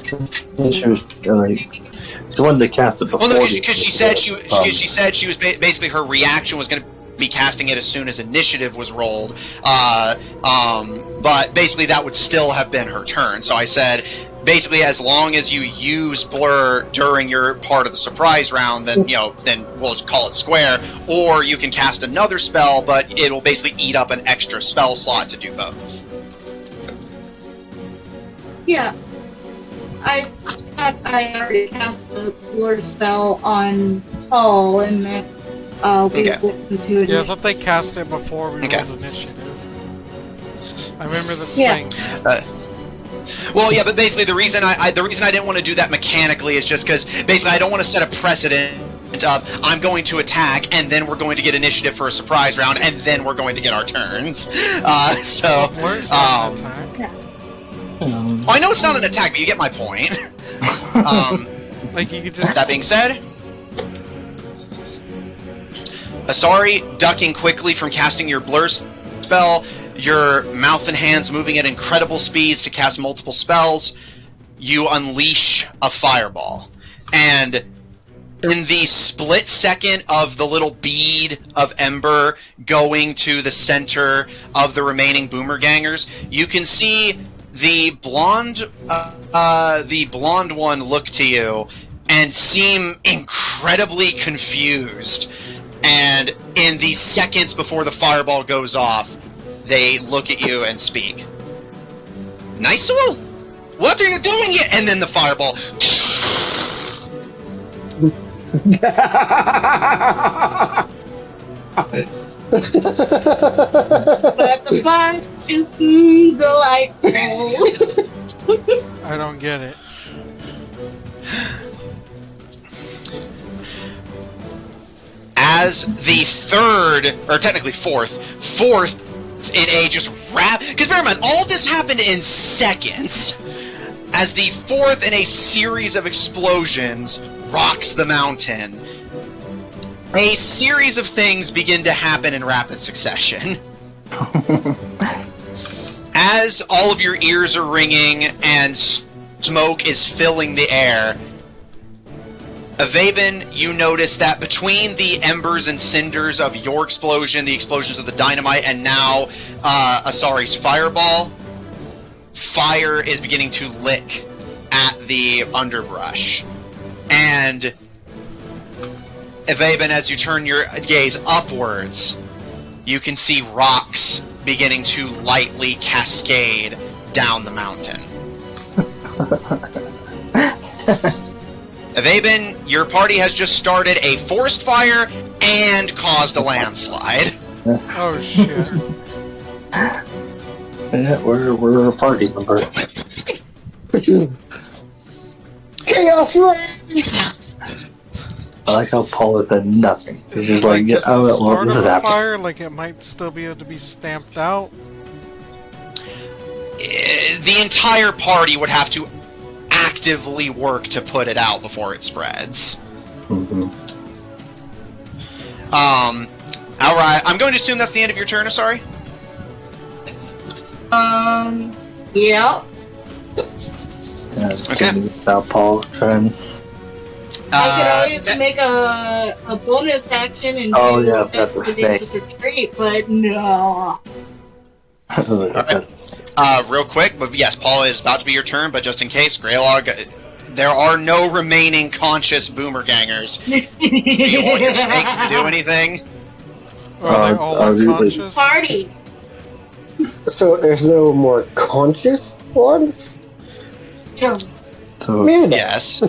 she was she wanted to cast it before. Well, no, because she said she was basically her reaction was going to be casting it as soon as initiative was rolled. But basically that would still have been her turn. So I said, basically, as long as you use Blur during your part of the surprise round, then then we'll just call it square. Or you can cast another spell, but it'll basically eat up an extra spell slot to do both. Yeah. I already cast the Blur spell on Paul, and then we went into it. Yeah, I thought they cast it before we rolled initiative. I remember them saying that. Well, yeah, but basically the reason I didn't want to do that mechanically is just because basically I don't want to set a precedent of I'm going to attack and then we're going to get initiative for a surprise round and then we're going to get our turns. I know it's not an attack, but you get my point. Like you could just... That being said, Asari ducking quickly from casting your Blur spell. Your mouth and hands moving at incredible speeds to cast multiple spells, you unleash a fireball. And in the split second of the little bead of ember going to the center of the remaining boomergangers, you can see the blonde one look to you and seem incredibly confused. And in the seconds before the fireball goes off, they look at you and speak. Nice-o? What are you doing here? And then the fireball. But the fire is delightful. I don't get it. As the third, or technically fourth in a just because bear in mind, all this happened in seconds. As the fourth in a series of explosions rocks the mountain, a series of things begin to happen in rapid succession. As all of your ears are ringing and smoke is filling the air, Ivaebhin, you notice that between the embers and cinders of your explosion, the explosions of the dynamite, and now Asari's fireball, fire is beginning to lick at the underbrush. And Ivaebhin, as you turn your gaze upwards, you can see rocks beginning to lightly cascade down the mountain. Ivaebhin, your party has just started a forest fire and caused a landslide. Oh shit. Yeah, we're a party member. Chaos reigns! like how Paul has said nothing. He's just like, just oh, the well, start this of is a happening. fire, like it might still be able to be stamped out. The entire party would have to actively work to put it out before it spreads. Mm-hmm. Alright, I'm going to assume that's the end of your turn, sorry? Yeah. Yeah, just Okay. Without Paul's turn. I could always make a bonus action and Oh, do yeah, that's a expeditious retreat, but no. Real quick, but yes, Paul, it is about to be your turn, but just in case, Grelog, there are no remaining conscious boomergangers. Do you want your snakes to do anything? Are they all unconscious? Party. So there's no more conscious ones? Yeah. So, Man, Yes.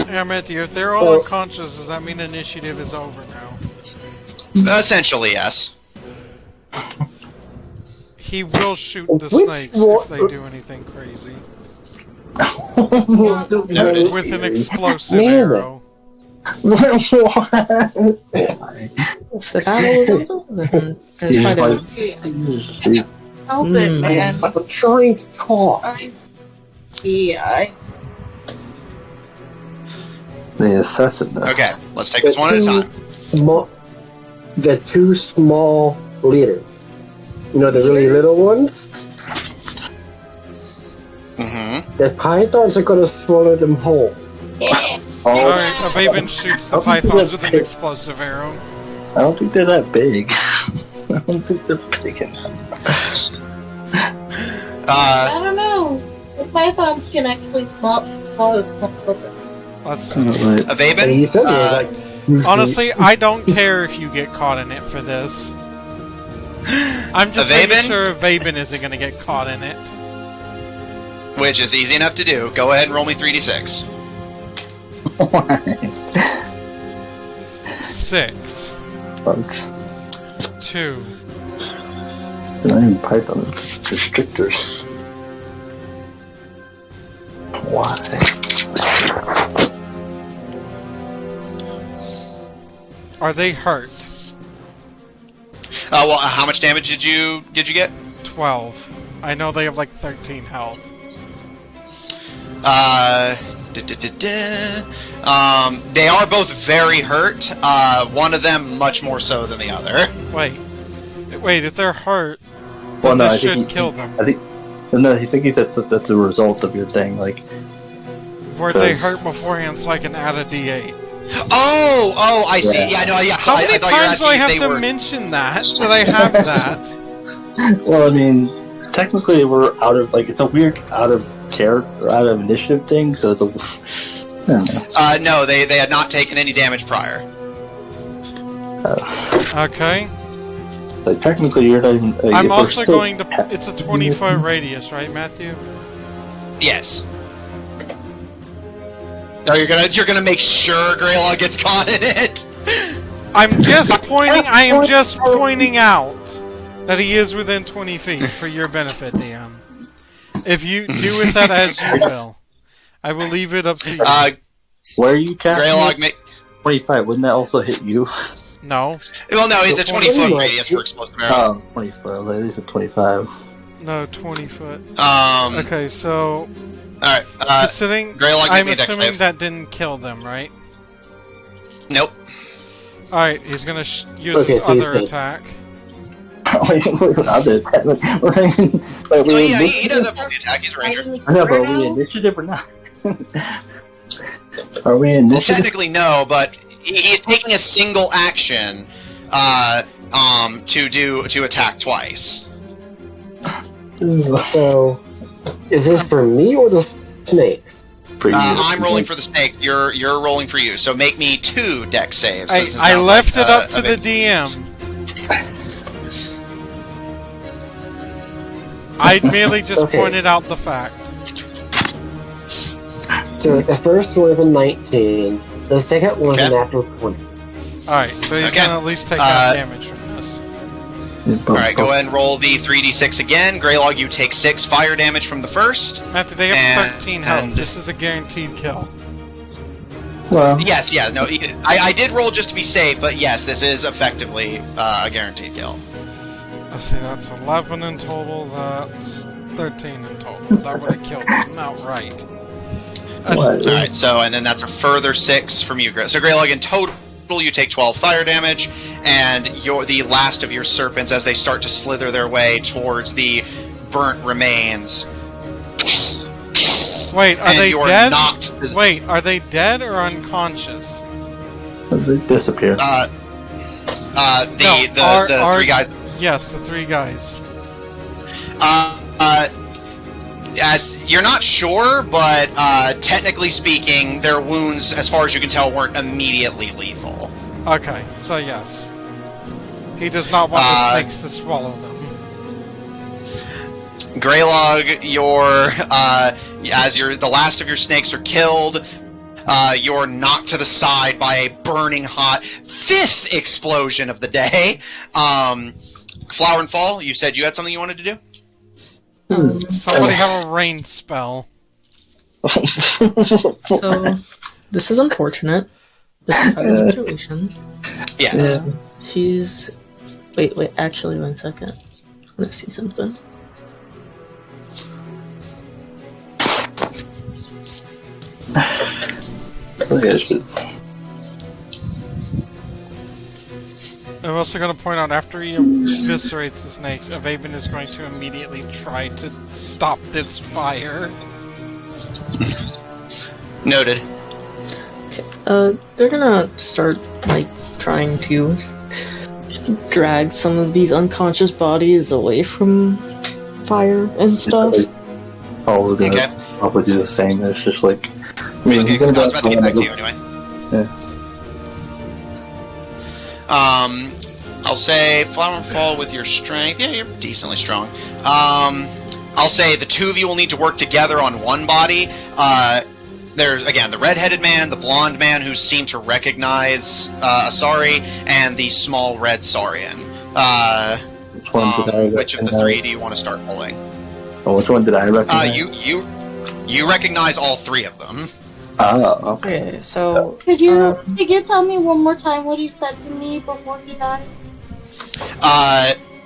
Yeah, Matthew, if they're all unconscious, does that mean initiative is over now? Essentially, yes. He will shoot the Which snakes one- if they do anything crazy. Noted. With an explosive Man. arrow. The battle is over. And He's try to like, Help it, man. I'm trying to talk. Yeah. they assess it though. Okay, let's take this one at a time. The two small leaders. You know, the really little ones? Mm-hmm. The pythons are going to swallow them whole. Alright, Ivaebhin shoots the pythons with an explosive arrow. I don't think they're that big. I don't think they're big enough. I don't know. The pythons can actually swallow small children. That's, And Ivaebhin, you said they were like... honestly, I don't care if you get caught in it for this. I'm just making Ivaebhin? sure Ivaebhin isn't going to get caught in it. which is easy enough to do. Go ahead and roll me 3d6. 6, Bugs. 2, Not even Python restrictors. Why? Are they hurt? Well, how much damage did you get? 12. I know they have like 13 health. They are both very hurt. One of them much more so than the other. Wait, if they're hurt, Well, then no, I this should think kill them. I think that's a result of your thing. Like, Were they hurt beforehand so I can add a d8? Oh, I see. Yeah. Yeah, no, yeah. How many I thought you were times do I asking if have they to were... mention that? That I have that? well, I mean, technically we're out of it's a weird out of character, out of initiative thing. So it's a. I don't know. No, they had not taken any damage prior. Okay. Like technically, you're not even. I'm we're also still- going to... It's a 20-foot radius, right, Matthew? Yes. No, you're gonna make sure Grelog gets caught in it. I'm just pointing... I am just pointing out that he is within 20 feet for your benefit, DM. If you do with that as you will. I will leave it up to you. Where are you casting? Grelog it? 25. Wouldn't that also hit you? No. Well, no, it's a 20-foot radius for explosive arrow. 25. At least a 25. No, 20 foot. Okay, so... Alright, considering... Grelog, give I'm me a dex assuming save. that didn't kill them, right? Nope. Alright, he's gonna use Okay, his so he's other dead. attack. No, yeah, he does have multi-attack. He's a ranger. I know, but are we initiative or not? Are we Well, initiative? technically no, but he is taking a single action to attack twice. So, is this for me or the snakes? For you. I'm rolling for the snakes. You're rolling for you. So make me 2 dex saves. since it I sounds left like, it up to a the bit- DM. I merely just Okay. pointed out the fact. So the first one is a 19. The second one is Okay. a natural 20. Alright, so he's Okay. gonna at least take out damage from this. Alright, go ahead and roll the 3d6 again. Grelog, you take 6 fire damage from the first. Matthew, they have And- 13 health. and- This is a guaranteed kill. Well, Yes, yeah, no, I did roll just to be safe, but yes, this is effectively a guaranteed kill. Let's see, that's 11 in total, that's 13 in total. That would have killed him outright. what? Alright, so, and then that's a further 6 from you, Grelog. So, Grelog, in total, you take 12 fire damage, and you're the last of your serpents, as they start to slither their way towards the burnt remains. Wait, are And they you're dead? knocked- Wait, are they dead or unconscious? They disappear. The are- three guys. Yes, the 3 guys. As you're not sure, but technically speaking, their wounds, as far as you can tell, weren't immediately lethal. Okay, so yes. He does not want the snakes to swallow them. Grelog, the last of your snakes are killed, you're knocked to the side by a burning hot 5th explosion of the day. Flower and Fall, you said you had something you wanted to do? Somebody have a rain spell. So, this is unfortunate. This is our situation. Yes. She's... Wait, actually, 1 second. I want to see something. I'm also going to point out, after he eviscerates the snakes, Ivaebhin is going to immediately try to stop this fire. Noted. Okay. They're gonna start, trying to drag some of these unconscious bodies away from fire and stuff. Oh, we're gonna Okay. probably do the same. It's just like, I mean, Okay, he's gonna I was about to get back to you anyway. Yeah. I'll say Flower and Fall with your strength. Yeah, you're decently strong. I'll say the 2 of you will need to work together on one body. There's, again, the red-headed man, the blonde man who seemed to recognize Asari, and the small red Saurian. Which one did I which of the 3 do you want to start pulling? Oh, which one did I recognize? You recognize all 3 of them. Oh, okay. Okay, so... Could you tell me one more time what he said to me before he died?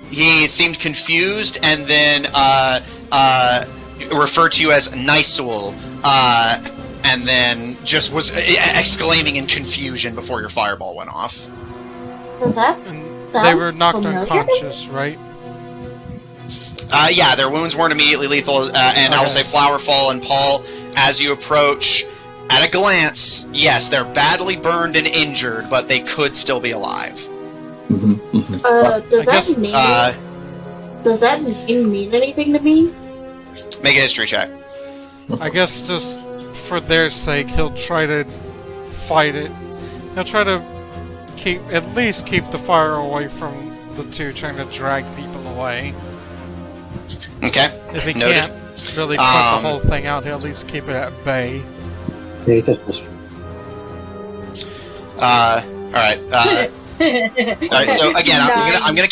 He seemed confused, and then referred to you as Nisul, and then just was exclaiming in confusion before your fireball went off. Was that? And they were knocked familiar? unconscious, right? Yeah, their wounds weren't immediately lethal, and I will say Flowerfall and Paul, as you approach, at a glance, yes, they're badly burned and injured, but they could still be alive. Does that name mean anything to me? Make a history check. I guess just for their sake, he'll try to fight it. He'll try to at least keep the fire away from the 2 trying to drag people away. Okay. If he Noted. can't really put the whole thing out, he'll at least keep it at bay. Maybe that's just Alright. Alright, so again, I'm gonna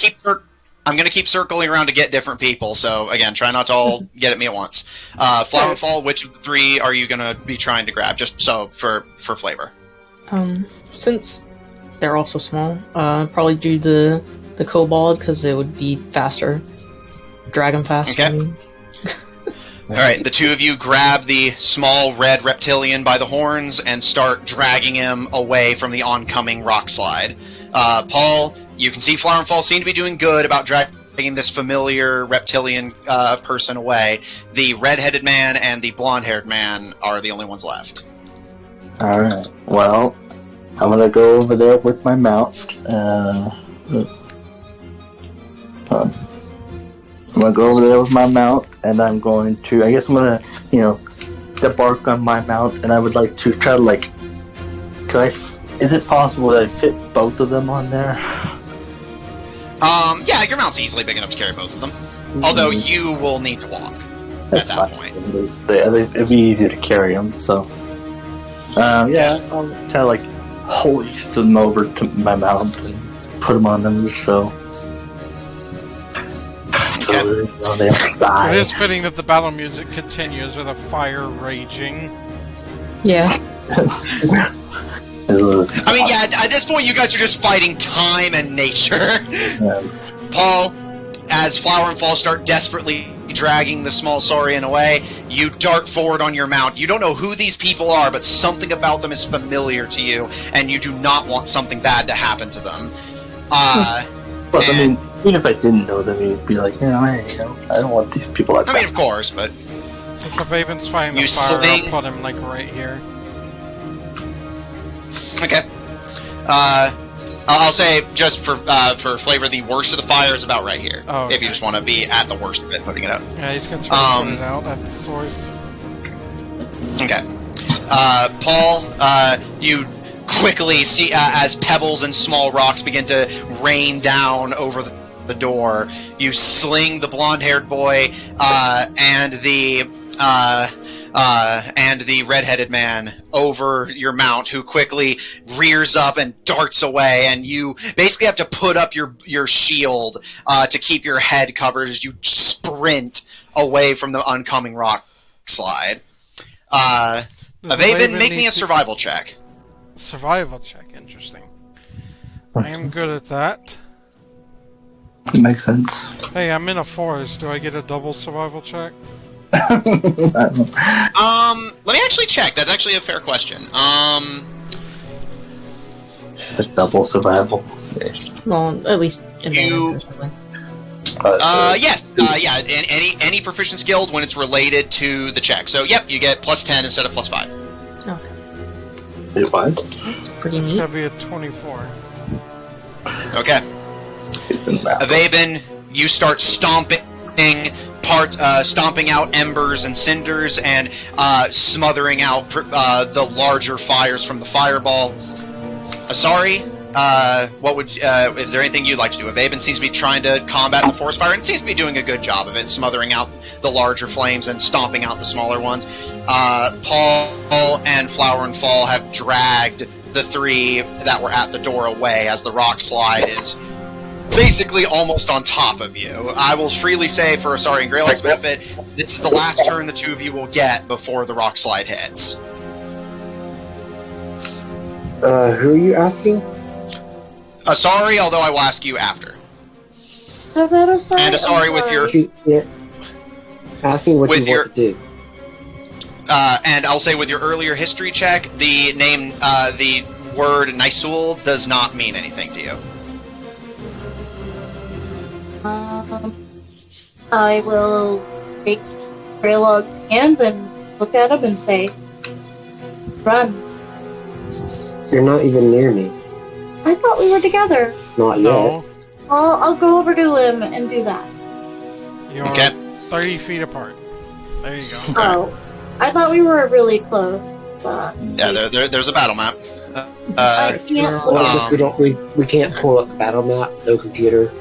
keep circling around to get different people. So again, try not to all get at me at once. Flower and Fall, which of the 3 are you gonna be trying to grab? Just so for flavor. Since they're also small, probably do the kobold because it would be faster. Drag them faster. Okay. I mean. Alright, the 2 of you grab the small red reptilian by the horns and start dragging him away from the oncoming rock slide. Paul, you can see Flower and Fall seem to be doing good about dragging this familiar reptilian person away. The red-headed man and the blonde-haired man are the only ones left. Alright, well, I'm gonna go over there with my mount. I'm gonna go over there with my mount, and I'm going to, I guess I'm gonna, debark on my mount, and I would like to try to, is it possible that I fit both of them on there? Yeah, your mount's easily big enough to carry both of them. Although you will need to walk at that point. It'd be easier to carry them, so. Yeah, I'll kind of hoist them over to my mount and put them on them just so. Okay. On the outside. It is fitting that the battle music continues with a fire raging. Yeah. I mean, yeah, at this point you guys are just fighting time and nature. Yeah. Paul, as Flower and Fall start desperately dragging the small saurian away, you dart forward on your mount. You don't know who these people are, but something about them is familiar to you, and you do not want something bad to happen to them. Plus, I mean, even if I didn't know them, you'd be like, I don't want these people like that. I mean, of course, but... Since Ivaebhin's fighting the fire, I'll put him, like, right here. Okay. I'll say, just for flavor, the worst of the fire is about right here. Oh, okay. If you just want to be at the worst of it, putting it up. Yeah, he's gonna try to put it out at the source. Okay. Paul, you quickly see, as pebbles and small rocks begin to rain down over the door, you sling the blonde-haired boy, and the red-headed man over your mount, who quickly rears up and darts away, and you basically have to put up your shield to keep your head covered as you sprint away from the oncoming rock slide. Ivaebhin, make me a survival check. Survival check, interesting. I am good at that. It makes sense. Hey, I'm in a forest. Do I get a double survival check? Let me actually check. That's actually a fair question. A double survival. Yeah. Well, at least You- or something. Yes. Yeah. Any proficient skill when it's related to the check. So, yep, you get plus 10 instead of plus 5. Okay. Wait, what? That's pretty It's neat. gotta be a 24. Okay. Ivaebhin, you start stomping out embers and cinders and smothering out the larger fires from the fireball. Sorry, what would is there anything you'd like to do? Ivaebhin seems to be trying to combat the forest fire and seems to be doing a good job of it, smothering out the larger flames and stomping out the smaller ones. Paul and Flower and Fall have dragged the three that were at the door away as the rock slide is basically almost on top of you. I will freely say, for Asari and Grelog's benefit, this is the last turn the two of you will get before the rock slide hits. Who are you asking? Asari, although I will ask you after. How about Asari? And Asari with your... Yeah. Asking what With you your- want to do. and I'll say with your earlier history check, the name, the word Nisul does not mean anything to you. I will take Grelog's hand and look at him and say, "Run." You're not even near me. I thought we were together. Not yet. No, I'll go over to him and do that. you're Okay. 30 feet apart. There you go. Oh, I thought we were really close. Yeah, there's a battle map. I can't. Well, we can't pull up the battle map. No computer.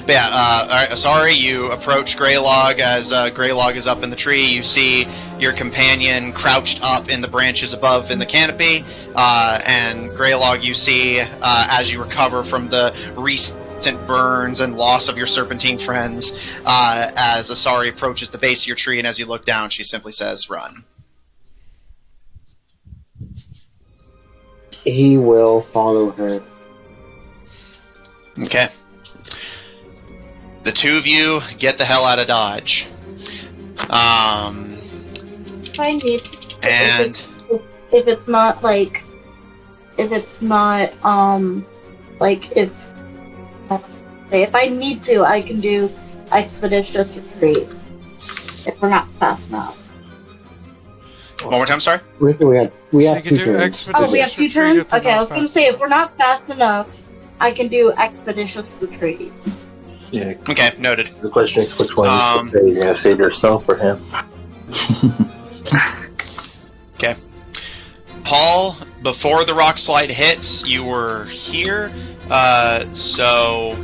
But yeah, alright, Asari, you approach Grelog as Grelog is up in the tree. You see your companion crouched up in the branches above in the canopy. And Grelog, you see, as you recover from the recent burns and loss of your serpentine friends, as Asari approaches the base of your tree, and as you look down, she simply says, "Run." He will follow her. Okay. The two of you get the hell out of Dodge. If I need, And if it's not like, if I need to, I can do expeditious retreat. If we're not fast enough. one more time, sorry. Listen, we have You two can do turns. expeditious Oh, we have two retreat turns? if they're Okay, I not was gonna fast. say, if we're not fast enough, I can do expeditious retreat. Yeah. Okay, noted. The question is which one Um, you are gonna save yourself or him? Okay. Paul, before the rock slide hits, you were here, so...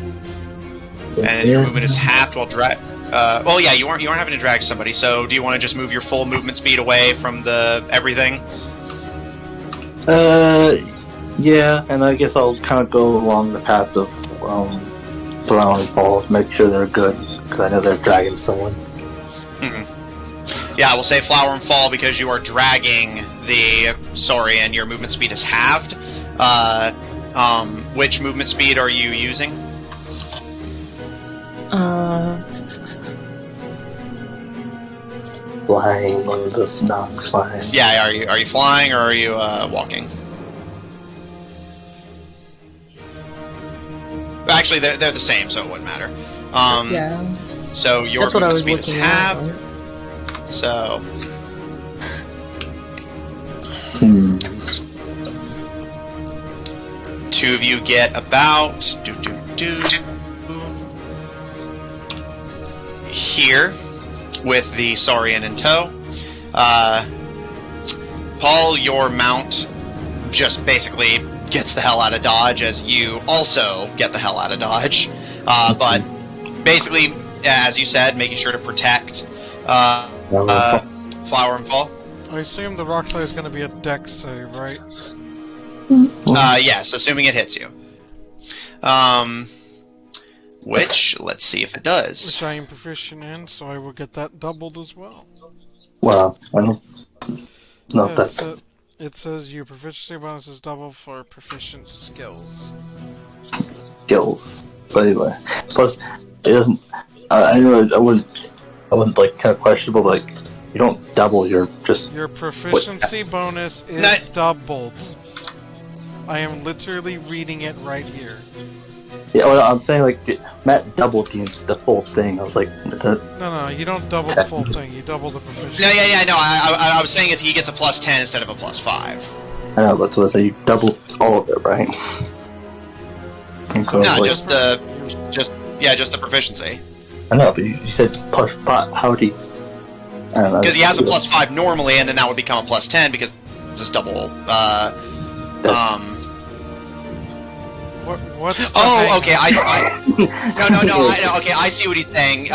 And your movement is halved while drag... well, yeah, you aren't having to drag somebody, so do you want to just move your full movement speed away from the everything? Yeah, and I guess I'll kind of go along the path of Flower and Falls, make sure they're good, because I know they're dragging someone. Yeah, I will say Flower and Fall because you are dragging the Saurian, your movement speed is halved. Which movement speed are you using? Flying or the non-flying? Yeah, are you flying or are you walking? Actually, they're the same, so it wouldn't matter. Yeah. So your That's what I movement was speed is looking halved. at. So two of you get about here with the Saurian in tow. Paul, your mount just basically gets the hell out of Dodge as you also get the hell out of Dodge. But basically, as you said, making sure to protect Flower and Fall. I assume the rock slide is going to be a dex save, right? Yes, assuming it hits you. Which, let's see if it does. Which I am proficient in, so I will get that doubled as well. Well, I don't know Yeah, if that. it says your proficiency bonus is double for proficient skills. Skills. But anyway, plus it doesn't. I know I wouldn't like kind of questionable. Like you don't double your just. Your proficiency bonus is doubled. I am literally reading it right here. Yeah, well, I'm saying like Matt doubled the full thing. I was like, No, you don't double the full thing. You double the proficiency. No, I was saying he gets a +10 instead of a +5. I know, but so I say you double all of it, right? No, like, just the proficiency. I know, but you said +5. How would he? Because he has a +5 normally, and then that would become a +10 because it's double. What's the okay. Okay, I see what he's saying.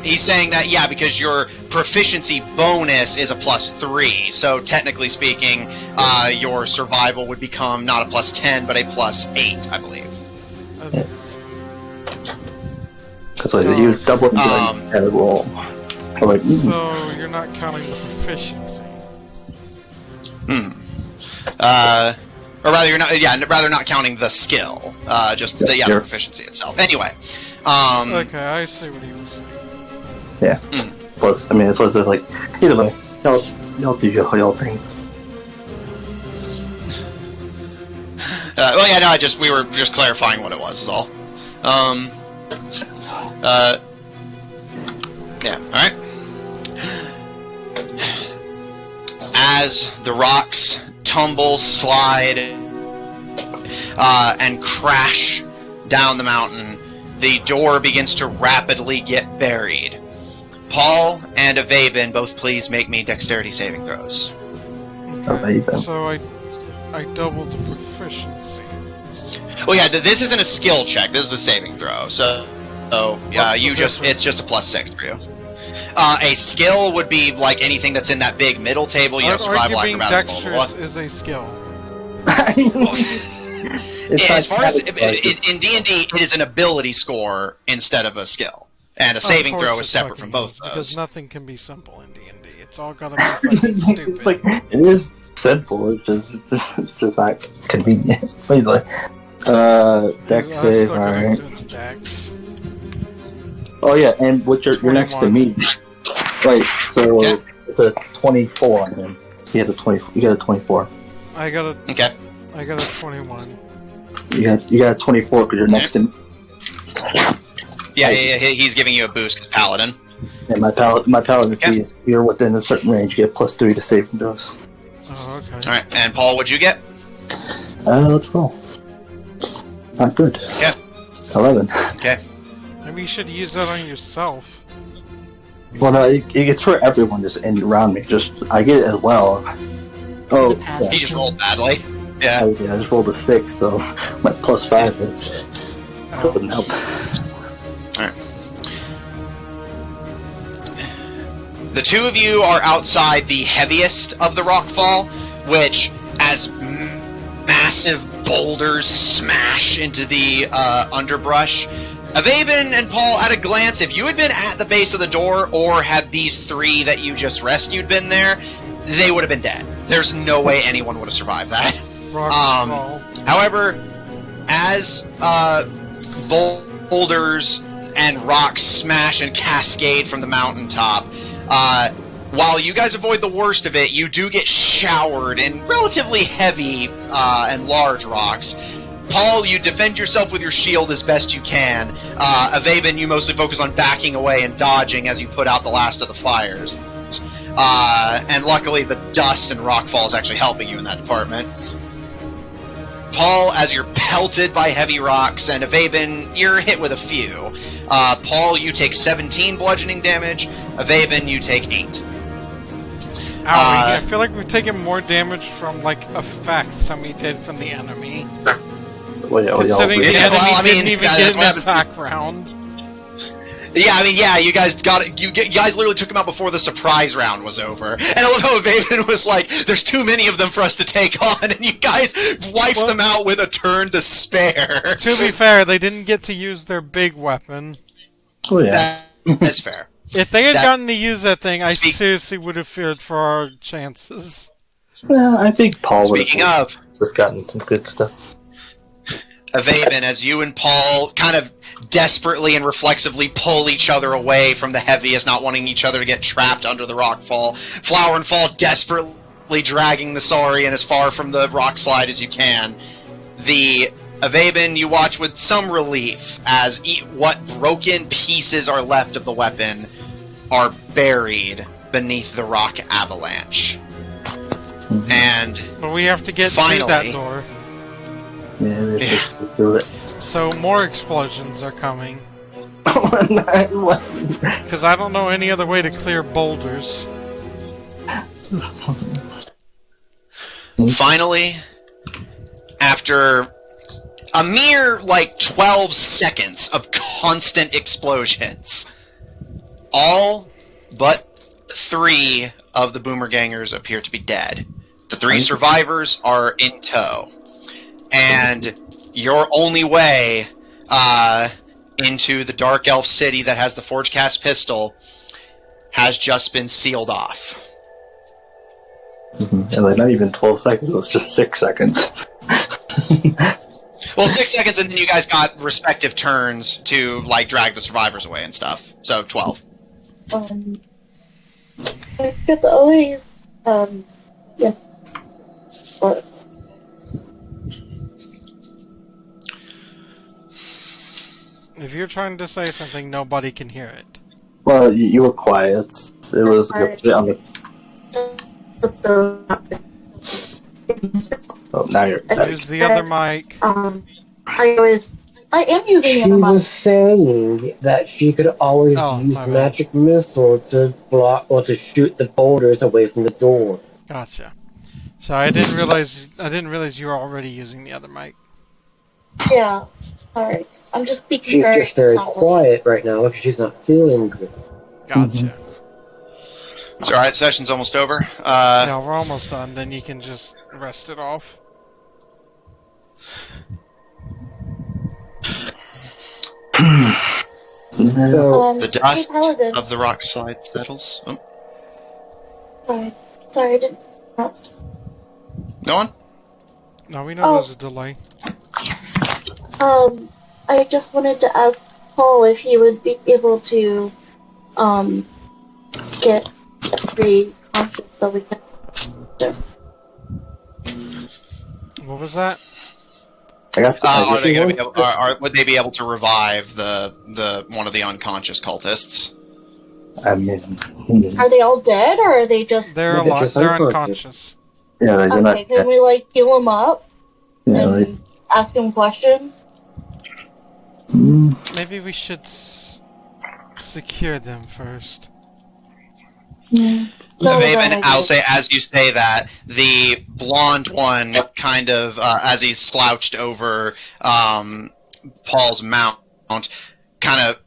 He's saying that because your proficiency bonus is a +3, so technically speaking, your survival would become not a +10 but a +8, I believe. Because you double the roll. So you're not counting the proficiency. Or rather, you're not. Yeah, rather not counting the skill. Just the proficiency itself. Anyway. Okay, I see what he was saying. Yeah. Plus, I mean, it's like either way, y'all do your whole thing. We were just clarifying what it was. Is all. Yeah. All right. As the rocks tumble, slide, and crash down the mountain, the door begins to rapidly get buried. Paul and Ivaebhin, both please make me dexterity saving throws. Okay. So I doubled the proficiency. Well, yeah, this isn't a skill check. This is a saving throw. So it's just a +6 for you. A skill would be like anything that's in that big middle table. Survival, acrobatics, blah, blah, blah. Is a skill. As far as in D&D, it is an ability score instead of a skill, and a saving throw is separate from both of those. Because nothing can be simple in D&D. It's all gotta be fucking stupid. Like, it is simple. It's just not convenient. Anyway, dex save. All right. Oh yeah, and you're next to me. Right, so it's a 24 on him. He has a 20. You got a 24. I got a 21. You got a 24 because you're next to me. Yeah, he's giving you a boost because Paladin. And my Paladin fees, you're within a certain range, you get +3 to save from those. Oh, okay. Alright, and Paul, what'd you get? Let's roll. Not good. Okay. 11. Okay. Maybe you should use that on yourself. Well, no, it's for everyone just around me. I get it as well. Oh, yeah. He just rolled badly. Yeah. I just rolled a 6, so my +5 couldn't help. Alright. The two of you are outside the heaviest of the rockfall, which, as massive boulders smash into the underbrush, Ivaebhin and Paul, at a glance, if you had been at the base of the door or had these three that you just rescued been there, they would have been dead. There's no way anyone would have survived that. However, as boulders and rocks smash and cascade from the mountaintop, while you guys avoid the worst of it, you do get showered in relatively heavy and large rocks. Paul, you defend yourself with your shield as best you can. Ivaebhin, you mostly focus on backing away and dodging as you put out the last of the fires. And luckily the dust and rockfall is actually helping you in that department. Paul, as you're pelted by heavy rocks, and Ivaebhin, you're hit with a few. Paul, you take 17 bludgeoning damage. Ivaebhin, you take 8. I feel like we've taken more damage from, like, effects than we did from the enemy. Considering the enemy didn't even get an attack round. Yeah, you guys got it. You guys literally took him out before the surprise round was over. And I love how Ivaebhin was like, there's too many of them for us to take on, and you guys wiped them out with a turn to spare. To be fair, they didn't get to use their big weapon. Oh, yeah. That's fair. If they had gotten to use that thing, I seriously would have feared for our chances. Well, I think Paul would have just gotten some good stuff. Ivaebhin, as you and Paul kind of desperately and reflexively pull each other away from the heaviest, not wanting each other to get trapped under the rockfall. Flower and Fall desperately dragging the Saurian as far from the rock slide as you can. The Ivaebhin, you watch with some relief as what broken pieces are left of the weapon are buried beneath the rock avalanche. But we have to get finally, through that door. Yeah. Do it. So more explosions are coming. Because I don't know any other way to clear boulders. Finally, after a mere, 12 seconds of constant explosions, all but 3 of the Boomergangers appear to be dead. The 3 survivors are in tow. And your only way into the Dark Elf city that has the Forgecast Pistol has just been sealed off. And not even 12 seconds, it was just 6 seconds. Well, 6 seconds, and then you guys got respective turns to, drag the survivors away and stuff. So, 12. I could always, yeah. But if you're trying to say something, nobody can hear it. Well, you were quiet. It was on the... Oh, now you're back. Use the other mic. I am using the other She mic. was saying that she could always use magic missile to block or to shoot the boulders away from the door. Gotcha. So I didn't realize you were already using the other mic. Yeah. Alright. I'm just speaking She's just very quiet right now because she's not feeling good. Gotcha. It's alright, session's almost over. Yeah, we're almost done, then you can just rest it off. So, the dust of the rock slide settles. Oh. Sorry, I didn't... No one? No, we know there's a delay. I just wanted to ask Paul if he would be able to, get conscious so we can... What was that? Would they be able to revive the one of the unconscious cultists? I mean... Are they all dead, or are they just... They're alive. They're unconscious. Yeah, they're not... Okay, can we, heal them up? Yeah, and ask them questions? Maybe we should secure them first. Ivaebhin, I'll say, as you say that, the blonde one kind of, as he's slouched over Paul's mount, kind of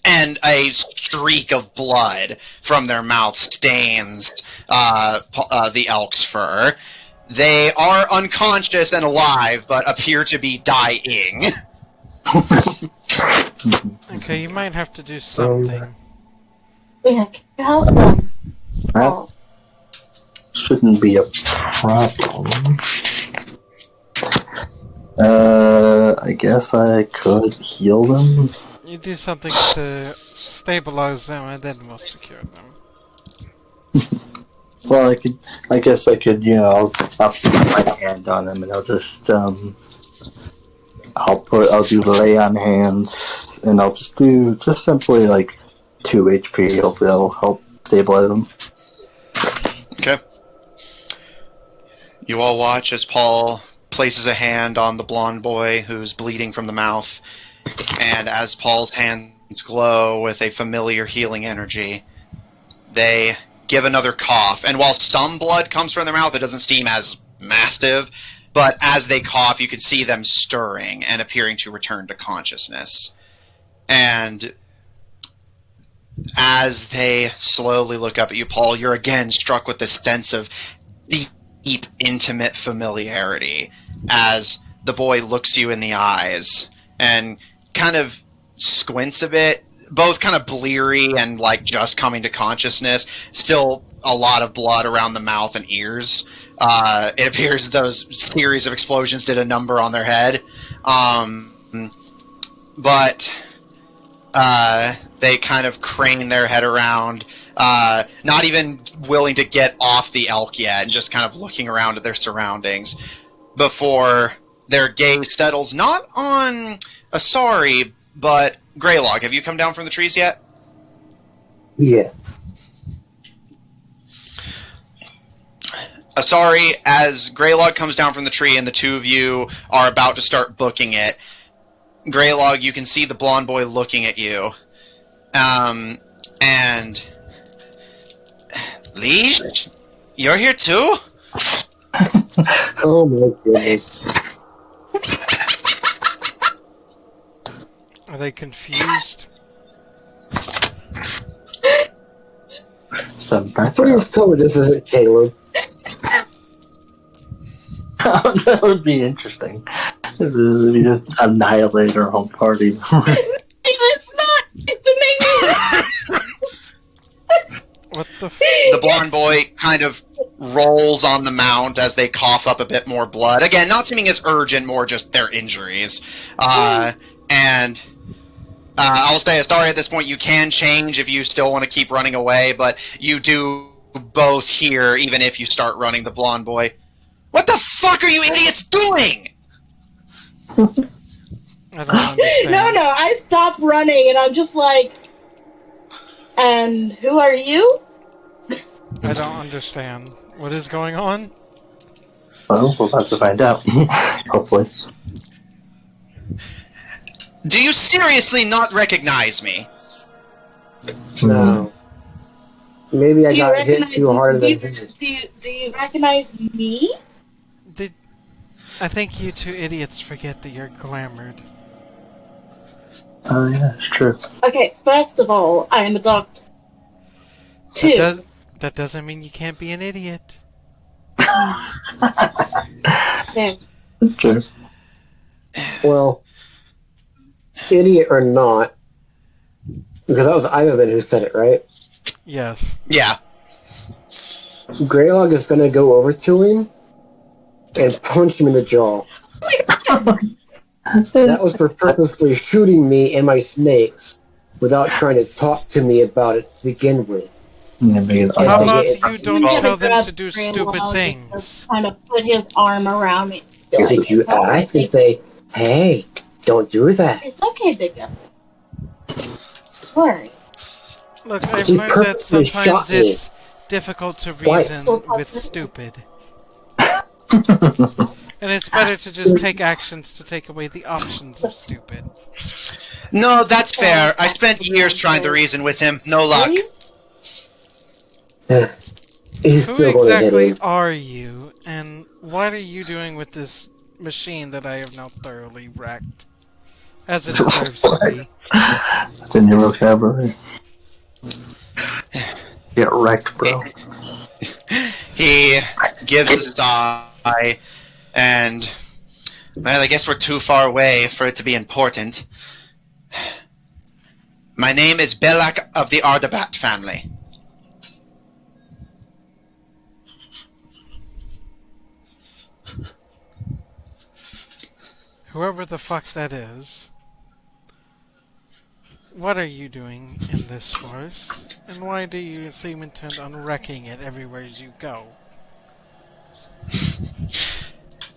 and a streak of blood from their mouth stains the elk's fur. They are unconscious and alive, but appear to be dying. Okay, you might have to do something. Yeah, can you help them? shouldn't be a problem. I guess I could heal them. You do something to stabilize them, and then we'll secure them. Well, I guess I could, I'll put my hand on them, and I'll just, I'll do lay on hands, and I'll just do, simply, 2 HP. Hopefully that'll help stabilize them. Okay. You all watch as Paul places a hand on the blonde boy who's bleeding from the mouth, and as Paul's hands glow with a familiar healing energy, they give another cough, and while some blood comes from their mouth, it doesn't seem as massive, but as they cough, you can see them stirring and appearing to return to consciousness. And as they slowly look up at you, Paul, you're again struck with this sense of deep, intimate familiarity as the boy looks you in the eyes and kind of squints a bit, both kind of bleary and just coming to consciousness. Still a lot of blood around the mouth and ears. It appears those series of explosions did a number on their head. But they kind of crane their head around, not even willing to get off the elk yet, and just kind of looking around at their surroundings before their gaze settles not on Asari, but Grelog. Have you come down from the trees yet? Yes. Asari, as Grelog comes down from the tree and the two of you are about to start booking it, Grelog, you can see the blonde boy looking at you. And... Liege? You're here too? Oh my goodness. Are they confused? Please tell me this isn't Caleb. That would be interesting. This would be just annihilate our home party. It's not! It's amazing! What the The blonde boy kind of rolls on the mount as they cough up a bit more blood. Again, not seeming as urgent, more just their injuries. And I'll say, sorry, at this point you can change if you still want to keep running away, but you do both here, even if you start running the blonde boy. What the fuck are you idiots doing? I don't understand. No, I stopped running and I'm just like, and who are you? I don't understand. What is going on? Well, we'll have to find out. Hopefully. Do you seriously not recognize me? No. Maybe I Do you got hit recognize- too hard. Do you recognize me? I think you two idiots forget that you're glamored. Oh, yeah, it's true. Okay, first of all, I am a doctor. Two, That doesn't mean you can't be an idiot. then, True. Well, idiot or not, because that was Ivaebhin who said it, right? Yes. Yeah. Grelog is going to go over to him and punch him in the jaw. That was for purposely shooting me and my snakes without trying to talk to me about it to begin with. How about it- you don't tell them to do stupid things? Kind of put his arm around me. If you ask and say, hey, don't do that. It's okay, Big Guy. Don't worry. Look, I've He learned that purposely sometimes shot me. it's difficult to reason with stupid. And it's better to just take actions to take away the options of stupid. No, that's fair. I spent years trying to reason with him. No luck. He's Who still going to hit exactly him. are you, and what are you doing with this machine that I have now thoroughly wrecked? As it deserves to be. That's in your vocabulary. Get wrecked, bro. He gives a sigh, and, well, I guess we're too far away for it to be important. My name is Belak of the Ardabat family. whoever the fuck that is, what are you doing in this forest? And why do you seem intent on wrecking it everywhere as you go?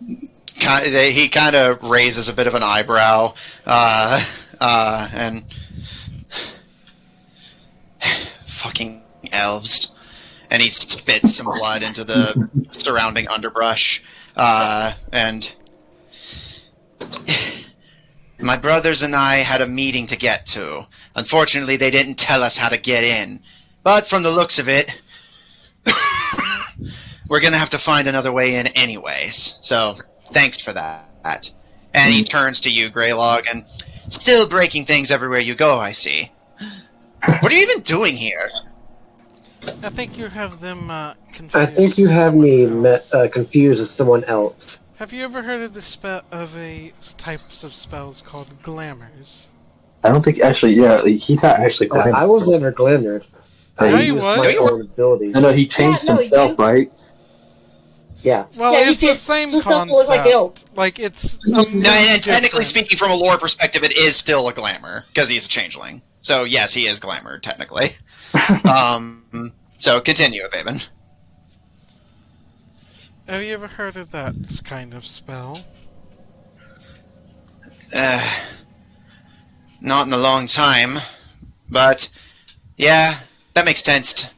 He kind of raises a bit of an eyebrow, and fucking elves. And he spits some blood into the surrounding underbrush, and my brothers and I had a meeting to get to. Unfortunately, they didn't tell us how to get in. But from the looks of it, we're gonna have to find another way in anyways. So, thanks for that. And he turns to you, Grelog, and still breaking things everywhere you go, I see. What are you even doing here? I think you have them confused. I think you have me confused with someone else. Have you ever heard of the types of spells called glamours? I don't think actually. Yeah, he's not actually glamored. I was never glamored. Yeah, I he used was. my own abilities. No, he changed himself, right? Yeah. Well, Yeah, it's the same concept. Like it's and technically speaking, from a lore perspective, it is still a glamour because he's a changeling. So yes, he is glamored technically. So continue, Ivaebhin. Have you ever heard of that kind of spell? Not in a long time, but yeah, that makes sense.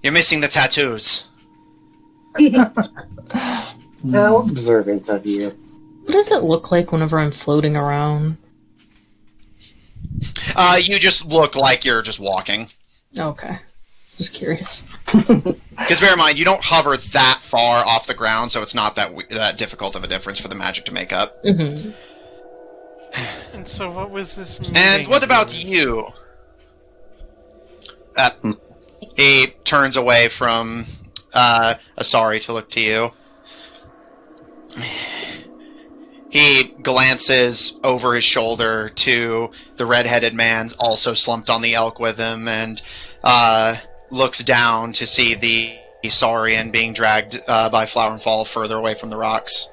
You're missing the tattoos. How observant of you. What does it look like whenever I'm floating around? You just look like you're just walking. Okay. Just curious. Because bear in mind, you don't hover that far off the ground, so it's not that difficult of a difference for the magic to make up. Mm-hmm. And so what was this meeting? And what about you? He turns away from Asari to look to you. He glances over his shoulder to the red-headed man also slumped on the elk with him, and looks down to see the Saurian being dragged by Flower and Fall further away from the rocks.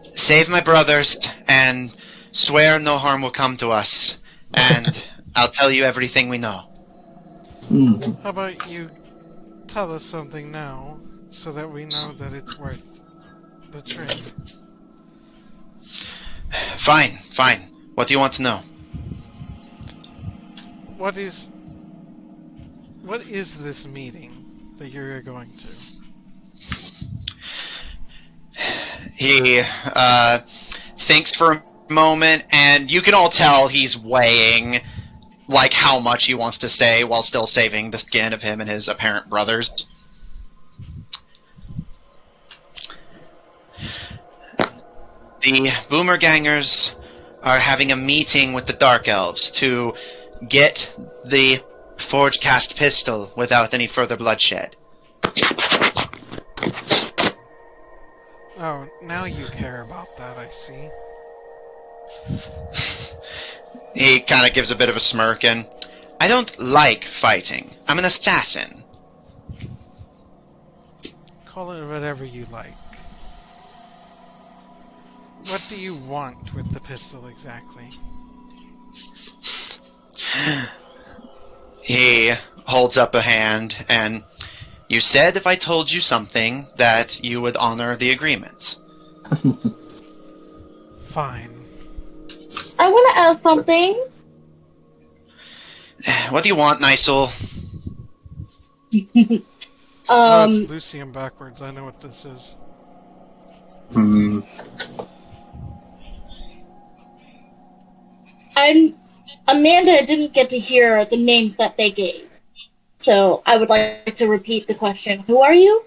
Save my brothers, and swear no harm will come to us, and I'll tell you everything we know. How about you tell us something now, so that we know that it's worth the trade? Fine. What do you want to know? What is this meeting that you're going to? He thinks for a moment, and you can all tell he's weighing like how much he wants to say while still saving the skin of him and his apparent brothers. The Boomergangers are having a meeting with the Dark Elves to get the Forgecast Pistol without any further bloodshed. Oh, now you care about that, I see. He kind of gives a bit of a smirk, and I don't like fighting. I'm an assassin. Call it whatever you like. What do you want with the pistol exactly? He holds up a hand, and you said if I told you something that you would honor the agreement. Fine. I want to ask something. What do you want, Nisul? Oh, it's Lucian backwards. I know what this is. Amanda didn't get to hear the names that they gave. So I would like to repeat the question. Who are you?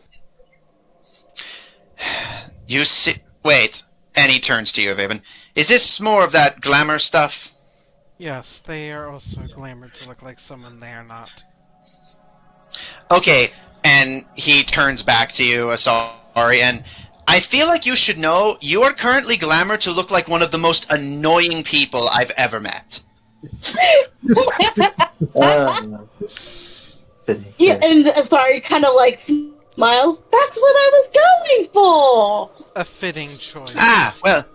You see... Wait. And he turns to you, Ivaebhin. Is this more of that glamour stuff? Yes, they are also glamored to look like someone they are not. Okay, and he turns back to you, Asari, and I feel like you should know you are currently glamored to look like one of the most annoying people I've ever met. Yeah, and sorry, kind of like Miles, that's what I was going for! A fitting choice. Ah, well,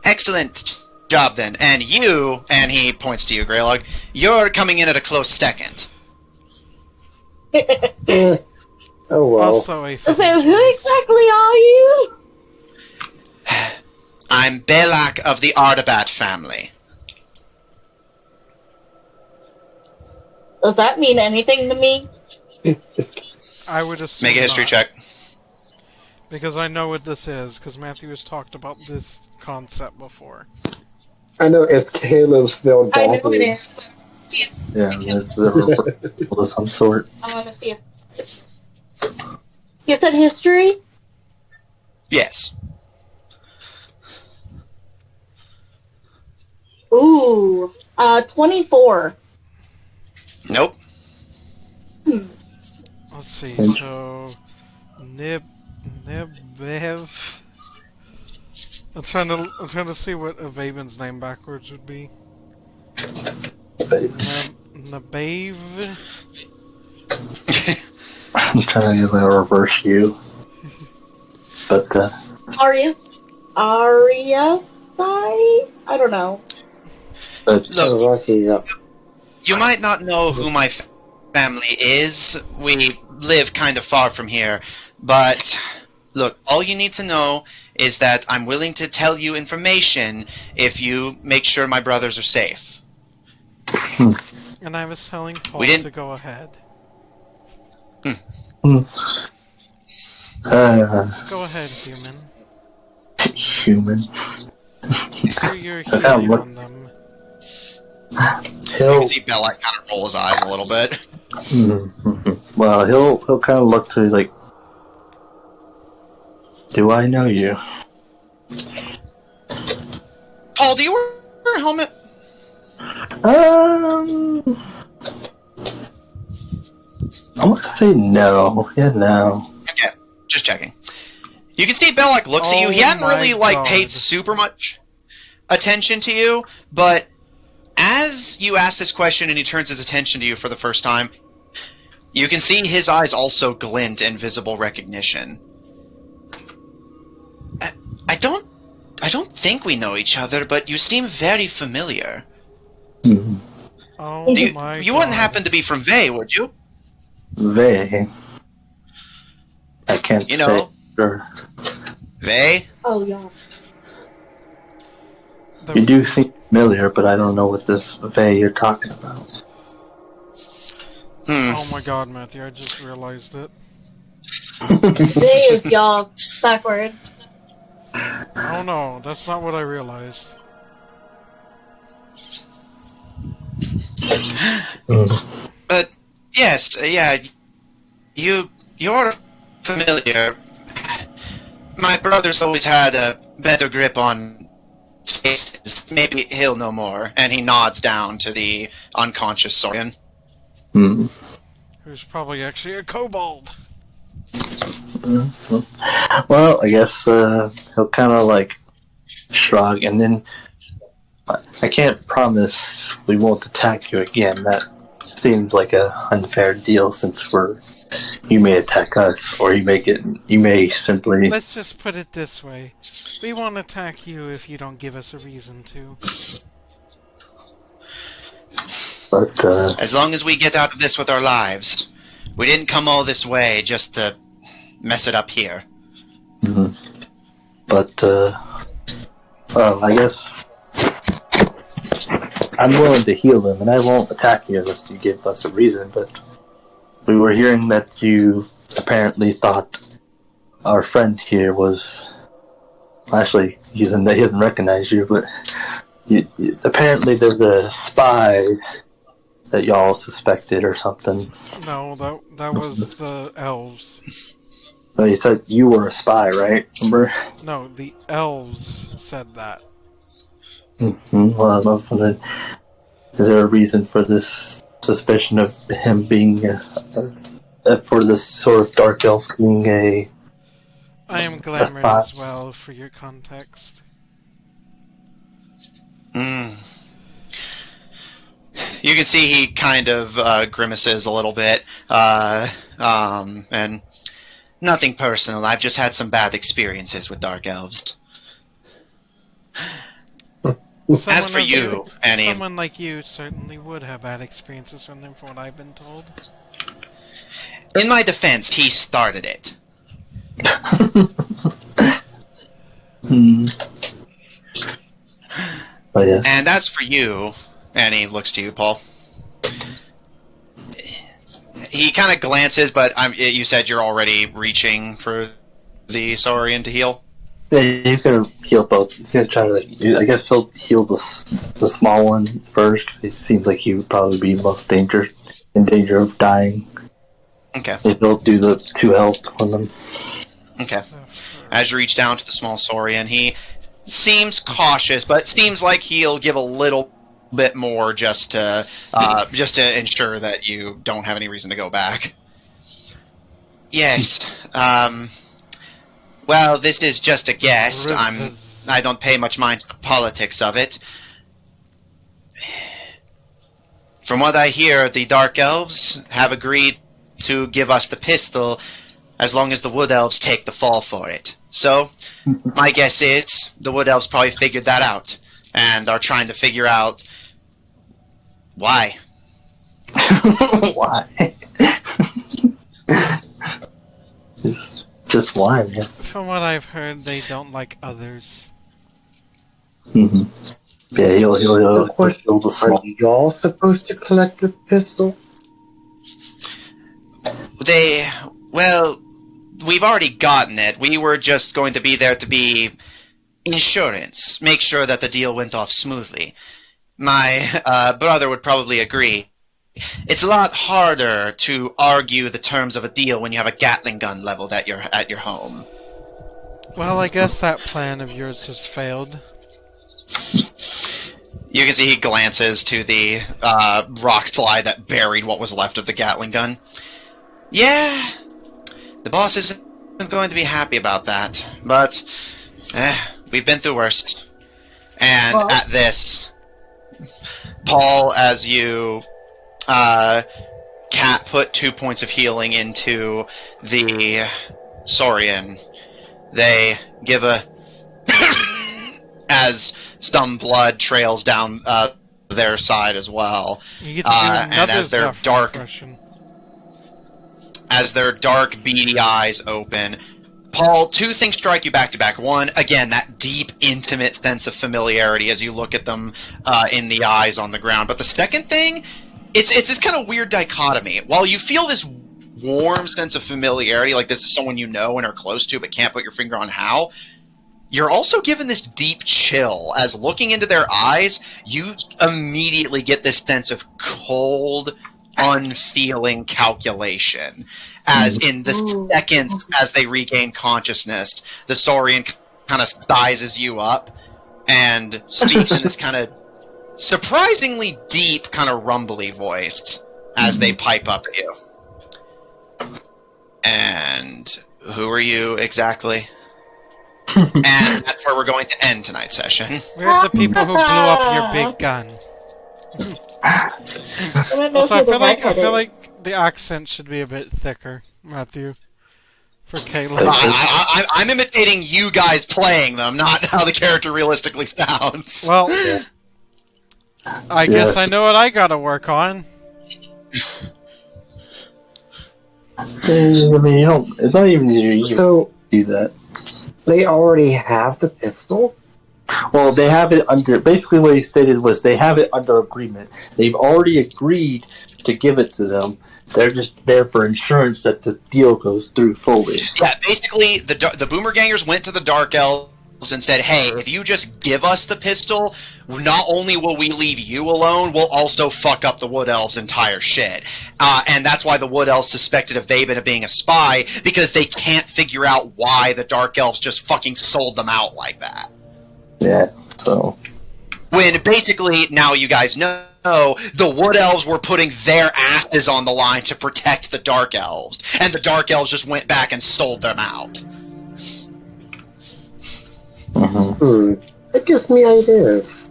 excellent job then. And you, and he points to you, Grelog, you're coming in at a close second. Oh well. Also a fitting So who choice. exactly are you? I'm Belak of the Ardabat family. Does that mean anything to me? I would assume Make a history not, check. because I know what this is, because Matthew has talked about this concept before. I know it's Caleb's spelled I know backwards. it is. See if Yeah, it's a reversal of some sort. I want to see if. You said history? Yes. Ooh, 24. Nope. Let's see, so... Nibev... I'm trying to see what Ivaebhin's name backwards would be. Nabave? I'm trying to get a reverse U. But, Arias? I don't know. Look, Oh, I see. Yep. you might not know who my family is. We live kind of far from here. But, look, all you need to know is that I'm willing to tell you information if you make sure my brothers are safe. And I was telling Paul We didn't- to go ahead. uh, Go ahead, human. human. Do your Yeah, healing what- on them. You He'll, can see Belak kind of roll his eyes a little bit. well, he'll kind of look to, he's like, do I know you? Paul, do you wear a helmet? I'm gonna say no. Yeah, no. Okay, just checking. You can see Belak looks at you. He Oh hadn't really my God. paid super much attention to you, but as you ask this question and he turns his attention to you for the first time, you can see his eyes also glint in visible recognition. I don't think we know each other, but you seem very familiar. Hmm. Oh You my wouldn't God. happen to be from Vey, would you? They. I can't You say. know. Sure. Vey? Oh, yeah. The- You do seem familiar, but I don't know what this Vey you're talking about. Hmm. Oh my God, Matthew, I just realized it. They is y'all backwards. Oh no, that's not what I realized. But yes, yeah, you're familiar. My brother's always had a better grip on faces. Maybe he'll know more. And he nods down to the unconscious Saurian. Hmm. Who's probably actually a kobold. Well, I guess he'll kind of like shrug, and then I can't promise we won't attack you again. That seems like a unfair deal, since you may attack us, or you may simply. Let's just put it this way. We won't attack you if you don't give us a reason to. But As long as we get out of this with our lives. We didn't come all this way just to mess it up here. mhm. But well, I guess I'm willing to heal them, and I won't attack you unless you give us a reason. But we were hearing that you apparently thought our friend here was. Actually, he doesn't recognize you, but apparently there's a spy that y'all suspected or something. No, that was the elves. So he said you were a spy, right? Remember? No, the elves said that. Mm-hmm. Well, I love that. Is there a reason for this suspicion of him being, for this sort of dark elf being a... I am Glamour as well, for your context. Mm. You can see he kind of grimaces a little bit, and Nothing personal. I've just had some bad experiences with Dark Elves. As for you, Annie... Someone like you certainly would have bad experiences with them, from what I've been told. In my defense, he started it. Oh, yeah. And as for you, Annie looks to you, Paul. He kind of glances, but you said you're already reaching for the Saurian to heal? Yeah, he's gonna heal both. He's gonna try to, I guess he'll heal the small one first, because he seems like he would probably be most in danger of dying. Okay. He'll do the 2 health on them. Okay. As you reach down to the small Saurian, he seems cautious, but seems like he'll give a little bit more just to ensure that you don't have any reason to go back. Yes. Well, this is just a guess. I don't pay much mind to the politics of it. From what I hear, the Dark Elves have agreed to give us the pistol as long as the Wood Elves take the fall for it. So, my guess is the Wood Elves probably figured that out and are trying to figure out why. Why? Just why, man? From what I've heard, they don't like others. Mm-hmm. Yeah, he'll the question, are y'all supposed to collect the pistol? Well, we've already gotten it. We were just going to be there to be insurance. Make sure that the deal went off smoothly. My brother would probably agree. It's a lot harder to argue the terms of a deal when you have a Gatling gun leveled at your home. Well, I guess that plan of yours has failed. You can see he glances to the rock slide that buried what was left of the Gatling gun. Yeah, the boss isn't going to be happy about that, but we've been through worse. And at this, Paul, as you Cat put 2 points of healing into the Saurian, they give a as some blood trails down their side as well. You get to do and as their dark, beady eyes open, Paul, 2 things strike you back to back. One, again, that deep, intimate sense of familiarity as you look at them in the eyes on the ground. But the second thing, it's this kind of weird dichotomy. While you feel this warm sense of familiarity, like this is someone you know and are close to but can't put your finger on how, you're also given this deep chill as looking into their eyes, you immediately get this sense of cold, unfeeling calculation. As in the seconds as they regain consciousness, the Saurian kind of sizes you up and speaks in this kind of surprisingly deep, kind of rumbly voice as they pipe up at you. And who are you exactly? And that's where we're going to end tonight's session. We're the people who blew up your big gun. Also, I feel like the accent should be a bit thicker, Matthew, for Caleb. I'm imitating you guys playing them, not how the character realistically sounds. Well, I guess I know what I gotta work on. I mean, it's not even you do that. They already have the pistol? Well, they have it under... Basically what he stated was they have it under agreement. They've already agreed to give it to them. They're just there for insurance that the deal goes through fully. Yeah, basically, the Boomergangers went to the Dark Elves and said, hey, if you just give us the pistol, not only will we leave you alone, we'll also fuck up the Wood Elves' entire shit. And that's why the Wood Elves suspected Ivaebhin of being a spy, because they can't figure out why the Dark Elves just fucking sold them out like that. Yeah, so... When basically, now you guys know, the Wood Elves were putting their asses on the line to protect the Dark Elves, and the Dark Elves just went back and sold them out. It gives me ideas.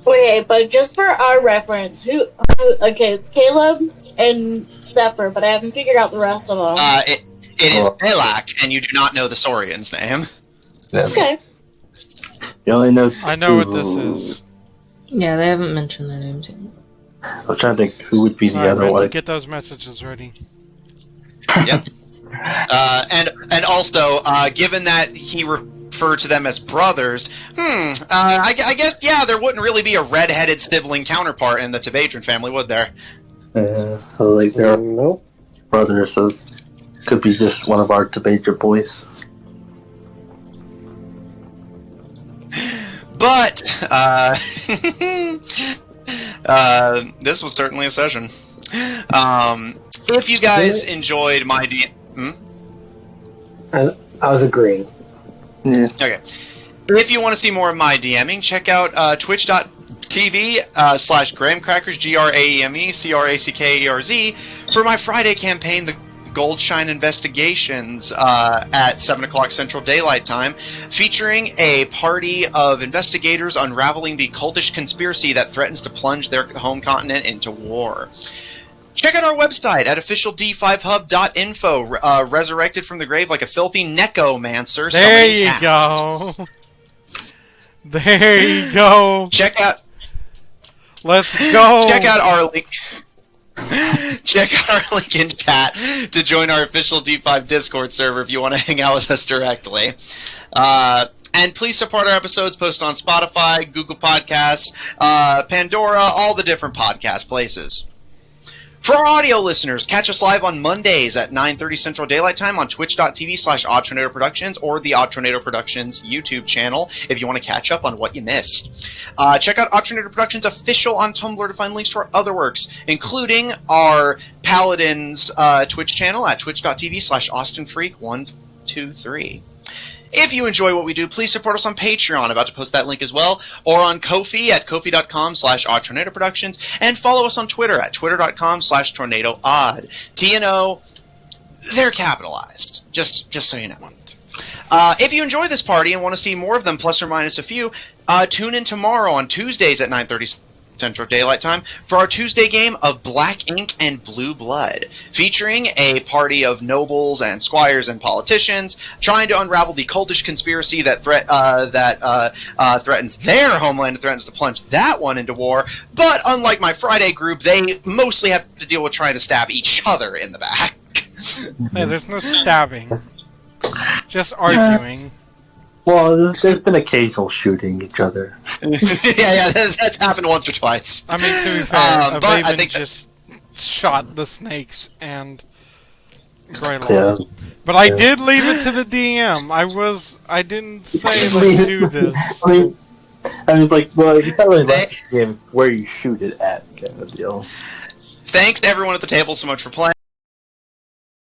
Okay, but just for our reference, okay, it's Caleb and Zephyr, but I haven't figured out the rest of them. It is Belak, and you do not know the Saurian's name. Yeah. Okay. You only know. I know what this is. Yeah, they haven't mentioned their names yet. I'm trying to think who would be the Alright, other Randy, one. get those messages ready. Yep. And also, given that he referred to them as brothers, I guess, yeah, there wouldn't really be a red-headed sibling counterpart in the Tibadron family, would there? Like they're Nope. brothers, so could be just one of our debater boys. But, this was certainly a session. If you guys enjoyed my I was agreeing. Yeah. Okay. If you want to see more of my DMing, check out twitch.tv/Grahamcrackers, GRAEMECRACKERZ, for my Friday campaign, the Goldshine Investigations, at 7 o'clock Central Daylight Time, featuring a party of investigators unraveling the cultish conspiracy that threatens to plunge their home continent into war. Check out our website at officialD5Hub.info, resurrected from the grave like a filthy necromancer. There you go. There you go. Check out Let's go. Check out our link. Check out our link in chat to join our official D5 Discord server if you want to hang out with us directly. And please support our episodes posted on Spotify, Google Podcasts, Pandora, all the different podcast places. For our audio listeners, catch us live on Mondays at 9:30 Central Daylight Time on twitch.tv/OddTornado Productions or the Odd Tornado Productions YouTube channel if you want to catch up on what you missed. Check out Odd Tornado Productions official on Tumblr to find links to our other works, including our Paladins Twitch channel at twitch.tv/AustinFreak123. If you enjoy what we do, please support us on Patreon, about to post that link as well, or on Ko-fi at kofi.com/OddTornado Productions, and follow us on Twitter at twitter.com/TornadoOdd. TNO, they're capitalized, just so you know. If you enjoy this party and want to see more of them, plus or minus a few, tune in tomorrow on Tuesdays at 9:30 Central Daylight Time for our Tuesday game of Black Ink and Blue Blood, featuring a party of nobles and squires and politicians trying to unravel the cultish conspiracy that threatens their homeland and threatens to plunge that one into war. But unlike my Friday group, they mostly have to deal with trying to stab each other in the back. Hey, there's no stabbing. Just arguing. Well, there's been occasional shooting each other. yeah, that's happened once or twice. I mean, to be fair, but I Ivaebhin think just shot the snakes and Grelog. Yeah. But I did leave it to the DM. I didn't say, let's do this. I mean, it's like, well, you can't really let the game where you shoot it at, kind of deal. Thanks to everyone at the table so much for playing.